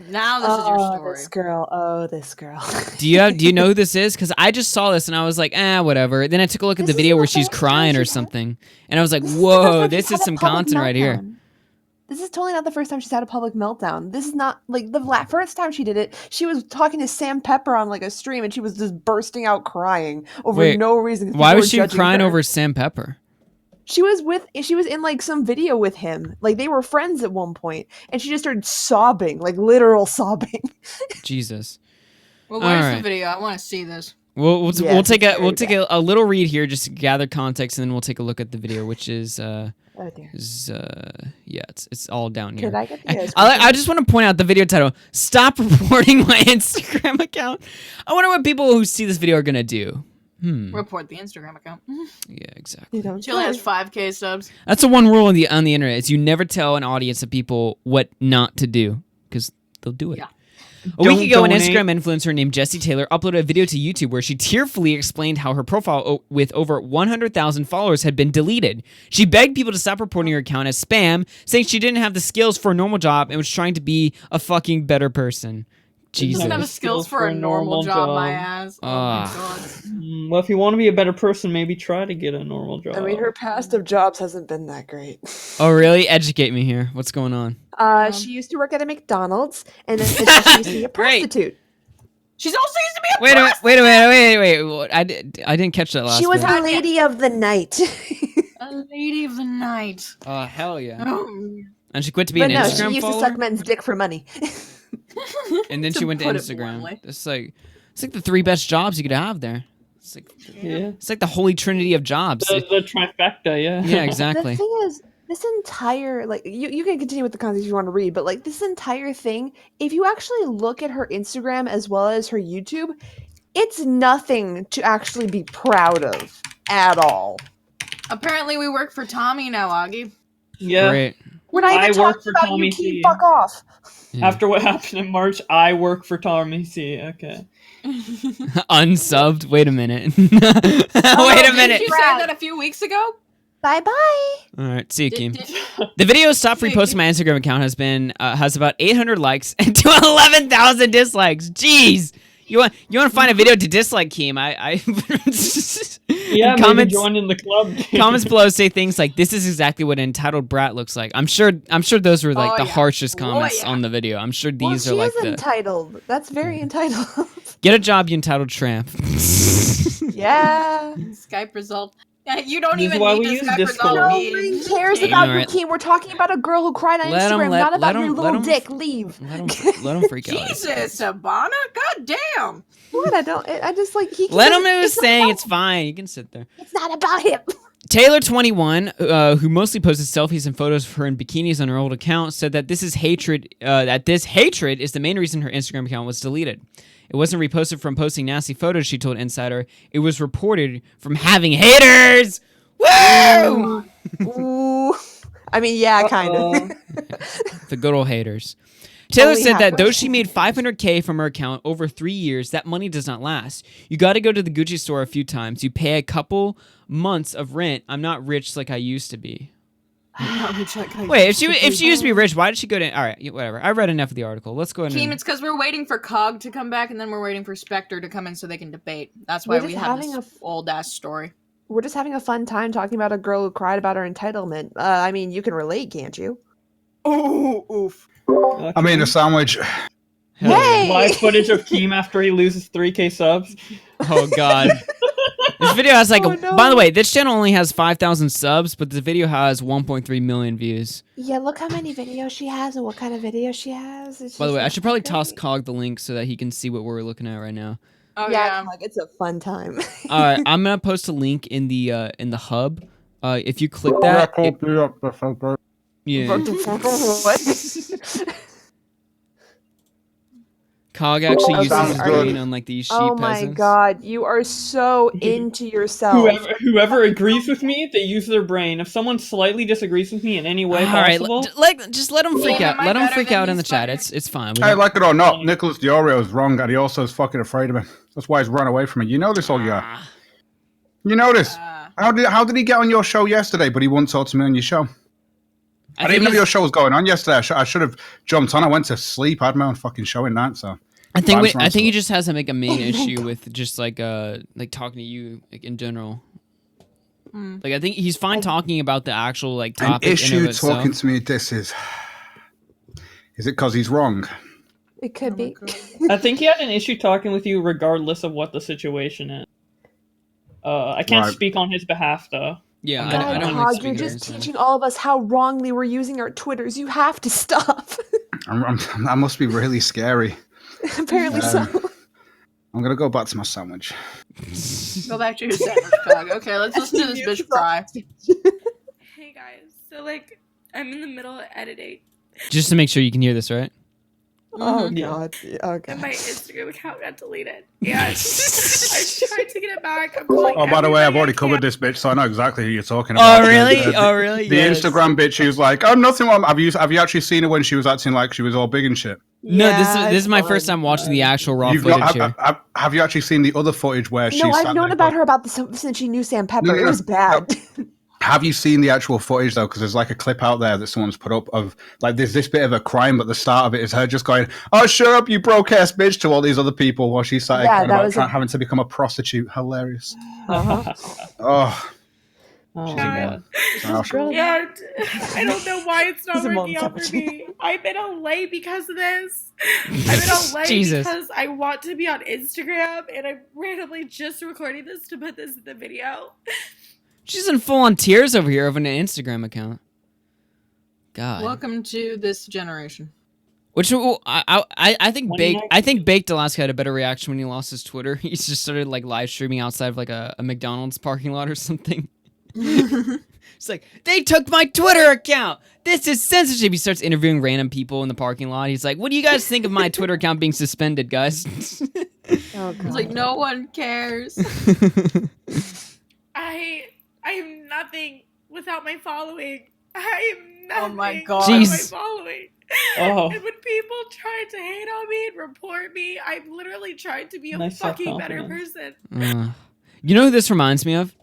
S2: Now this is your story.
S7: This girl. Oh, this girl.
S1: Do you know who this is? Because I just saw this and I was like, whatever. Then I took a look at the
S7: This
S1: video
S7: is
S1: where
S7: the
S1: she's
S7: first
S1: crying
S7: time
S1: or
S7: she's had-
S1: something. And I was like,
S7: This is the first
S1: whoa,
S7: time
S1: this
S7: she's
S1: is
S7: had a
S1: some
S7: public
S1: content right here.
S7: meltdown. This is totally not the first time she's had a public meltdown. This is not like the first time she did it. She was talking to Sam Pepper on like a stream, and she was just bursting out crying over
S1: Wait,
S7: no reason. 'cause
S1: Why
S7: people
S1: was
S7: were
S1: she
S7: judging
S1: crying
S7: her.
S1: over Sam Pepper?
S7: She was in like some video with him. Like they were friends at one point, and she just started sobbing, like literal sobbing.
S1: Jesus.
S2: Well, where's
S1: Alright.
S2: the video? I want to see this.
S1: We'll
S7: Yes,
S1: take
S7: it's
S1: a
S7: very
S1: a little read here just to gather context, and then we'll take a look at the video, which is
S7: Oh dear.
S1: it's all down here.
S7: Could I get the
S1: I just want to point out the video title. Stop reporting my Instagram account. I wonder what people who see this video are gonna do.
S2: Report the Instagram account.
S1: Yeah, exactly.
S7: You don't
S2: She only has
S7: say.
S2: 5K subs.
S1: That's the one rule on the internet is you never tell an audience of people what not to do because they'll do it.
S2: Yeah.
S1: A week
S3: Don't
S1: ago, an
S3: donate.
S1: Instagram influencer named Jessie Taylor uploaded a video to YouTube where she tearfully explained how her profile with over 100,000 followers had been deleted. She begged people to stop reporting her account as spam, saying she didn't have the skills for a normal job and was trying to be a fucking better person.
S2: She
S1: Jesus.
S2: doesn't have the skills for a normal job, my ass. Oh my God.
S3: Well, if you want to be a better person, maybe try to get a normal job.
S7: I mean, her past of jobs hasn't been that great.
S1: Oh, really? Educate me here. What's going on?
S7: She used to work at a McDonald's, and then she used to be a
S1: Great.
S7: prostitute.
S2: She's also used to be a
S1: Wait a minute.
S2: prostitute.
S1: Wait. What? I didn't catch that last
S7: She was
S1: bit.
S7: a lady of the night.
S2: A lady of the night.
S1: Oh, hell yeah.
S2: Oh.
S1: And she quit to be
S7: But
S1: an
S7: no,
S1: Instagram
S7: she used
S1: follower?
S7: to suck men's dick for money.
S1: And then
S2: To
S1: she went to
S2: put it
S1: Instagram.
S2: bluntly.
S1: It's like the three best jobs you could have there. It's
S3: Yeah.
S1: like the holy trinity of jobs.
S3: The trifecta, yeah.
S1: Yeah, exactly.
S7: The thing is, this entire you can continue with the content if you want to read, but like this entire thing, if you actually look at her Instagram as well as her YouTube, it's nothing to actually be proud of at all.
S2: Apparently, we work for Tommy now, Augie.
S3: Yeah.
S1: Great.
S7: We're not
S3: I
S7: even
S3: work
S7: talking
S3: for
S7: about
S3: Tommy
S7: you,
S3: C.
S7: fuck off.
S1: Yeah.
S3: After what happened in March, I work for Tommy C. Okay.
S1: Unsubbed. Wait a minute. Wait a
S2: Didn't
S1: minute.
S2: you say that a few weeks ago?
S7: Bye bye.
S1: All right, see you, Keem.
S2: Did-
S1: The video "Stop
S2: See you,
S1: Reposting My Instagram Account" has about 800 likes and 11,000 dislikes. Jeez, you want to find a video to dislike, Keem?
S3: Yeah, maybe
S1: comments
S3: join in the club.
S1: comments below say things like, "This is exactly what an entitled brat looks like." I'm sure those were like
S2: Oh,
S1: the
S2: yeah.
S1: harshest
S2: Oh,
S1: comments
S2: yeah.
S1: on the video. I'm sure
S7: Well,
S1: these
S7: she
S1: are like
S7: is
S1: the
S7: entitled. That's very entitled.
S1: "Get a job, you entitled tramp."
S7: Yeah.
S2: Skype result. Yeah, you don't
S3: This is
S2: even
S3: why
S2: need
S3: we
S2: to
S3: use
S2: Skype
S3: Discord.
S2: result
S7: No
S2: me.
S7: one cares
S2: Keem.
S7: about you,
S1: Alright.
S7: Keem. We're talking about a girl who cried on
S1: Let 'em-
S7: Instagram,
S1: let-
S7: not about
S1: let 'em-
S7: your
S1: let
S7: little
S1: 'em-
S7: dick. Leave.
S1: let him freak out.
S2: Jesus, Sabana? God damn.
S7: What? I just like he.
S1: Let him
S7: doesn't-
S1: do his
S7: it's not
S1: thing.
S7: about-
S1: It's fine. You can sit there.
S7: It's not about him.
S1: Taylor 21, who mostly posted selfies and photos of her in bikinis on her old account, said that this is hatred. That this hatred is the main reason her Instagram account was deleted. It wasn't reposted from posting nasty photos, she told Insider. It was reported from having haters. Woo!
S7: Ooh. I mean, yeah, kind of.
S1: The good old haters. Taylor
S7: Only
S1: said that
S7: halfway.
S1: though she made 500K from her account over 3 years, that money does not last. You got to go to the Gucci store a few times. You pay a couple months of rent. I'm not rich like I used to be. Wait, if she used to be rich, why did she go to? All right, whatever. I read enough of the article. Let's go ahead.
S2: Keem, it's because we're waiting for Cog to come back, and then we're waiting for Spectre to come in so they can debate. That's why
S7: We're
S2: we
S7: just
S2: have
S7: having
S2: this old ass story.
S7: We're just having a fun time talking about a girl who cried about her entitlement. I mean, you can relate, can't you?
S2: Oh, oof.
S8: I mean, a sandwich.
S1: Hell yeah.
S7: Hey!
S3: Live footage of Keem after he loses 3K subs.
S1: Oh god. This video has like.
S7: Oh, no.
S1: By the way, this channel only has 5,000 subs, but the video has 1.3 million views.
S7: Yeah, look how many videos she has and what kind of videos she has. It's
S1: By the
S7: just
S1: way, I
S7: like,
S1: should probably
S7: okay.
S1: toss Cog the link so that he can see what we're looking at right now.
S2: Oh,
S7: yeah,
S2: yeah.
S7: Cog, it's a fun time.
S1: All right, I'm gonna post a link in the hub. If you click that, yeah.
S7: What?
S1: Cog actually
S7: Okay,
S1: uses his
S7: are you-
S1: brain on like these sheep
S7: Oh my
S1: peasants.
S7: god, you are so into yourself.
S3: Whoever agrees with me, they use their brain. If someone slightly disagrees with me in any way
S1: All right,
S3: possible,
S1: just let him freak
S2: Yeah,
S1: out.
S2: am I
S1: Let him
S2: better
S1: freak
S2: than
S1: out in
S2: you,
S1: the chat.
S2: Spider?
S1: It's fine. We
S8: Hey,
S1: don't-
S8: like it or not, Nicholas DeOrio is wrong, and he also is fucking afraid of him. That's why he's run away from it. You know this, all you are. You know this. How did he get on your show yesterday? But he won't talk to me on your show. I didn't know
S1: he's-
S8: your show was going on yesterday. I should have jumped on. I went to sleep. I had my own fucking show in that. So
S1: I think
S8: Vibes around
S1: he
S8: stuff.
S1: just has like a main issue with just like talking to you like in general. Like I think he's fine talking about the actual like
S8: an
S1: topic.
S8: issue
S1: in and of itself.
S8: talking to me. This is it because he's wrong?
S7: It could be.
S3: I think he had an issue talking with you regardless of what the situation is. I can't
S8: Right.
S3: speak on his behalf though.
S1: Yeah,
S7: God,
S1: I don't like
S7: Cog, you're
S1: speaking
S7: just
S1: to him.
S7: teaching all of us how wrongly we're using our Twitters. You have to stop.
S8: That must be really scary.
S7: Apparently so.
S8: I'm gonna go back to my sandwich.
S2: Go back to your sandwich, Cog. Okay, let's listen to this bitch cry.
S10: Hey guys, so like I'm in the middle of editing
S1: Just to make sure you can hear this, right?
S7: Oh
S3: Yeah.
S7: god. Oh
S10: and
S7: god.
S10: my Instagram account got deleted. And I tried to get it back. I'm calling
S8: Oh, by the way, I've
S10: everybody
S8: already
S10: I
S8: covered
S10: can.
S8: this bitch, so I know exactly who you're talking about.
S1: Oh really?
S8: The,
S1: Oh really?
S8: the
S1: Yes.
S8: Instagram bitch who's like, I'm nothing wrong. Have you actually seen her when she was acting like she was all big and shit?
S1: No,
S7: Yeah,
S1: this is my
S7: it's
S1: first
S7: fun.
S1: time watching the actual raw
S8: You've
S1: footage
S8: not,
S1: here.
S8: have you actually seen the other footage where she?
S7: No, I've
S8: sat
S7: known
S8: there
S7: about
S8: going-
S7: her about this since she knew Sam Pepper.
S8: No, no,
S7: It
S8: no,
S7: was bad.
S8: Have you seen the actual footage though? Because there's like a clip out there that someone's put up of like there's this bit of a crime, but the start of it is her just going, "Oh, shut up, you broke ass bitch," to all these other people while she started
S7: Yeah,
S8: crying
S7: that
S8: about
S7: was a-
S8: having to become a prostitute. Hilarious.
S7: Uh-huh.
S8: Oh,
S3: Oh my
S10: God.
S3: god.
S10: And I don't know why it's not
S7: He's a
S10: working out for
S7: multi-
S10: me. I'm in LA because of this. I'm in LA
S1: Jesus.
S10: because I want to be on Instagram, and I'm randomly just recording this to put this in the video.
S1: She's in full on tears over here of an Instagram account. God.
S2: Welcome to this generation.
S1: Which I think
S3: 29.
S1: I think Baked Alaska had a better reaction when he lost his Twitter. He just started like live streaming outside of like a McDonald's parking lot or something. It's like, they took my Twitter account. This is censorship. He starts interviewing random people in the parking lot. He's like, what do you guys think of my Twitter account being suspended, guys?
S7: Oh god.
S2: It's like no one cares.
S10: I am nothing without my following. I am nothing
S2: Oh my God.
S10: without
S1: Jeez.
S10: my following.
S3: Oh.
S10: And when people try to hate on me and report me, I'm literally trying to be a
S3: Nice
S10: fucking better
S3: self-confidence.
S10: person.
S1: You know who this reminds me of?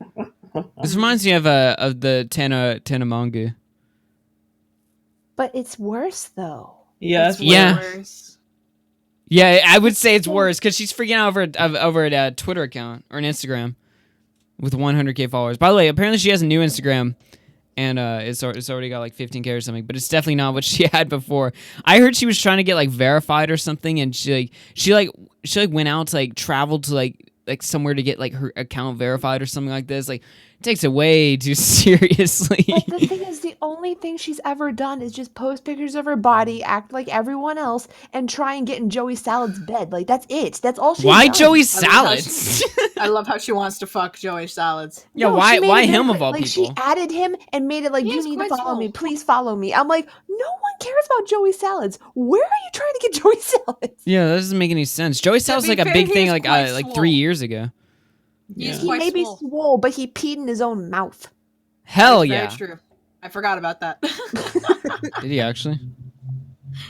S1: This reminds me of the Tana Mongu.
S7: But it's worse though.
S3: Yes.
S2: It's way
S1: Yeah.
S2: worse.
S1: Yeah, I would say it's worse because she's freaking out over at a Twitter account or an Instagram with 100K followers. By the way, apparently she has a new Instagram, and it's already got like 15K or something. But it's definitely not what she had before. I heard she was trying to get like verified or something, and she went out to like travel to like somewhere to get like her account verified or something like this. Like, takes it way too seriously.
S7: But the thing is, the only thing she's ever done is just post pictures of her body, act like everyone else, and try and get in Joey Salad's bed. Like, that's it. That's all she's
S1: Why
S7: done.
S1: Joey
S2: I love how
S1: Salads?
S2: I love how she wants to fuck Joey Salads.
S1: Yeah,
S7: No,
S1: why
S7: she made
S1: why
S7: it very
S1: him of
S7: clear-
S1: all
S7: like,
S1: people?
S7: She added him and made it like,
S2: He
S7: you
S2: is
S7: need to
S2: quite
S7: follow me.
S2: swole.
S7: Please follow me. I'm like, no one cares about Joey Salads. Where are you trying to get Joey Salads?
S1: Yeah, that doesn't make any sense. Joey Salads
S2: be
S1: like a
S2: fair,
S1: big
S2: he
S1: thing
S2: is
S1: like
S2: quite
S1: 3
S2: swole.
S1: years ago.
S2: He's
S3: Yeah.
S7: He
S2: quite
S7: may be
S2: swole.
S7: swole, but he peed in his own mouth.
S1: Hell
S2: That's
S1: yeah.
S2: Very true. I forgot about that.
S1: Did he actually?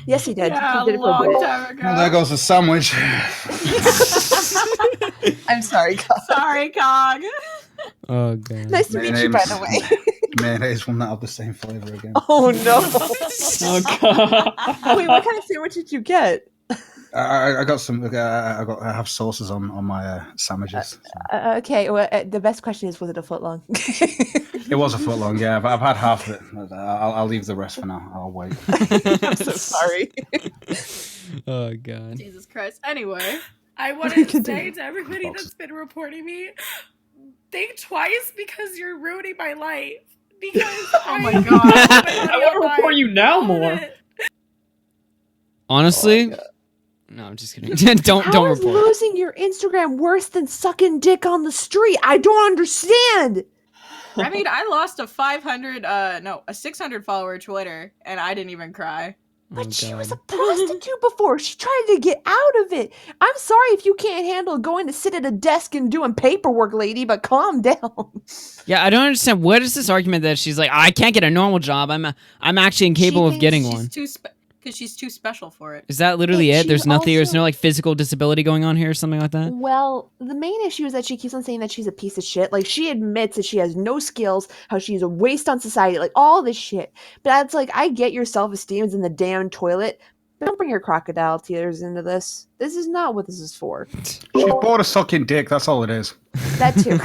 S7: Yes, he did.
S10: Yeah,
S7: he did
S10: a
S7: it for
S10: long
S7: both.
S10: time ago.
S8: Well, there goes the sandwich.
S7: I'm sorry, God.
S10: Sorry, Cog.
S1: Oh god.
S7: Nice to meet you, by the way.
S8: Mayonnaise will not have the same flavor again.
S7: Oh no!
S3: Oh god.
S7: Wait, what kind of sandwich did you get?
S8: I got some. I have sauces on my sandwiches.
S7: Okay, well, the best question is, was it a foot long?
S8: It was a foot long, yeah. But I've had half of it. I'll leave the rest for now. I'll wait.
S7: I'm so sorry.
S1: Oh god.
S2: Jesus Christ. Anyway.
S10: I want to say
S7: Continue.
S10: to everybody that's been reporting me, think twice because you're ruining my life. Because
S2: Oh my god.
S3: I want to report you now more.
S1: Honestly, no, I'm just kidding. don't
S7: How is
S1: report.
S7: losing your Instagram worse than sucking dick on the street? I don't understand.
S2: I mean, I lost a 600 follower Twitter, and I didn't even cry.
S7: But
S1: Oh,
S7: she was
S1: God.
S7: a prostitute before. She tried to get out of it. I'm sorry if you can't handle going to sit at a desk and doing paperwork, lady, but calm down.
S1: Yeah, I don't understand. What is this argument that she's like, I can't get a normal job. I'm actually incapable of getting one.
S2: Because she's too special for it.
S1: Is that literally
S7: But
S1: it? There's
S7: she's
S1: nothing. There's
S7: also-
S1: no like physical disability going on here or something like that.
S7: Well, the main issue is that she keeps on saying that she's a piece of shit. Like, she admits that she has no skills, how she's a waste on society, like, all this shit. But that's like, I get your self-esteem is in the damn toilet, but don't bring your crocodile tears into this. This is not what this is for.
S8: She's bored of sucking dick. That's all it is.
S7: That too.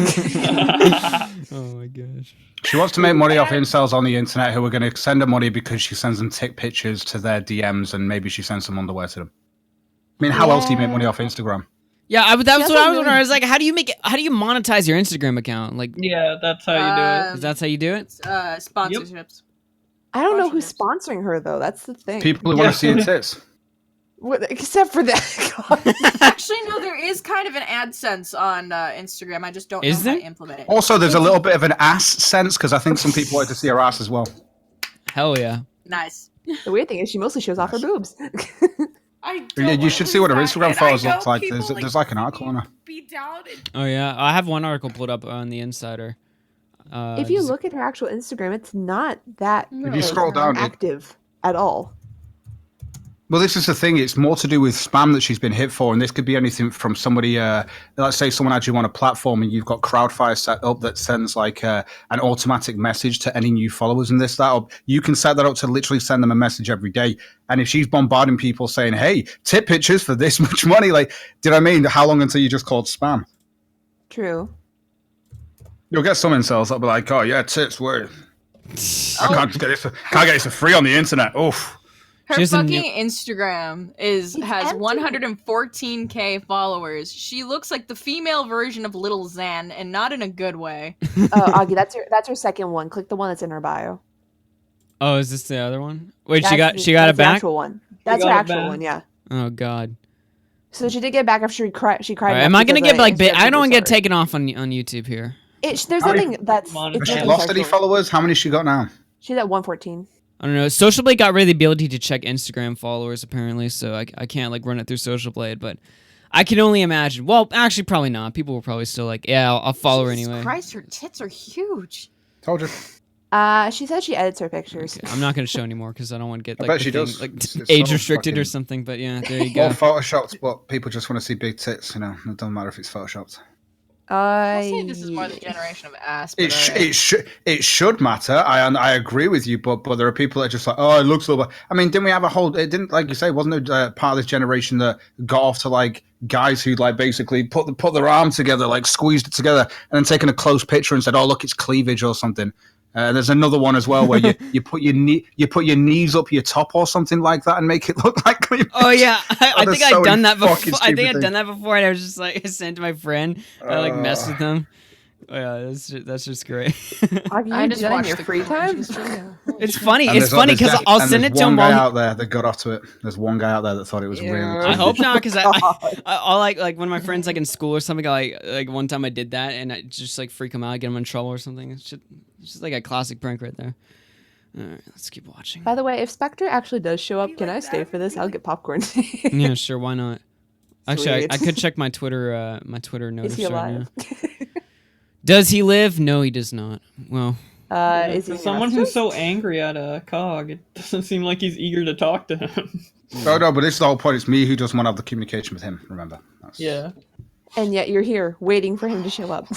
S1: Oh my gosh.
S8: She wants to make money off incels on the internet who are going to send her money because she sends them tick pictures to their DMs and maybe she sends some underwear to them. I mean, how else do you make money off Instagram?
S1: Yeah, that was what I was
S7: really-
S1: wondering. I was like, how do you monetize your Instagram account? Like,
S3: Yeah, that's how you do it.
S1: is that how you do it?
S2: Sponsorships.
S7: I don't know who's sponsoring her, though. That's the thing.
S8: People who want to see her tits.
S7: Except for that.
S2: Actually, no, there is kind of an AdSense on Instagram. I just don't
S1: Is
S2: know how
S1: there?
S2: to implement it.
S8: Also, there's a little bit of an ass sense because I think some people like to see her ass as well.
S1: Hell yeah.
S2: Nice.
S7: The weird thing is she mostly shows off her boobs.
S8: Yeah, you should see what her Instagram photos look like. There's like an article on her.
S10: Be down and
S1: Oh yeah, I have one article pulled up on the Insider.
S7: If you look at her actual Instagram, it's not that
S8: If you scroll down,
S7: active at all.
S8: Well, this is the thing. It's more to do with spam that she's been hit for, and this could be anything from somebody. Let's say someone had you on a platform, and you've got Crowdfire set up that sends like an automatic message to any new followers, and this, that. Or you can set that up to literally send them a message every day. And if she's bombarding people saying, "Hey, tip pictures for this much money," like, do you know what I mean? How long until you just called spam?
S7: True.
S8: You'll get some incels that'll be like, "Oh yeah, tits, word. I can't just get this. Can't get this for free on the internet." Oof.
S2: Her
S1: She has a
S2: fucking
S1: new-
S2: Instagram has
S7: empty.
S2: 114k followers. She looks like the female version of Little Xan, and not in a good way.
S7: Oh, Augie, that's her second one. Click the one that's in her bio.
S1: Oh, is this the other one? Wait,
S7: That's
S1: she got
S7: the
S1: it back?
S7: Actual one. That's
S3: got
S7: her
S3: it
S7: actual
S3: back.
S7: one. Yeah.
S1: Oh god.
S7: So she did get back after she cried. She cried.
S1: All right,
S7: enough
S1: am I gonna
S7: because
S1: get
S7: the
S1: like
S7: Instagram
S1: I don't want to
S7: people
S1: get
S7: saw her.
S1: taken off on YouTube here.
S7: There's
S8: How many-
S7: nothing that's.
S3: Has
S7: it's
S8: Has she
S7: nothing
S8: lost any
S7: sexual.
S8: followers? How many she got now?
S7: She's at 114.
S1: I don't know. Social Blade got rid of the ability to check Instagram followers apparently, so I can't like run it through Social Blade, but I can only imagine. Well, actually, probably not. People were probably still like, yeah, I'll follow her
S2: Jesus
S1: anyway.
S2: Christ, her tits are huge.
S8: Told you.
S7: She said she edits her pictures.
S1: Okay, I'm not gonna show anymore because I don't want to get
S8: I
S1: like
S8: bet
S1: the
S8: she
S1: thing,
S8: does.
S1: like
S8: It's
S1: age
S8: so
S1: restricted or
S8: fucking-
S1: something. But yeah, there you
S8: Or
S1: go.
S8: photoshopped, but people just want to see big tits. You know, it doesn't matter if it's photoshopped.
S2: I'll say this is more the generation of ass. But
S8: It should matter. I agree with you, but there are people that are just like, oh, it looks a little bit. I mean, didn't we have a whole? It didn't, like you say, wasn't there part of this generation that got off to like guys who like basically put their arm together, like squeezed it together, and then taken a close picture and said, oh, look, it's cleavage or something. There's another one as well where you put your knees up your top or something like that and make it look like cleavage.
S1: Oh yeah, I
S8: there's
S1: think
S8: so
S1: I've done
S8: many
S1: that before.
S8: fucking
S1: I think
S8: stupid
S1: I've done that before, and I was just like, I sent it to my friend. I like messed with them. Oh, yeah, that's just great.
S7: Augie,
S2: I
S7: you
S2: just
S7: do that in
S2: watched
S7: your
S2: the
S7: free time?
S1: It's funny.
S8: And
S1: It's funny because
S8: there's
S1: I'll
S8: and
S1: send
S8: there's
S1: it to
S8: one
S1: him
S8: guy
S1: while.
S8: out there that got off to it. There's one guy out there that thought it was really.
S1: I hope not, because
S7: God.
S1: I'll like when my friends like in school or something. I like one time I did that and I just like freak them out, get them in trouble or something. It's just like a classic prank right there. All right, let's keep watching.
S7: By the way, if Spectre actually does show up, can I stay for this? I'll get popcorn.
S1: Yeah, sure, why not? Actually,
S7: Sweet.
S1: I could check my Twitter
S7: Is
S1: notice
S7: he
S1: right
S7: alive?
S1: now. Does he live? No, he does not. Well,
S7: Is
S3: For
S7: he
S3: someone
S7: nasty?
S3: who's so angry at a Cog, it doesn't seem like he's eager to talk to him.
S8: No, but this is the whole point. It's me who doesn't want to have the communication with him. Remember?
S3: Yeah.
S7: And yet you're here waiting for him to show up.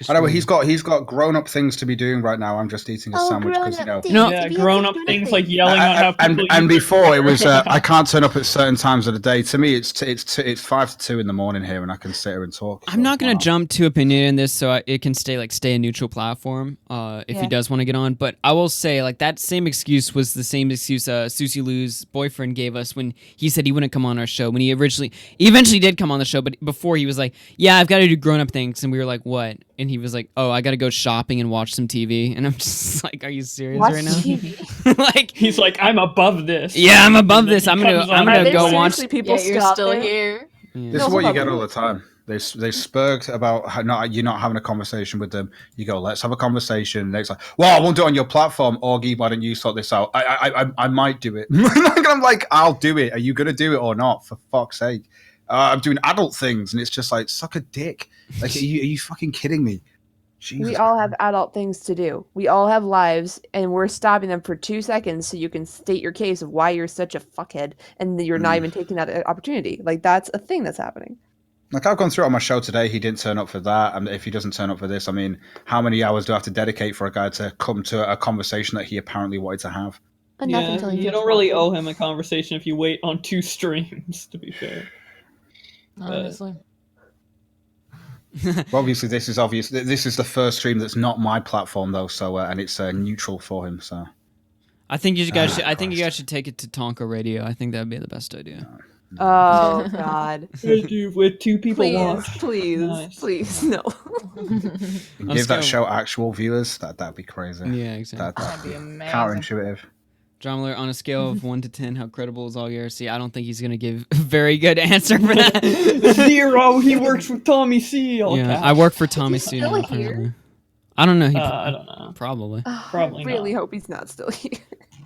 S8: I know, but he's got grown-up things to be doing right now. I'm just eating a sandwich because
S3: Yeah, grown-up things like yelling on how people
S8: and
S3: use
S8: before it was I can't turn up at certain times of the day. To me, it's 5 to 2 in the morning here, and I can sit here and talk.
S1: I'm not gonna jump to opinion in this, so it can stay a neutral platform. If he does want to get on, but I will say that same excuse was the same excuse Susie Lou's boyfriend gave us when he said he wouldn't come on our show. When he eventually did come on the show, but before he was like, "Yeah, I've got to do grown-up things," and we were like, "What?" And he was like, "Oh, I got to go shopping and watch some TV." And I'm just like, "Are you serious right now?"
S3: TV? He's like, "I'm above this."
S1: Yeah, I'm above this. I'm gonna go watch.
S7: People
S2: you're still here.
S1: Yeah.
S8: This is what you get all the time. They spurged about you not having a conversation with them. You go, let's have a conversation. And it's like, well, I won't do it on your platform, Augie. Why don't you sort this out? I might do it. I'm like, I'll do it. Are you gonna do it or not? For fuck's sake. I'm doing adult things, and it's just like, suck a dick. Like, are you fucking kidding me? Jesus.
S7: We all have adult things to do. We all have lives, and we're stopping them for 2 seconds so you can state your case of why you're such a fuckhead, and you're not even taking that opportunity. Like, that's a thing that's happening.
S8: Like, I've gone through it on my show today. He didn't turn up for that. And if he doesn't turn up for this, I mean, how many hours do I have to dedicate for a guy to come to a conversation that he apparently wanted to have?
S3: Yeah, you don't really owe him a conversation if you wait on 2 streams, to be fair.
S2: Honestly.
S8: Well, obviously, this is obvious. This is the first stream that's not my platform, though. So, and it's neutral for him. So,
S1: I think you guys should take it to Tonka Radio. I think that'd be the best idea.
S7: Oh God!
S3: With 2 people watch.
S7: Please, no.
S8: Give that show actual viewers. That'd be crazy.
S1: Yeah, exactly.
S2: That'd be amazing.
S8: Counterintuitive.
S1: John Miller, on a scale of 1 to 10, how credible is AugieRFC? I don't think he's gonna give a very good answer for that.
S3: 0. He works for Tommy C.
S1: I work for Tommy C. now, apparently. I don't know.
S3: I don't know.
S1: Probably.
S3: Probably.
S7: I really hope he's not still here.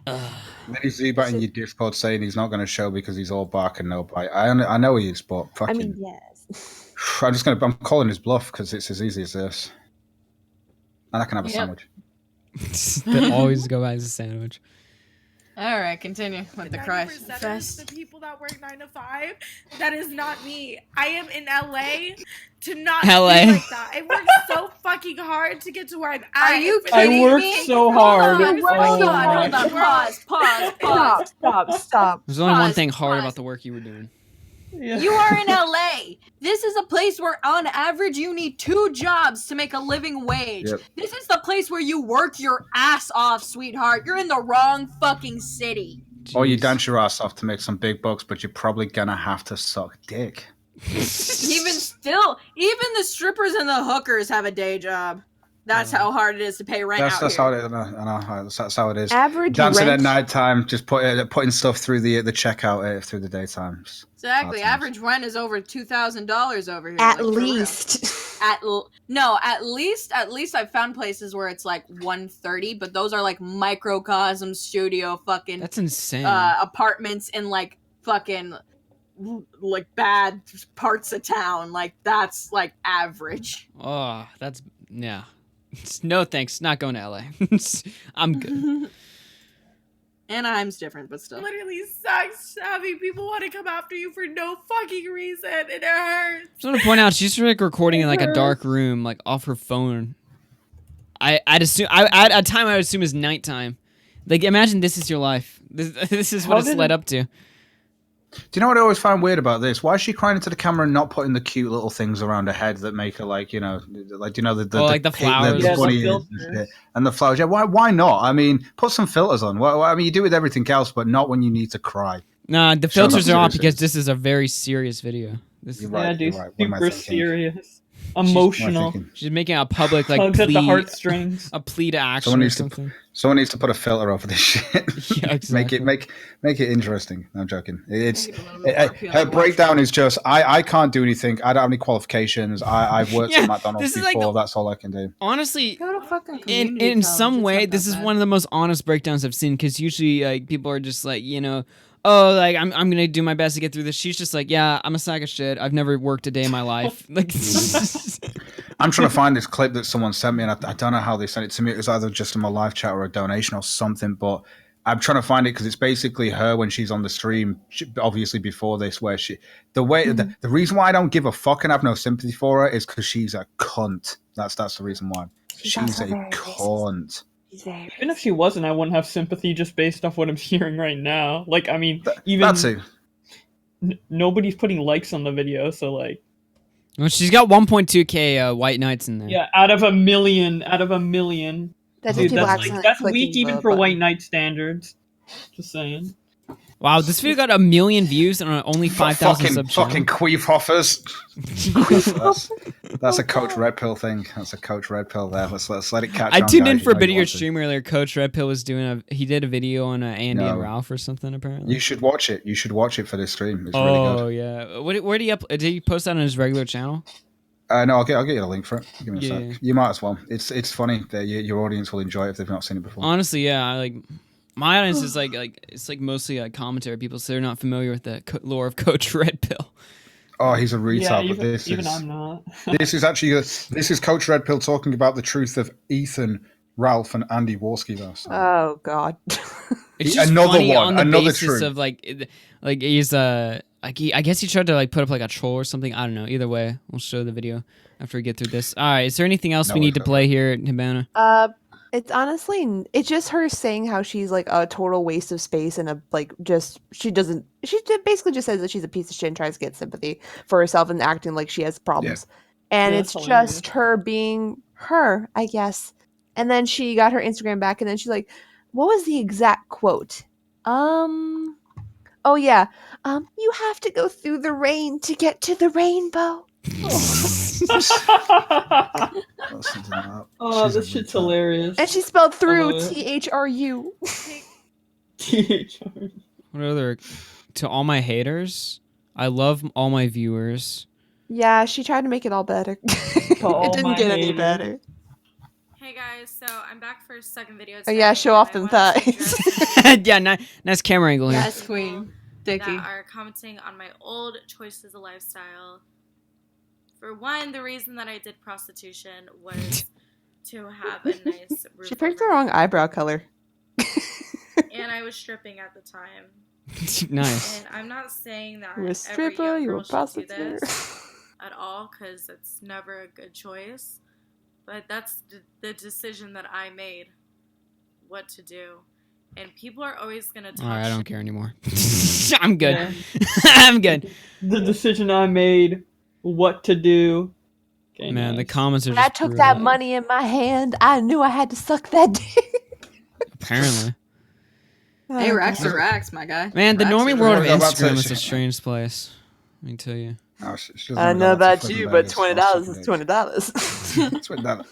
S8: Then he's about in your Discord saying he's not going to show because he's all bark and no bite. I know he is, but fucking.
S7: I mean, yes.
S8: I'm calling his bluff because it's as easy as this, and I can have a sandwich.
S1: They always go as a sandwich.
S2: All right, continue with the cry.
S10: The people that work 9 to 5, that is not me. I am in LA to not be like that. I work so fucking hard to get to where I'm at.
S2: Are you kidding
S3: I work
S2: me?
S3: so hard.
S2: Hold on. Pause.
S1: There's only one thing hard about the work you were doing.
S3: Yeah.
S2: You are in LA. This is a place where, on average, you need 2 jobs to make a living wage.
S8: Yep.
S2: This is the place where you work your ass off, sweetheart. You're in the wrong fucking city.
S8: Or you dance your ass off to make some big bucks, but you're probably gonna have to suck dick.
S2: Even the strippers and the hookers have a day job. That's how hard it is to pay rent
S8: That's
S2: out
S8: how
S2: here.
S8: it is. I know. That's how it is.
S7: Average
S8: Dancing
S7: rent.
S8: at night time, just putting stuff through the checkout through the daytime.
S2: Exactly.
S8: Hard times.
S2: Average rent is over $2,000 over here.
S7: At
S2: like, for real.
S7: least.
S2: At least I've found places where it's like $130, but those are like microcosm studio fucking
S1: That's insane.
S2: apartments in like fucking like bad parts of town. Like that's like average.
S1: Oh, that's yeah. No thanks, not going to LA. I'm good.
S2: Anaheim's different, but still.
S10: It literally sucks having people want to come after you for no fucking reason, and it hurts.
S1: I just want to point out she's like recording in like a dark room, like off her phone. I'd assume at a time I would assume is nighttime. Like imagine this is your life. This is what it's led up to.
S8: Do you know what I always find weird about this? Why is she crying into the camera and not putting the cute little things around her head that make her like the
S1: like the flowers,
S8: the bunny and the flowers? Yeah, why not? I mean, put some filters on. I mean, you do it with everything else, but not when you need to cry.
S1: Nah, the filters are off because this is a very serious video. This
S8: You're right.
S3: dude,
S8: What am I
S3: super
S8: thinking?
S3: serious, emotional.
S1: She's making a public like
S3: Tugs at the
S1: plea,
S3: heartstrings.
S1: a plea to action or something.
S8: Someone needs to put a filter over this shit.
S1: Yeah, exactly.
S8: make it interesting. I'm joking. Her breakdown is just I can't do anything. I don't have any qualifications. I've worked at McDonald's before.
S1: Like
S8: that's all I can do.
S1: Honestly,
S2: Go to fucking
S1: in some way, this is one of the most honest breakdowns I've seen. Because usually, like people are just like, oh, like I'm gonna do my best to get through this. She's just like, yeah, I'm a sack of shit. I've never worked a day in my life. Like,
S8: I'm trying to find this clip that someone sent me, and I don't know how they sent it to me. It was either just in my live chat or a donation or something, but I'm trying to find it because it's basically her when she's on the stream, obviously before this, where the reason why I don't give a fuck and have no sympathy for her is because she's a cunt. That's the reason why. She's a cunt.
S3: Even if she wasn't, I wouldn't have sympathy just based off what I'm hearing right now. Like, I mean, even
S8: that's it.
S3: Nobody's putting likes on the video, so like.
S1: Well, she's got 1.2k white knights in there.
S3: Yeah, out of a million. Dude, that's weak even for white knight standards. Just saying.
S1: Wow, this video got 1 million views and only 5,000 subs.
S8: Fucking queef hoffers. That's a Coach Red Pill thing. That's a Coach Red Pill there. Let's let it catch on.
S1: I tuned in
S8: guys.
S1: for a bit of your stream earlier. Coach Red Pill was doing he did a video on Andy and Ralph or something apparently.
S8: You should watch it. You should watch it for this stream. It's really good.
S1: Oh yeah. Where did he post that on his regular channel?
S8: No, I'll get you a link for it. Give me a sec. You might as well. It's funny. Your audience will enjoy it if they've not seen it before.
S1: Honestly, yeah. My audience is it's mostly commentary people, so they're not familiar with the lore of Coach Red Pill.
S8: Oh, he's a retard.
S3: Yeah,
S8: but
S3: even I'm not.
S8: this is Coach Red Pill talking about the truth of Ethan, Ralph, and Andy Warski. Though. So.
S7: Oh God.
S1: It's just
S8: another
S1: funny
S8: one.
S1: On the
S8: Another
S1: basis
S8: truth.
S1: of he's I guess he tried to put up a troll or something. I don't know. Either way, we'll show the video after we get through this. All right. Is there anything else we need to play here at Hibana?
S7: It's honestly, it's just her saying how she's like a total waste of space and she basically just says that she's a piece of shit and tries to get sympathy for herself and acting like she has problems. Yeah. And it's just her being her, I guess. And then she got her Instagram back and then she's like, what was the exact quote? Oh yeah. You have to go through the rain to get to the rainbow.
S3: Oh, this shit's hilarious.
S7: And she spelled through THRU.
S1: What other? To all my haters, I love all my viewers.
S7: Yeah, she tried to make it all better. It didn't get any better.
S10: Hey guys, so I'm back for a second video.
S7: Oh yeah, show off them thighs.
S1: Yeah, nice camera angle here.
S2: Yes, queen. Dicky.
S10: That are commenting on my old choices of lifestyle. For one, the reason that I did prostitution was to have a nice roof.
S7: She picked the wrong eyebrow color.
S10: And I was stripping at the time.
S1: Nice.
S10: And I'm not saying that
S7: You're a stripper, you're a prostitute.
S10: At all, because it's never a good choice. But that's the decision that I made, what to do. And people are always going to talk.
S1: All right, I don't care anymore. I'm good.
S3: Yeah.
S1: I'm good.
S3: The decision I made, what to do. Okay,
S1: Man,
S3: nice.
S1: the comments are
S7: When
S1: just
S7: I took
S1: brutal.
S7: that money in my hand, I knew I had to suck that dick.
S1: Apparently.
S2: Hey, racks are racks, my guy.
S1: Man, the
S2: Racks
S1: normie
S2: are
S1: world of
S2: racks.
S1: Instagram is a strange place. Let me tell you.
S8: Oh,
S7: I know about you, but $20 is $20.
S8: $20.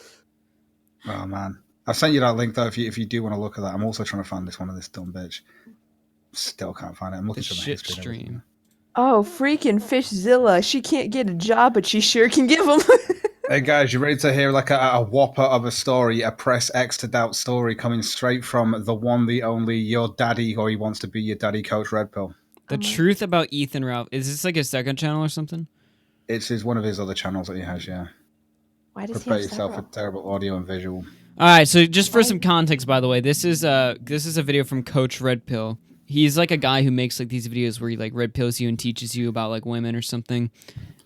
S8: Oh man, I sent you that link though. If you do want to look at that, I'm also trying to find this one of this dumb bitch. Still can't find it. I'm looking
S1: The
S8: for the
S1: shit
S8: history.
S1: stream.
S7: Oh, freaking Fishzilla. She can't get a job, but she sure can give them.
S8: Hey guys, you ready to hear like a whopper of a story, a press X to doubt story coming straight from the one, the only, your daddy, or he wants to be your daddy, Coach Red Pill.
S1: The truth about Ethan Ralph. Is this like a second channel or something?
S8: It's one of his other channels that he has, yeah.
S7: Why does he
S8: Prepare
S7: have
S8: yourself
S7: several?
S8: with terrible audio and visual.
S1: All right, so just for some context, by the way, this is a video from Coach Red Pill. He's like a guy who makes like these videos where he like red pills you and teaches you about like women or something.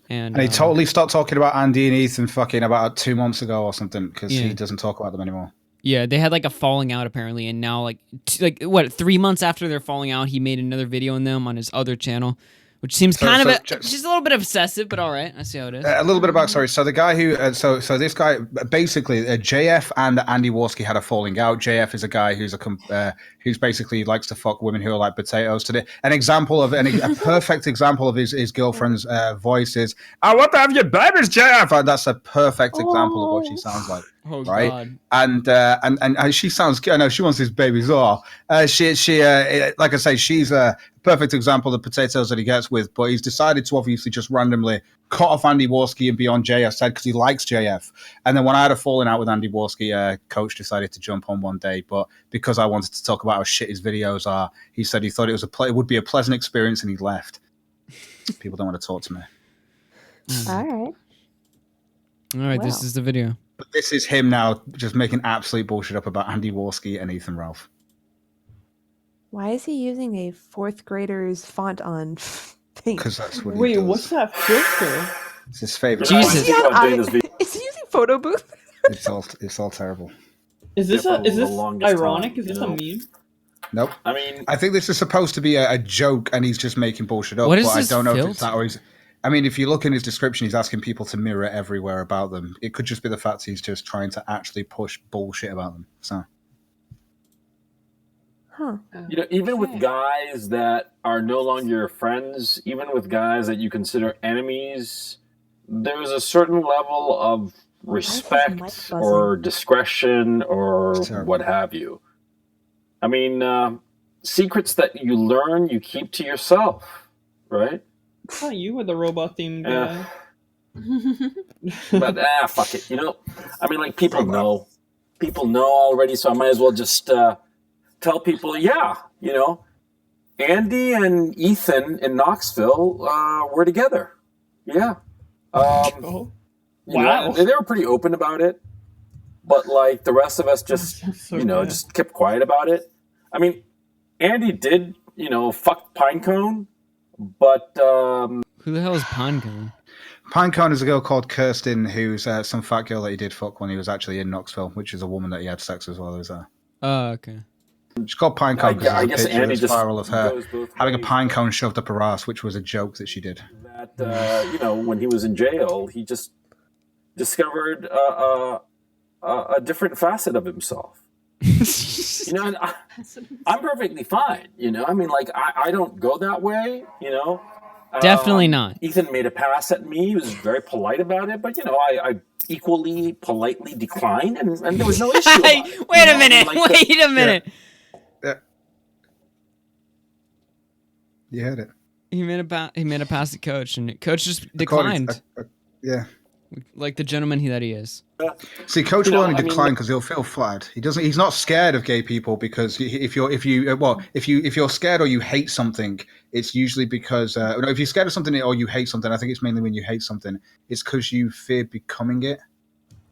S1: And
S8: he totally stopped talking about Andy and Ethan fucking about 2 months ago or something because
S1: Yeah.
S8: he doesn't talk about them anymore.
S1: Yeah, they had like a falling out apparently, and now like 3 months after their falling out, he made another video on them on his other channel, which seems just a little bit obsessive, but all right, I see how it is.
S8: A little bit of backstory. So the guy who, so this guy, basically, JF and Andy Warski had a falling out. JF is a guy who's basically likes to fuck women who are like potatoes. Today, an example of a perfect example of his girlfriend's voice is, "I want to have your babies, JF." That's a perfect example of what she sounds like.
S1: Oh
S8: right?
S1: God.
S8: And she sounds. I know she wants his babies. She like I say, she's a perfect example of the potatoes that he gets with. But he's decided to obviously just randomly cut off Andy Warski and be on JF's side because he likes JF. And then when I had a falling out with Andy Warski, Coach decided to jump on one day. But because I wanted to talk about how shit his videos are, he said he thought it would be a pleasant experience, and he left. People don't want to talk to me.
S7: All right.
S1: All right, this
S7: Wow.
S1: is the video.
S8: But this is him now just making absolute bullshit up about Andy Warski and Ethan Ralph.
S7: Why is he using a fourth grader's font on thing?
S8: Because that's what he
S3: Wait,
S8: does.
S3: what's that filter?
S8: It's his favorite.
S1: Jesus.
S7: Is he using photo booth?
S8: It's all terrible.
S3: Is this
S11: Yeah, for
S3: is
S11: the
S3: this
S11: longest
S3: ironic?
S11: time,
S3: Is this
S11: you
S3: a
S11: know?
S3: meme?
S8: Nope.
S11: I mean,
S8: I think this is supposed to be a joke, and he's just making bullshit up.
S1: What is
S8: but
S1: this
S8: I don't know if
S1: filter?
S8: it's that or he's. I mean, if you look in his description, he's asking people to mirror everywhere about them. It could just be the fact he's just trying to actually push bullshit about them. So
S7: Huh.
S11: you know, even with guys that are no longer your friends, even with guys that you consider enemies, there's a certain level of
S7: mic
S11: respect
S7: buzzing?
S11: or discretion or
S8: It's terrible.
S11: what have you. I mean, secrets that you learn, you keep to yourself, right?
S3: I thought you were the robot themed
S11: Yeah.
S3: guy.
S11: But fuck it. You know, I mean, like people know already, so I might as well just tell people, yeah, you know, Andy and Ethan in Knoxville were together. Yeah.
S3: Oh,
S11: You know,
S3: wow.
S11: they were pretty open about it, but like the rest of us just,
S3: So
S11: you know,
S3: bad.
S11: just kept quiet about it. I mean, Andy did, you know, fuck Pinecone, but
S1: Who the hell is Pinecone?
S8: Pinecone is a girl called Kirsten, who's some fat girl that he did fuck when he was actually in Knoxville, which is a woman that he had sex with while he was there.
S1: Oh, okay.
S8: She's called Pinecone because
S11: I
S8: there's a
S11: guess
S8: picture
S11: Andy
S8: that's
S11: just
S8: viral of her
S11: goes both
S8: having a
S11: ways.
S8: pine cone shoved up her ass, which was a joke that she did.
S11: That you know, when he was in jail, he just discovered a different facet of himself. You know, and I'm perfectly fine. You know, I mean, like I don't go that way. You know,
S1: Definitely not.
S11: Ethan made a pass at me. He was very polite about it, but you know, I equally politely declined, and there was no issue. About it,
S1: Wait
S11: you
S1: a
S11: know?
S1: minute.
S11: Like the-
S1: Wait a minute.
S8: You heard it.
S1: He made a pass at coach, and coach just
S8: According-
S1: declined,
S8: Yeah.
S1: like the gentleman that he is.
S8: See, Coach
S11: You
S8: will
S11: know,
S8: only
S11: I mean-
S8: decline because he'll feel flattered. He's not scared of gay people because if you're scared or you hate something, it's usually because no, if you're scared of something or you hate something, I think it's mainly when you hate something. It's because you fear becoming it.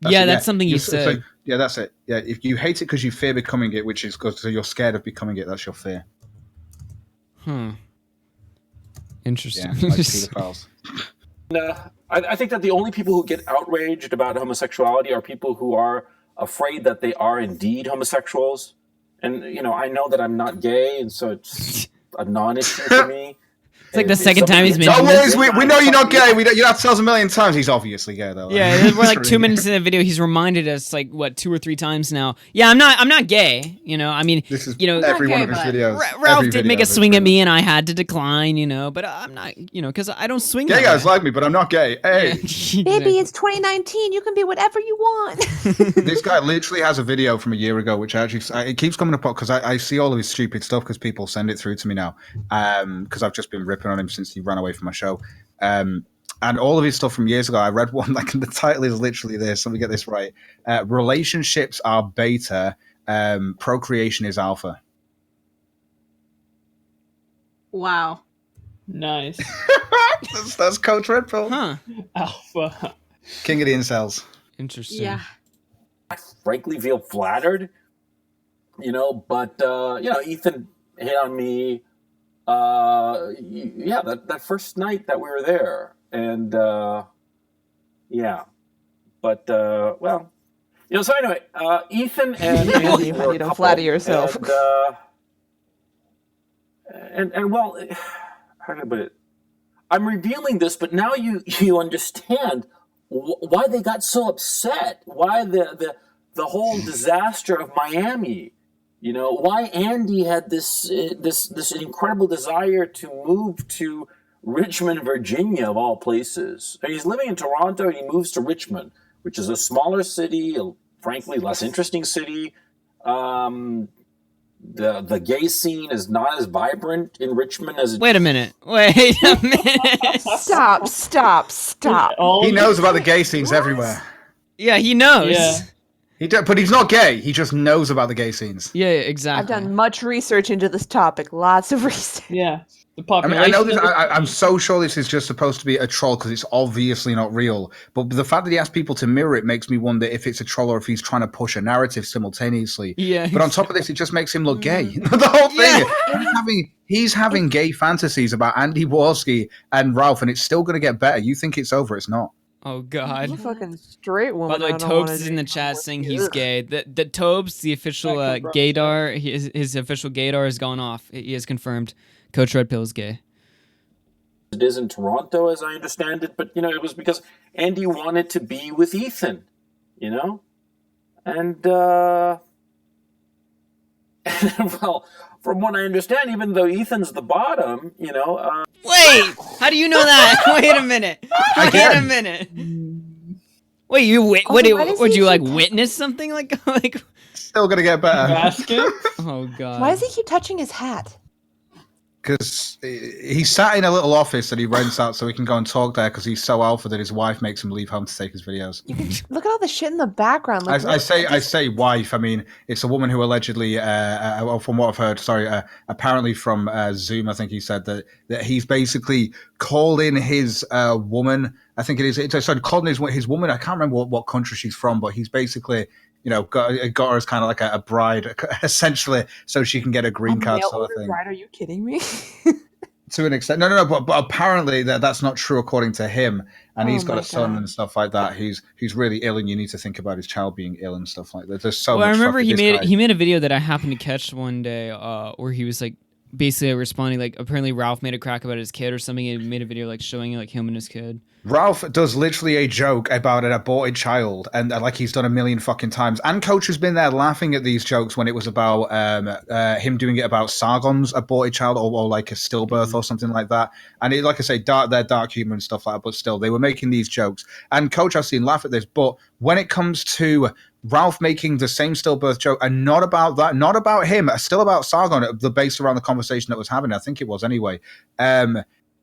S1: Yeah, that's something you said.
S8: Yeah, that's it. Yeah, if you hate it because you fear becoming it, which is because you're scared of becoming it, that's your fear.
S1: Interesting.
S8: Yeah, like pedophiles.
S11: I think that the only people who get outraged about homosexuality are people who are afraid that they are indeed homosexuals. And, you know, I know that I'm not gay, and so it's a non-issue for me.
S1: It's like the second time he's
S8: Don't
S1: mentioned
S8: worry,
S1: this.
S8: we know you're not gay. You have to tell us a million times. He's obviously gay, though.
S1: Yeah, we're like 2 minutes in the video. He's reminded us like what 2 or 3 times now. Yeah, I'm not gay. You know, I mean,
S8: This is
S1: you know,
S8: every one of his
S2: Okay,
S8: videos.
S1: Ralph
S8: Every
S1: did
S8: video
S1: make a
S8: of his
S1: swing at
S8: videos.
S1: me, and I had to decline. You know, but I'm not. You know, because I don't swing.
S8: Gay
S1: that
S8: guys
S1: way.
S8: like me, but I'm not gay. Hey,
S7: Baby, it's 2019. You can be whatever you want.
S8: this guy literally has a video from a year ago, which it keeps coming up because I see all of his stupid stuff because people send it through to me now. Because I've just been ripping on him since he ran away from my show. And all of his stuff from years ago, I read one, like the title is literally this. Let me get this right. Relationships are beta, procreation is alpha.
S2: Wow.
S3: Nice.
S8: That's Coach Red Pill.
S1: Huh.
S3: Alpha.
S8: King of the incels.
S1: Interesting.
S2: Yeah.
S11: I frankly feel flattered, you know, but, you know, Ethan hit on me, yeah, that first night that we were there. And, yeah. But, well, you know, so anyway, Ethan and Andy were a
S7: You don't
S11: couple,
S7: flatter yourself.
S11: And well, how can I put it? I'm revealing this, but now you understand why they got so upset. Why the whole disaster of Miami. You know, why Andy had this incredible desire to move to Richmond, Virginia, of all places. And he's living in Toronto, and he moves to Richmond, which is a smaller city, a frankly less interesting city. The gay scene is not as vibrant in Richmond as it
S1: Wait a minute. Wait a minute.
S7: Stop.
S8: He knows about the gay scenes everywhere.
S1: Yeah, he knows.
S3: Yeah.
S8: But he's not gay. He just knows about the gay scenes.
S1: Yeah, exactly.
S7: I've done much research into this topic. Lots of research.
S3: Yeah. The
S8: I mean,
S3: population.
S8: I know this. I'm so sure this is just supposed to be a troll because it's obviously not real. But the fact that he asks people to mirror it makes me wonder if it's a troll or if he's trying to push a narrative simultaneously.
S1: Yeah.
S8: But on top of this, it just makes him look gay. The whole thing. He's having gay fantasies about Andy Warski and Ralph, and it's still going to get better. You think it's over? It's not.
S1: Oh God.
S7: I'm a fucking straight woman.
S1: By the way,
S7: I don't wanna
S1: Tobes is in the
S7: date
S1: chat
S7: someone
S1: saying
S7: with
S1: he's
S7: you.
S1: gay. The Tobes, the official gaydar, his official gaydar is going off. He is confirmed. Coach Red Pill is gay.
S11: It is in Toronto, as I understand it, but it was because Andy wanted to be with Ethan, and well, from what I understand, even though Ethan's the bottom,
S1: Wait, how do you know that? Wait a minute. Wait a minute. Wait, you what?
S7: Also,
S1: Do
S7: why does
S1: would
S7: he
S1: you like
S7: keep
S1: witness something like?
S8: Still going to get better.
S3: basket.
S1: Oh God.
S7: Why does he keep touching his hat?
S8: Because he sat in a little office that he rents out so he can go and talk there because he's so alpha that his wife makes him leave home to take his videos.
S7: You can look at all the shit in the background. Like,
S8: I say wife. I mean, it's a woman who allegedly, from what I've heard, apparently from Zoom, I think he said that he's basically called in his woman. I think it is. Sorry, called in his woman. I can't remember what country she's from, but he's basically, got her as kind of like a bride, essentially, so she can get a green card sort of thing.
S7: Bride? Are you kidding me?
S8: To an extent, no, but apparently that's not true according to him. And he's got a son and stuff like that. He's really ill, and you need to think about his child being ill and stuff like that. There's so much.
S1: Well, I remember he
S8: fucking
S1: made a video that I happened to catch one day, where he was like basically responding like apparently Ralph made a crack about his kid or something. And he made a video like showing like him and his kid.
S8: Ralph does literally a joke about an aborted child, and like he's done a million fucking times. And Coach has been there laughing at these jokes when it was about him doing it about Sargon's aborted child or like a stillbirth or something like that. And it, like I say, they're dark humor and stuff like that, but still, they were making these jokes. And Coach, I've seen laugh at this, but when it comes to Ralph making the same stillbirth joke, and not about that, not about him, still about Sargon, the base around the conversation that was having, I think it was anyway.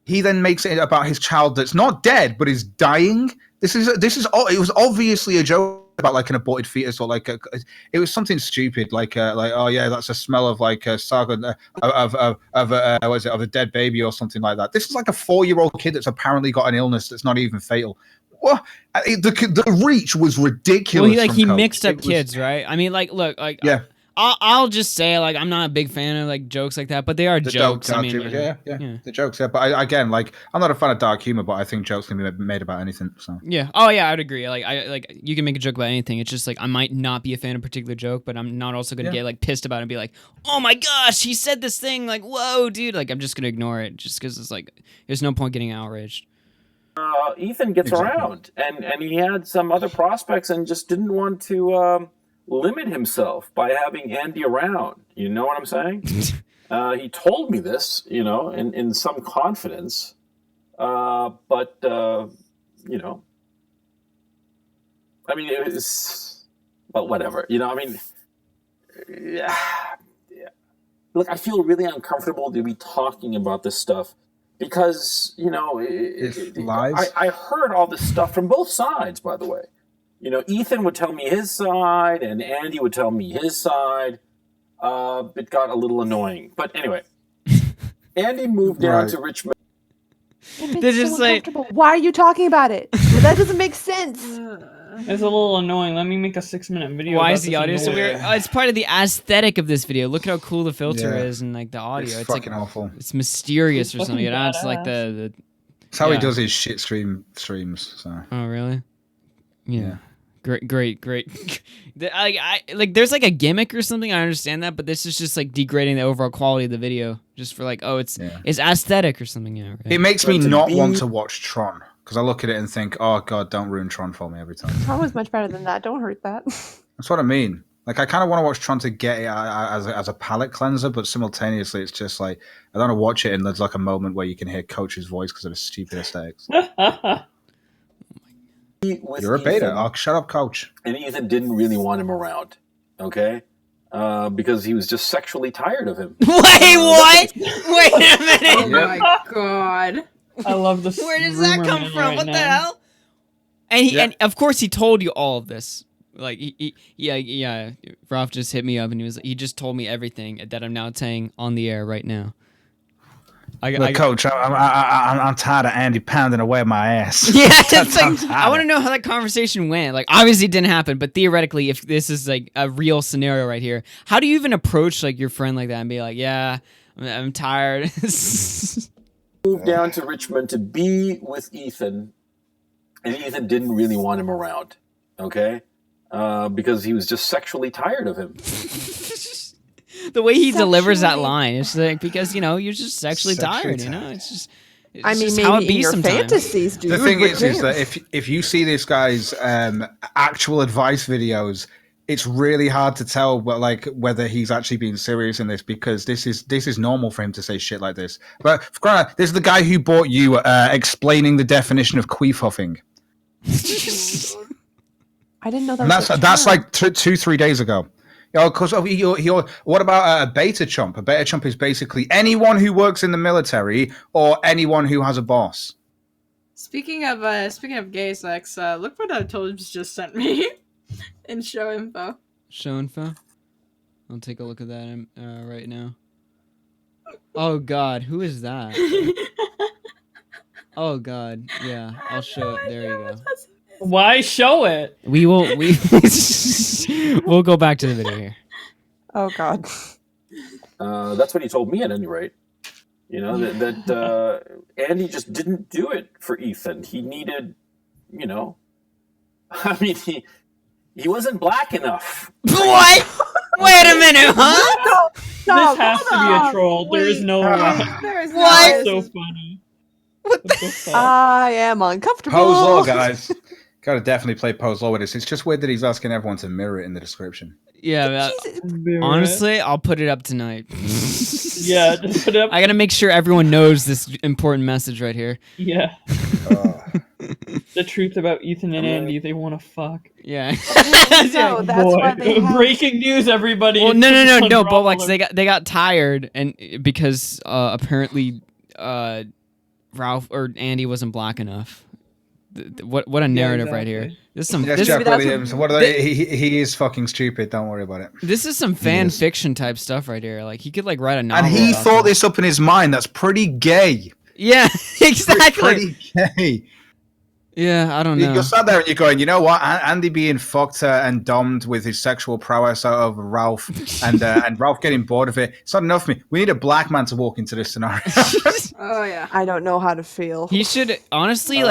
S8: He then makes it about his child that's not dead but is dying. It was obviously a joke about like an aborted fetus or like it was something stupid like oh yeah, that's a smell of like Sargon of a dead baby or something like that. This is like a 4-year-old kid that's apparently got an illness that's not even fatal. What? The reach was ridiculous.
S1: Well, he mixed up kids, right? I mean, like, look, like,
S8: yeah.
S1: I'll just say, like, I'm not a big fan of like jokes like that, but they are jokes. I mean,
S8: yeah, the jokes. Yeah, but again, like, I'm not a fan of dark humor, but I think jokes can be made about anything. So
S1: yeah, oh yeah, I'd agree. Like, you can make a joke about anything. It's just like I might not be a fan of a particular joke, but I'm not also gonna get like pissed about it and be like, oh my gosh, he said this thing. Like, whoa, dude. Like, I'm just gonna ignore it just because it's like there's no point getting outraged.
S11: Ethan gets around, and he had some other prospects and just didn't want to limit himself by having Andy around. You know what I'm saying? He told me this, in some confidence, but I mean, it was, but whatever, I mean, yeah. Look, I feel really uncomfortable to be talking about this stuff because,
S8: lies.
S11: I heard all this stuff from both sides, by the way. Ethan would tell me his side, and Andy would tell me his side. It got a little annoying. But anyway, Andy moved down to Richmond.
S1: They're just like,
S7: why are you talking about it? That doesn't make sense.
S3: It's a little annoying. Let me make a 6-minute video.
S1: Why
S3: about
S1: is the
S3: this
S1: audio so weird?
S3: annoying.
S1: Oh, it's part of the aesthetic of this video. Look at how cool the filter is and like the audio. It's
S8: fucking
S1: like
S8: awful.
S1: It's mysterious or something. It adds like
S3: badass.
S1: the.
S8: It's how he does his shit streams. So.
S1: Oh really? Yeah. Great. I like. There's like a gimmick or something. I understand that, but this is just like degrading the overall quality of the video, just for like, oh, it's aesthetic or something. Yeah. Right.
S8: It makes me not want to watch Tron because I look at it and think, oh god, don't ruin Tron for me every time.
S7: Tron was much better than that. Don't hurt that.
S8: That's what I mean. Like, I kind of want to watch Tron to get it as a palate cleanser, but simultaneously, it's just like I don't want to watch it and there's like a moment where you can hear Coach's voice because of the stupid aesthetics. You're a beta. Oh, shut up, Coach.
S11: And Ethan didn't really want him around, okay? Because he was just sexually tired of him.
S1: Wait, what? Wait a minute.
S2: Oh my god.
S3: I love this.
S1: Where does that come from?
S3: Right
S1: What the
S3: now.
S1: hell? And and of course he told you all of this. Like yeah. Ralph just hit me up and he just told me everything that I'm now saying on the air right now.
S8: Look, Coach, I'm tired of Andy pounding away at my ass.
S1: Yeah, it's like, I want to know how that conversation went. Like, obviously it didn't happen, but theoretically, if this is like a real scenario right here, how do you even approach like your friend like that and be like, yeah, I'm tired?
S11: Moved down to Richmond to be with Ethan, and Ethan didn't really want him around, okay? Because he was just sexually tired of him.
S1: The way he delivers that line, it's like, because, you know, you're just sexually tired, you know?
S7: tired.
S1: It's just...
S7: I mean,
S1: just
S7: maybe
S1: how it
S7: in
S1: be
S7: your
S1: sometimes.
S7: fantasies, dude.
S8: The thing
S7: but
S8: is
S7: damn.
S8: that if you see this guy's actual advice videos, it's really hard to tell whether he's actually being serious in this, because this is normal for him to say shit like this. But this is the guy who bought you explaining the definition of queef huffing.
S7: I didn't know that.
S8: And
S7: was a
S8: that's
S7: term.
S8: like 2-3 days ago. Because what about a beta chump? A beta chump is basically anyone who works in the military or anyone who has a boss.
S2: Speaking of gay sex, look what Tozier just sent me in show info.
S1: Show info? I'll take a look at that right now. Oh, God. Who is that? Oh, God. Yeah, I'll show it. There you go.
S3: Why show it?
S1: We'll go back to the video here.
S7: Oh God.
S11: That's what he told me at any rate. You know, that Andy just didn't do it for Ethan. He needed, you know, I mean, he wasn't black enough.
S1: What? Wait a minute, huh?
S3: This has to be a troll. There is no way.
S7: There's
S1: What?
S3: That's so funny. What the fuck?
S7: I am uncomfortable.
S8: Pose law, guys. Gotta definitely play Pose law with this. It's just weird that he's asking everyone to mirror it in the description.
S1: Yeah, honestly, I'll put it up tonight.
S3: Yeah, just put it up.
S1: I gotta make sure everyone knows this important message right here.
S3: Yeah. The truth about Ethan and Andy, they want to fuck.
S1: Yeah.
S7: No, that's why they have...
S3: Breaking news, everybody.
S1: Well,
S3: It's
S1: no,
S3: on
S1: Bowblax,
S3: Brawler.
S1: they got tired, and because apparently Ralph or Andy wasn't black enough. What a narrative right here. This is some.
S8: Yes,
S1: This,
S8: Jeff Williams. What are they? He is fucking stupid. Don't worry about it.
S1: this is some fan fiction type stuff right here. Like he could like write a novel.
S8: And he
S1: about
S8: thought
S1: this.
S8: this up in his mind. That's pretty gay.
S1: Yeah, exactly.
S8: Pretty gay.
S1: Yeah, I don't know.
S8: You're sat there and you're going, you know what? Andy being fucked and dommed with his sexual prowess out of Ralph, and Ralph getting bored of it. It's not enough for me. We need a black man to walk into this scenario.
S2: Oh yeah.
S7: I don't know how to feel.
S1: He should honestly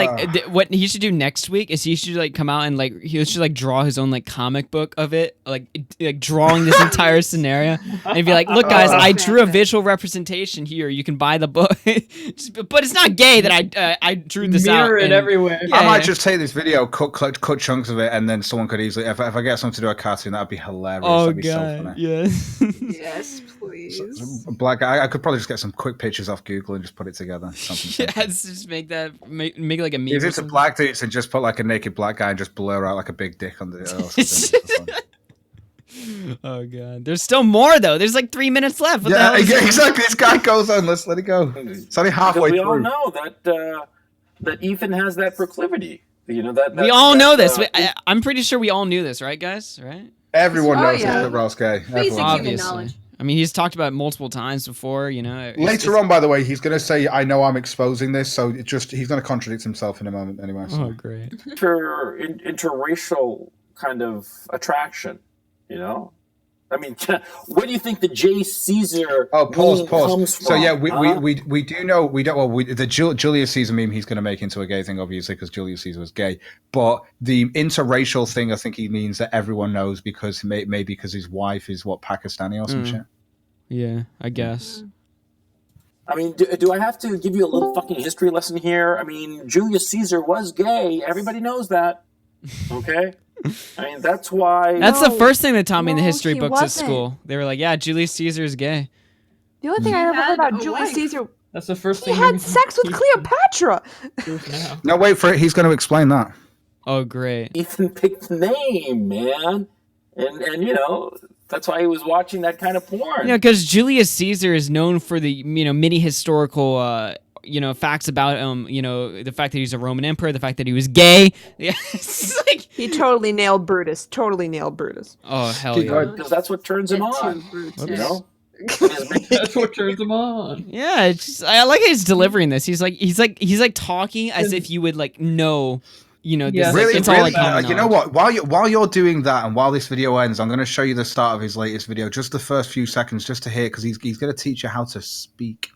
S1: what he should do next week is he should like come out and like he should like draw his own like comic book of it, like drawing this entire scenario, and be like, look guys, I drew a visual representation here. You can buy the book, but it's not gay that I drew this out.
S3: Mirror it
S1: and-
S3: everywhere.
S8: I might
S1: Yeah.
S8: just take this video, cut chunks of it, and then someone could easily, if I get someone to do a cartoon, that'd be hilarious.
S1: Oh
S8: That'd be so
S1: god,
S8: funny.
S1: yeah.
S2: Yes, please.
S8: Black guy. I could probably just get some quick pictures off Google and just put it together. Something.
S1: Yeah, just make like a meme.
S8: If
S1: or
S8: it's a
S1: something.
S8: black dude, and just put like a naked black guy and just blur out like a big dick on the. Or something.
S1: Oh god, there's still more though. There's like 3 minutes left. What the
S8: Yeah,
S1: hell is
S8: exactly. This guy goes on. Let's let it go. It's only halfway
S11: we
S8: through.
S11: all know that Ethan has that proclivity. You know that
S1: we all know this. I'm pretty sure we all knew this, right, guys? Right?
S8: Everyone
S2: Oh,
S8: knows
S2: yeah.
S8: that Ralph's gay.
S2: Basic
S8: Everyone.
S2: human
S1: Obviously.
S2: knowledge.
S1: I mean, he's talked about it multiple times before. You know.
S8: Later on, by the way, he's going to say, "I know I'm exposing this," so he's going to contradict himself in a moment anyway. So.
S1: Oh great.
S11: interracial kind of attraction. You know, I mean, where do you think the J. Caesar meme comes from?
S8: So yeah,
S11: huh?
S8: we do know the Julius Caesar meme he's going to make into a gay thing, obviously, because Julius Caesar was gay. But the interracial thing, I think he means that everyone knows because maybe because his wife is Pakistani or some shit.
S1: Yeah, I guess.
S11: I mean, do I have to give you a little fucking history lesson here? I mean, Julius Caesar was gay. Everybody knows that. Okay? I mean, that's why...
S1: That's the first thing they taught me in the
S7: No,
S1: history
S7: he
S1: books at
S7: wasn't.
S1: school. They were like, yeah, Julius Caesar is gay.
S7: The only thing I ever heard
S2: had
S7: about
S2: a
S7: Julius
S2: wife.
S7: Caesar,
S3: That's the first
S7: he
S3: thing.
S7: had sex with Cleopatra.
S3: Now.
S8: No, wait for it. He's going to explain that.
S1: Oh, great.
S11: Ethan picked the name, man. And you know, that's why he was watching that kind of porn.
S1: You know, because Julius Caesar is known for the, many historical, facts about him. You know, the fact that he's a Roman emperor, the fact that he was gay. Yeah, it's like,
S7: He totally nailed Brutus.
S1: oh, hell
S8: Keep
S1: yeah.
S8: going.
S11: Because that's what turns him on. You know?
S3: That's what turns him on.
S1: Yeah, it's just, I like how he's delivering this. He's like talking as if you would like know, you know. This,
S3: Yeah,
S8: Really,
S1: it's all
S8: really.
S1: like common
S8: You know
S1: knowledge.
S8: what? While you're doing that, and while this video ends, I'm going to show you the start of his latest video. Just the first few seconds, just to hear, because he's going to teach you how to speak.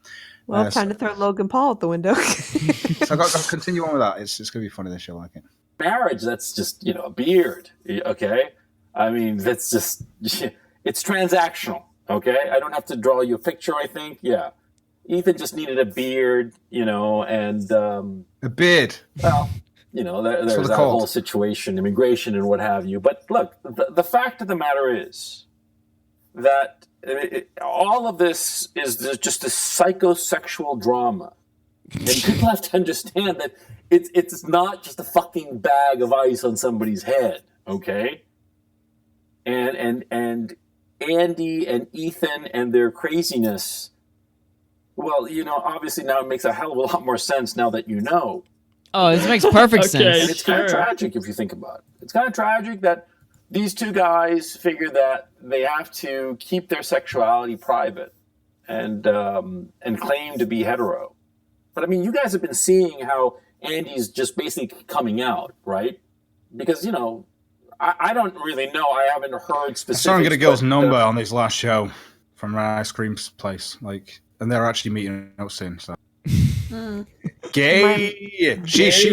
S7: Well, time to throw Logan Paul out the window.
S8: So I got to continue on with that. It's going to be funny. This you'll like it.
S11: Marriage, that's just, you know, a beard. Okay? I mean, that's just, it's transactional. Okay? I don't have to draw you a picture, I think. Yeah. Ethan just needed a beard, you know, and.
S8: A beard.
S11: Well, you know, there's that whole situation, immigration and what have you. But look, the fact of the matter is that all of this is just a psychosexual drama. And people have to understand that it's not just a fucking bag of ice on somebody's head, okay? And Andy and Ethan and their craziness, well, you know, obviously now it makes a hell of a lot more sense now that you know.
S1: Oh, this makes perfect
S3: Okay.
S1: sense.
S11: And it's kind of tragic if you think about it. It's kind of tragic that these two guys figure that they have to keep their sexuality private and claim to be hetero. But I mean, you guys have been seeing how Andy's just basically coming out, right? Because, you know, I don't really know. I haven't heard
S8: I
S11: specifics.
S8: saw him get a girl's
S11: but,
S8: number on his last show from an ice cream place, like, and they're actually meeting up soon. So gay. She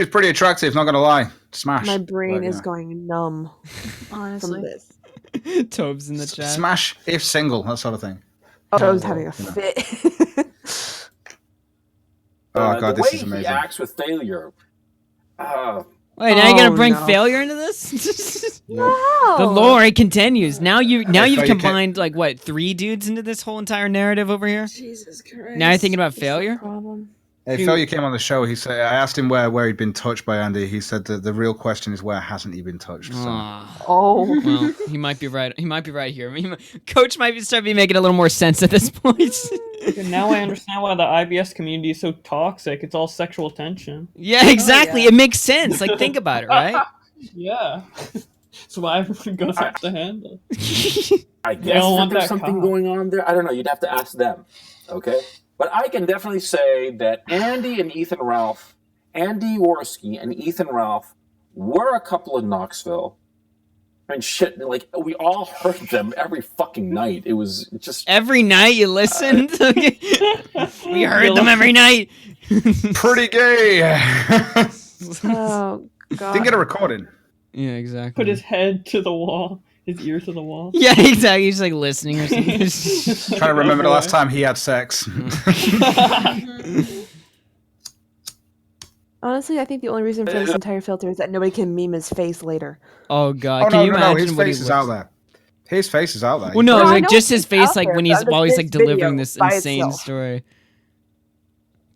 S8: was pretty attractive. Not gonna lie. Smash.
S7: My brain
S8: But,
S7: is
S8: yeah.
S7: going numb from
S2: Honestly.
S7: this.
S1: Tobes in the chat.
S8: Smash if single, that sort of thing.
S7: Oh, I was having a
S8: You know.
S7: fit.
S8: Oh god,
S11: the
S8: this
S11: way
S8: is
S11: he
S8: amazing.
S11: acts with failure.
S1: Wait, now you're gonna bring
S7: no.
S1: failure into this?
S7: No.
S1: The lore continues. Now you've
S8: you
S1: combined like what 3 dudes into this whole entire narrative over here.
S7: Jesus Christ.
S1: Now you're thinking about failure.
S7: Problem.
S8: Hey, Failure came on the show. He said, I asked him where he'd been touched by Andy. He said that the real question is where hasn't he been touched? So.
S1: Aw.
S7: Oh.
S1: Well, he might be right. He might be right here. Coach might start making a little more sense at this point.
S3: And now I understand why the IBS community is so toxic. It's all sexual tension.
S1: Yeah, exactly.
S2: yeah.
S1: It makes sense. Like, think about it, right?
S3: Yeah. That's why everyone goes off the handle.
S11: I
S3: don't
S11: guess
S3: want
S11: there's
S3: that
S11: something
S3: cock.
S11: going on there. I don't know. You'd have to ask them. Okay? But I can definitely say that Andy Warski and Ethan Ralph were a couple in Knoxville. And shit, like, we all heard them every fucking night. It was just...
S1: Every night you listened. We heard them every night.
S8: Pretty gay.
S7: Oh, God.
S8: Didn't get a recording.
S1: Yeah, exactly.
S3: Put his head to the wall, his ear to the wall.
S1: Yeah, exactly. He's like listening or something.
S8: Trying to remember the last time he had sex.
S7: Honestly, I think the only reason for this entire filter is that nobody can meme his face later.
S1: Oh god,
S8: Oh,
S1: can
S8: no,
S1: you
S8: no,
S1: imagine
S8: his
S1: what he
S8: face is
S1: looks?
S8: out there. His face is out there.
S1: Well, no,
S7: No, I
S1: like
S7: know
S1: just his
S7: it's
S1: face,
S7: out
S1: like
S7: there,
S1: when
S7: but
S1: while he's
S7: this
S1: like delivering
S7: video
S1: this
S7: by
S1: insane
S7: itself.
S1: story.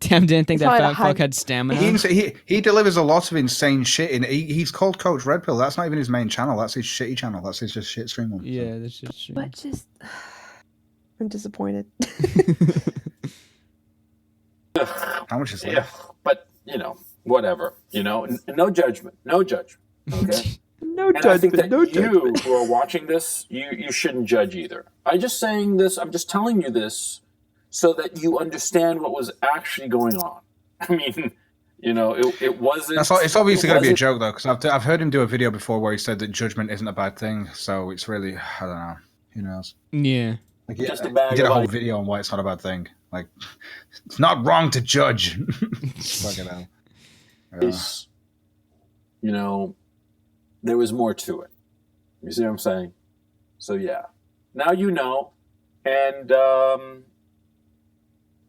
S1: Tim didn't think
S7: It's
S1: that
S7: probably
S1: fat
S7: the high-
S1: fuck had stamina.
S8: He delivers a lot of insane shit. And he's called Coach Red Pill. That's not even his main channel. That's his shitty channel. That's his just shit stream one.
S1: Yeah, that's just true.
S7: But just... I'm disappointed.
S8: How much is
S11: Yeah,
S8: left?
S11: but, you know, whatever. You know, no judgment. No judgment. Okay?
S7: No
S11: And I think that
S7: no
S11: you who are watching this, you shouldn't judge either. I'm just saying this, I'm just telling you this so that you understand what was actually going on. I mean, you know, it wasn't...
S8: It's obviously going to be a
S11: wasn't-
S8: joke, though, because I've heard him do a video before where he said that judgment isn't a bad thing. So it's really, I don't know. Who knows?
S1: Yeah.
S8: Like,
S11: Just a
S8: he
S11: bag
S8: did a
S11: of
S8: whole
S11: ice.
S8: video on why it's not a bad thing. Like, it's not wrong to judge. Fucking hell. Yeah.
S11: You know, there was more to it. You see what I'm saying? So yeah, now you know, and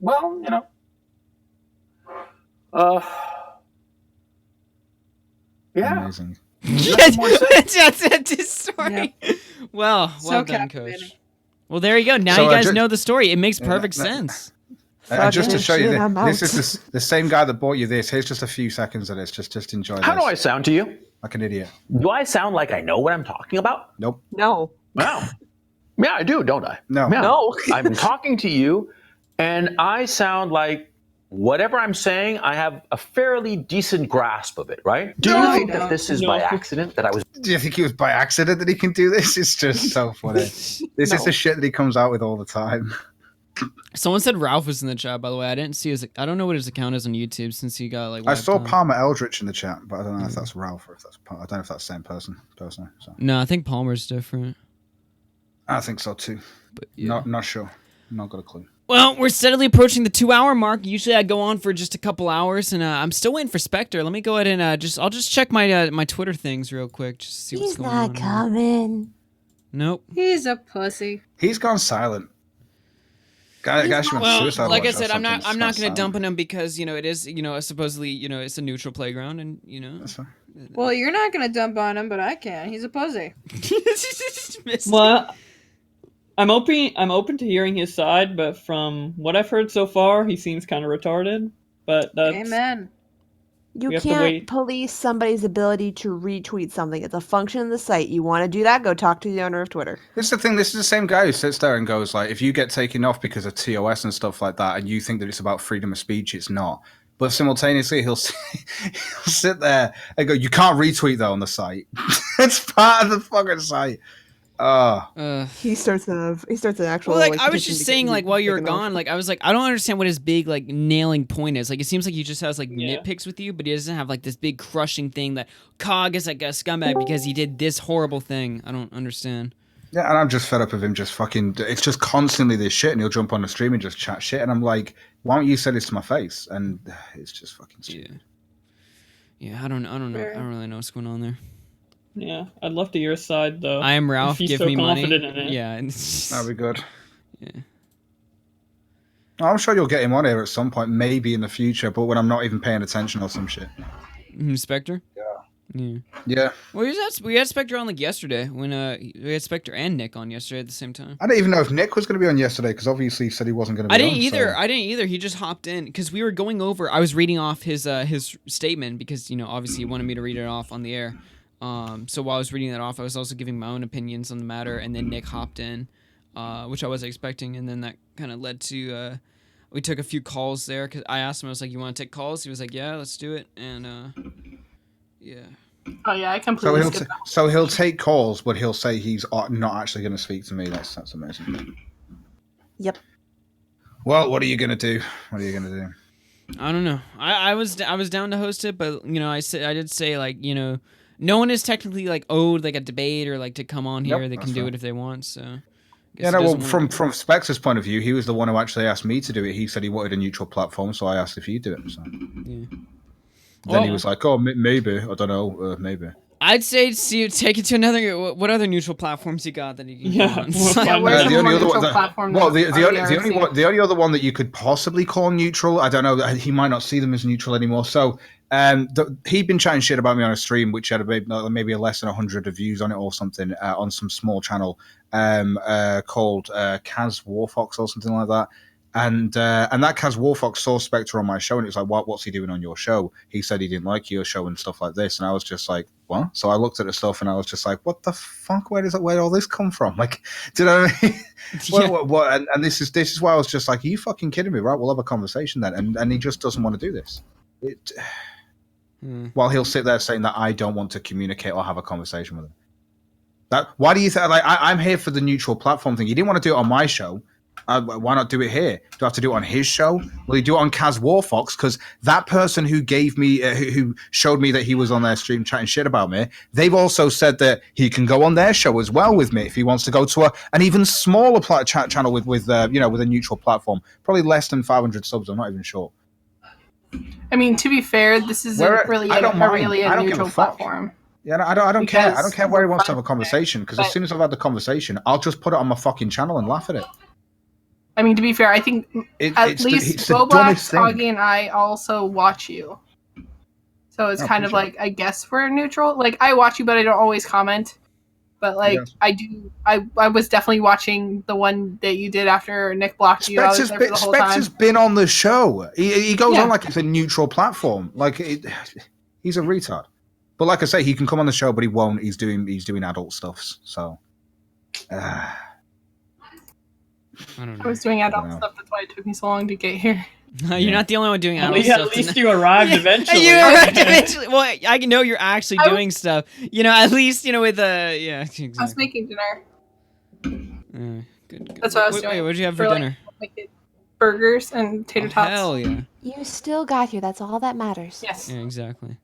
S11: well, you know, yeah.
S8: Amazing.
S1: Yes,
S11: more to say.
S1: that's his story. Well
S2: So
S1: done,
S2: captivating.
S1: Coach. Well, there you go. Now
S8: So,
S1: you guys
S8: ju-
S1: know the story. It makes
S8: Yeah,
S1: perfect
S8: that-
S1: sense.
S8: Just to show you,
S7: shit, I'm
S8: this
S7: out.
S8: is the same guy that bought you this. Here's just a few seconds of this. Just enjoy this.
S12: How do I sound to you?
S8: Like an idiot.
S12: Do I sound like I know what I'm talking about?
S8: Nope.
S7: No.
S12: Wow. Yeah, I do, don't I?
S8: No.
S12: Yeah.
S7: No.
S12: I'm talking to you, and I sound like whatever I'm saying, I have a fairly decent grasp of it, right? Do
S7: No,
S12: you
S7: I
S12: think that
S2: don't.
S12: this is by accident that I was?
S8: Do you think it was by accident that he can do this? It's just so funny. This is
S2: No.
S8: the shit that he comes out with all the time.
S1: Someone said Ralph was in the chat, by the way. I didn't see his. I don't know what his account is on YouTube since he got like.
S8: I saw
S1: wiped out.
S8: Palmer Eldritch in the chat, but I don't know if that's Ralph or if that's. I don't know if that's the same person. Personally, so
S1: No, I think Palmer's different.
S8: I think so too.
S1: But yeah.
S8: Not sure. Not got a clue.
S1: Well, we're steadily approaching the 2-hour mark. Usually I go on for just a couple hours, and I'm still waiting for Spectre. Let me go ahead and I'll just check my my Twitter things real quick, just to see what's
S7: He's
S1: going
S7: not
S1: on.
S7: coming.
S1: Nope.
S2: He's a pussy.
S8: He's gone silent. Guy should have
S1: Well,
S8: suicide
S1: like I
S8: watch or
S1: said, I'm
S8: something.
S1: not going to
S8: Silent.
S1: dump on him because it is supposedly it's a neutral playground, and
S8: That's fine.
S2: Well, you're not gonna dump on him, but I can. He's a pussy.
S3: Well, I'm open to hearing his side, but from what I've heard so far, he seems kind of retarded. But that's
S2: Amen.
S7: You
S3: We have to
S7: can't
S3: wait.
S7: police somebody's ability to retweet something. It's a function of the site. You want to do that? Go talk to the owner of Twitter.
S8: This is the thing. This is the same guy who sits there and goes like, if you get taken off because of TOS and stuff like that, and you think that it's about freedom of speech, it's not. But simultaneously, he'll sit there and go, "You can't retweet that on the site. It's part of the fucking site."
S7: He starts an actual.
S1: Well, like I was
S7: petition
S1: just
S7: to
S1: saying,
S7: get
S1: like
S7: you
S1: while you were
S7: taken off.
S1: gone, like I was like, I don't understand what his big like nailing point is. Like it seems like he just has like
S3: Yeah.
S1: nitpicks with you, but he doesn't have like this big crushing thing that Cog is like a scumbag because he did this horrible thing. I don't understand.
S8: Yeah, and I'm just fed up of him just fucking. It's just constantly this shit, and he'll jump on the stream and just chat shit, and I'm like, "Why don't you say this to my face?" And it's just fucking stupid.
S1: Yeah, I don't know. I don't really know what's going on there.
S3: yeah. I'd love to hear his side though.
S1: I am Ralph.
S3: If he's
S1: Give
S3: so
S1: me money.
S3: confident in it.
S1: Yeah.
S8: That'd be good.
S1: Yeah.
S8: I'm sure you'll get him on here at some point, maybe in the future, but when I'm not even paying attention or some shit.
S1: Spectre. Yeah.
S8: Yeah.
S1: Well, we had Spectre on like yesterday when we had Spectre and Nick on yesterday at the same time.
S8: I didn't even know if Nick was going to be on yesterday because obviously he said he wasn't going to be
S1: I didn't
S8: on,
S1: either.
S8: so-
S1: I didn't either. He just hopped in because we were going over. I was reading off his statement because obviously he wanted me to read it off on the air. So while I was reading that off, I was also giving my own opinions on the matter, and then Nick hopped in, which I wasn't expecting, and then that kind of led to we took a few calls there because I asked him. I was like, "You want to take calls?" He was like, "Yeah, let's do it." And yeah.
S13: Oh yeah, I completely skipped that.
S8: So he'll take calls, but he'll say he's not actually going to speak to me. That's amazing.
S7: Yep.
S8: Well, what are you going to do? What are you going to do?
S1: I don't know. I was down to host it, but I did say like no one is technically like owed like a debate or like to come on here.
S8: Yep,
S1: they can
S8: that's
S1: do
S8: fine.
S1: it if they want. So
S8: Yeah, no. Well, from Spectre's point of view, he was the one who actually asked me to do it. He said he wanted a neutral platform, so I asked if he'd do it. So.
S1: Yeah.
S8: Then he was like, "Oh, maybe. I don't know. Maybe."
S1: I'd say take it to another. What other neutral platforms you got that you can go on?
S8: The only other one that you could possibly call neutral, I don't know. He might not see them as neutral anymore. So, he'd been chatting shit about me on a stream, which had maybe less than 100 views on it or something on some small channel called Kaz Warfox or something like that. And that Kaz Warfox saw Spectre on my show, and it was like, what's he doing on your show? He said he didn't like your show and stuff like this, and I was just like, what? So I looked at the stuff, and I was just like, what the fuck? Where did all this come from? Like, do you know what I mean? What? And this is why I was just like, are you fucking kidding me? Right? We'll have a conversation then. And he just doesn't want to do this. While he'll sit there saying that I don't want to communicate or have a conversation with him. Why do you think? Like, I'm here for the neutral platform thing. You didn't want to do it on my show. Why not do it here? Do I have to do it on his show? Will he do it on Kaz Warfox? Because that person who gave me, who showed me that he was on their stream chatting shit about me, they've also said that he can go on their show as well with me if he wants to go to an even smaller channel with a neutral platform, probably less than 500 subs. I'm not even sure.
S13: I mean, to be fair, this isn't really a neutral platform.
S8: Yeah, I don't care. I don't care where he wants to have a conversation, because as soon as I've had the conversation, I'll just put it on my fucking channel and laugh at it.
S13: I mean, to be fair, I think at least Bowblax, Augie, and I also watch you. So it's kind of like, I guess we're neutral. Like, I watch you, but I don't always comment. But, like, I do. I was definitely watching the one that you did after Nick blocked you. I was there for the whole time.
S8: Spectre's been on the show. He goes on like it's a neutral platform. Like, he's a retard. But like I say, he can come on the show, but he won't. He's doing adult stuff. So...
S1: I don't know.
S13: I was doing adult stuff. That's why it took me so long to get here.
S1: You're not the only one doing
S3: At
S1: adult
S3: least,
S1: stuff.
S3: at least you arrived eventually.
S1: You arrived eventually. Well, I know you're actually doing stuff. You know, at least, you know, with yeah. Exactly.
S13: I was making dinner.
S1: Good.
S13: That's what I was doing.
S1: Wait, what did you have for dinner?
S13: Like, burgers and tater tots.
S1: Hell yeah.
S7: You still got here. That's all that matters.
S13: Yes.
S1: Yeah, exactly.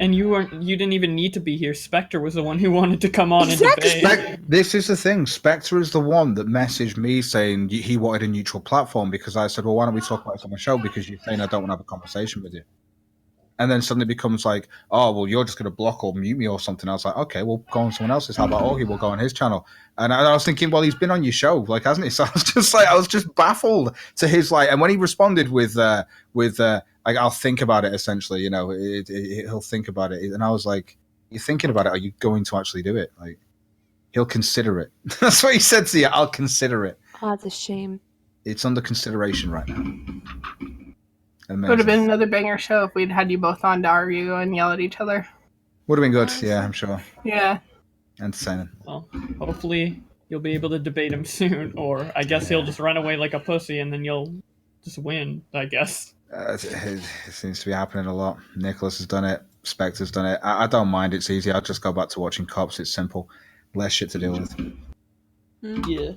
S3: And you didn't even need to be here. Spectre was the one who wanted to come on and debate.
S8: This is the thing. Spectre is the one that messaged me saying he wanted a neutral platform because I said, well, why don't we talk about it on my show? Because you're saying I don't want to have a conversation with you. And then suddenly becomes like, oh, well, you're just going to block or mute me or something. I was like, okay, we'll go on someone else's. How about Augie? We'll go on his channel. And I was thinking, well, he's been on your show, like, hasn't he? So I was just baffled to his, like, and when he responded with like, I'll think about it, essentially, you know, he'll think about it. And I was like, you're thinking about it. Are you going to actually do it? Like, he'll consider it. That's what he said to you. I'll consider it.
S7: Oh, that's a shame.
S8: It's under consideration right now.
S13: It would have been another banger show if we'd had you both on to argue and yell at each other.
S8: Would have been good. Yeah, I'm sure.
S13: Yeah.
S8: Entertaining.
S3: Well, hopefully you'll be able to debate him soon, or I guess he'll just run away like a pussy and then you'll just win, I guess.
S8: It seems to be happening a lot. Nicholas has done it. Spectre's done it. I don't mind. It's easy. I'll just go back to watching Cops. It's simple. Less shit to deal with.
S3: Yeah.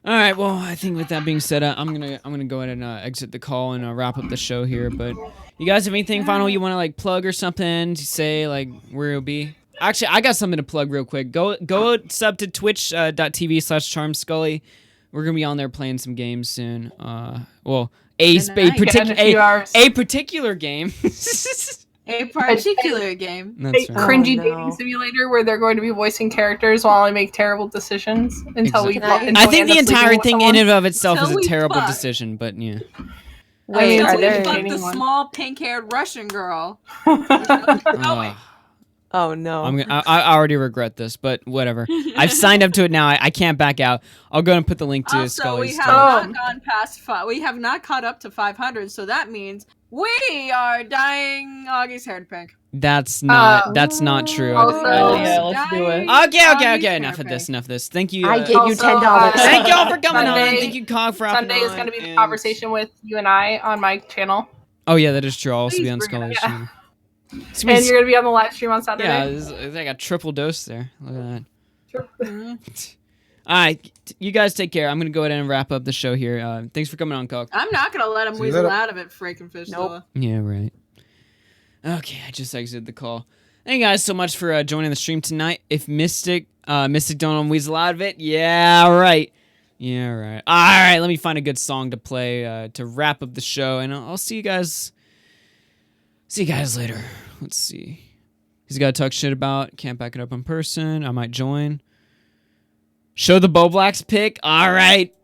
S1: All right. Well, I think with that being said, I'm gonna go ahead and exit the call and wrap up the show here. But you guys have anything final you want to like plug or something to say, like where it'll be? Actually, I got something to plug real quick. Go sub to twitch.tv/charmskully. We're gonna be on there playing some games soon. Well, a particular game.
S2: A particular game.
S1: That's right.
S13: Cringy dating simulator where they're going to be voicing characters while I make terrible decisions until we.
S1: I think the entire thing in and of itself is a terrible decision, but yeah.
S2: Wait, are there the small pink-haired Russian girl?
S7: Oh no!
S1: I already regret this, but whatever. I've signed up to it now. I can't back out. I'll go and put the link to Skully's.
S2: We have not gone past we have not caught up to 500, so that means we are dyeing Augie's hair pink.
S1: That's not true.
S3: Yeah, let's do it.
S1: Okay. Enough of this. Thank you.
S7: I give you $10.
S1: Thank y'all for coming on. Thank you, Cog, for hopping
S13: Sunday is going to be the conversation with you and I on my channel.
S1: Oh yeah, that is true. I'll also be on Skully's channel.
S13: And you're going to be on the live stream on Saturday.
S1: Yeah, I got triple dose there. Look at that. All right, you guys take care. I'm going to go ahead and wrap up the show here. Thanks for coming on, Cog.
S2: I'm not going to let him weasel out of it, freaking fish. Nope.
S1: Yeah, right. Okay, I just exited the call. Thank you guys so much for joining the stream tonight. If Mystic don't weasel out of it, yeah, right. All right, let me find a good song to play to wrap up the show, and I'll see you guys. See you guys later. Let's see. He's got to talk shit about. Can't back it up in person. I might join. Show the Bowblax pic. All right.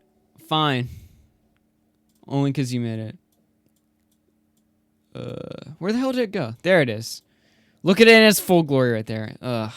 S1: Fine. Only because you made it. Where the hell did it go? There it is. Look at it in its full glory right there. Ugh.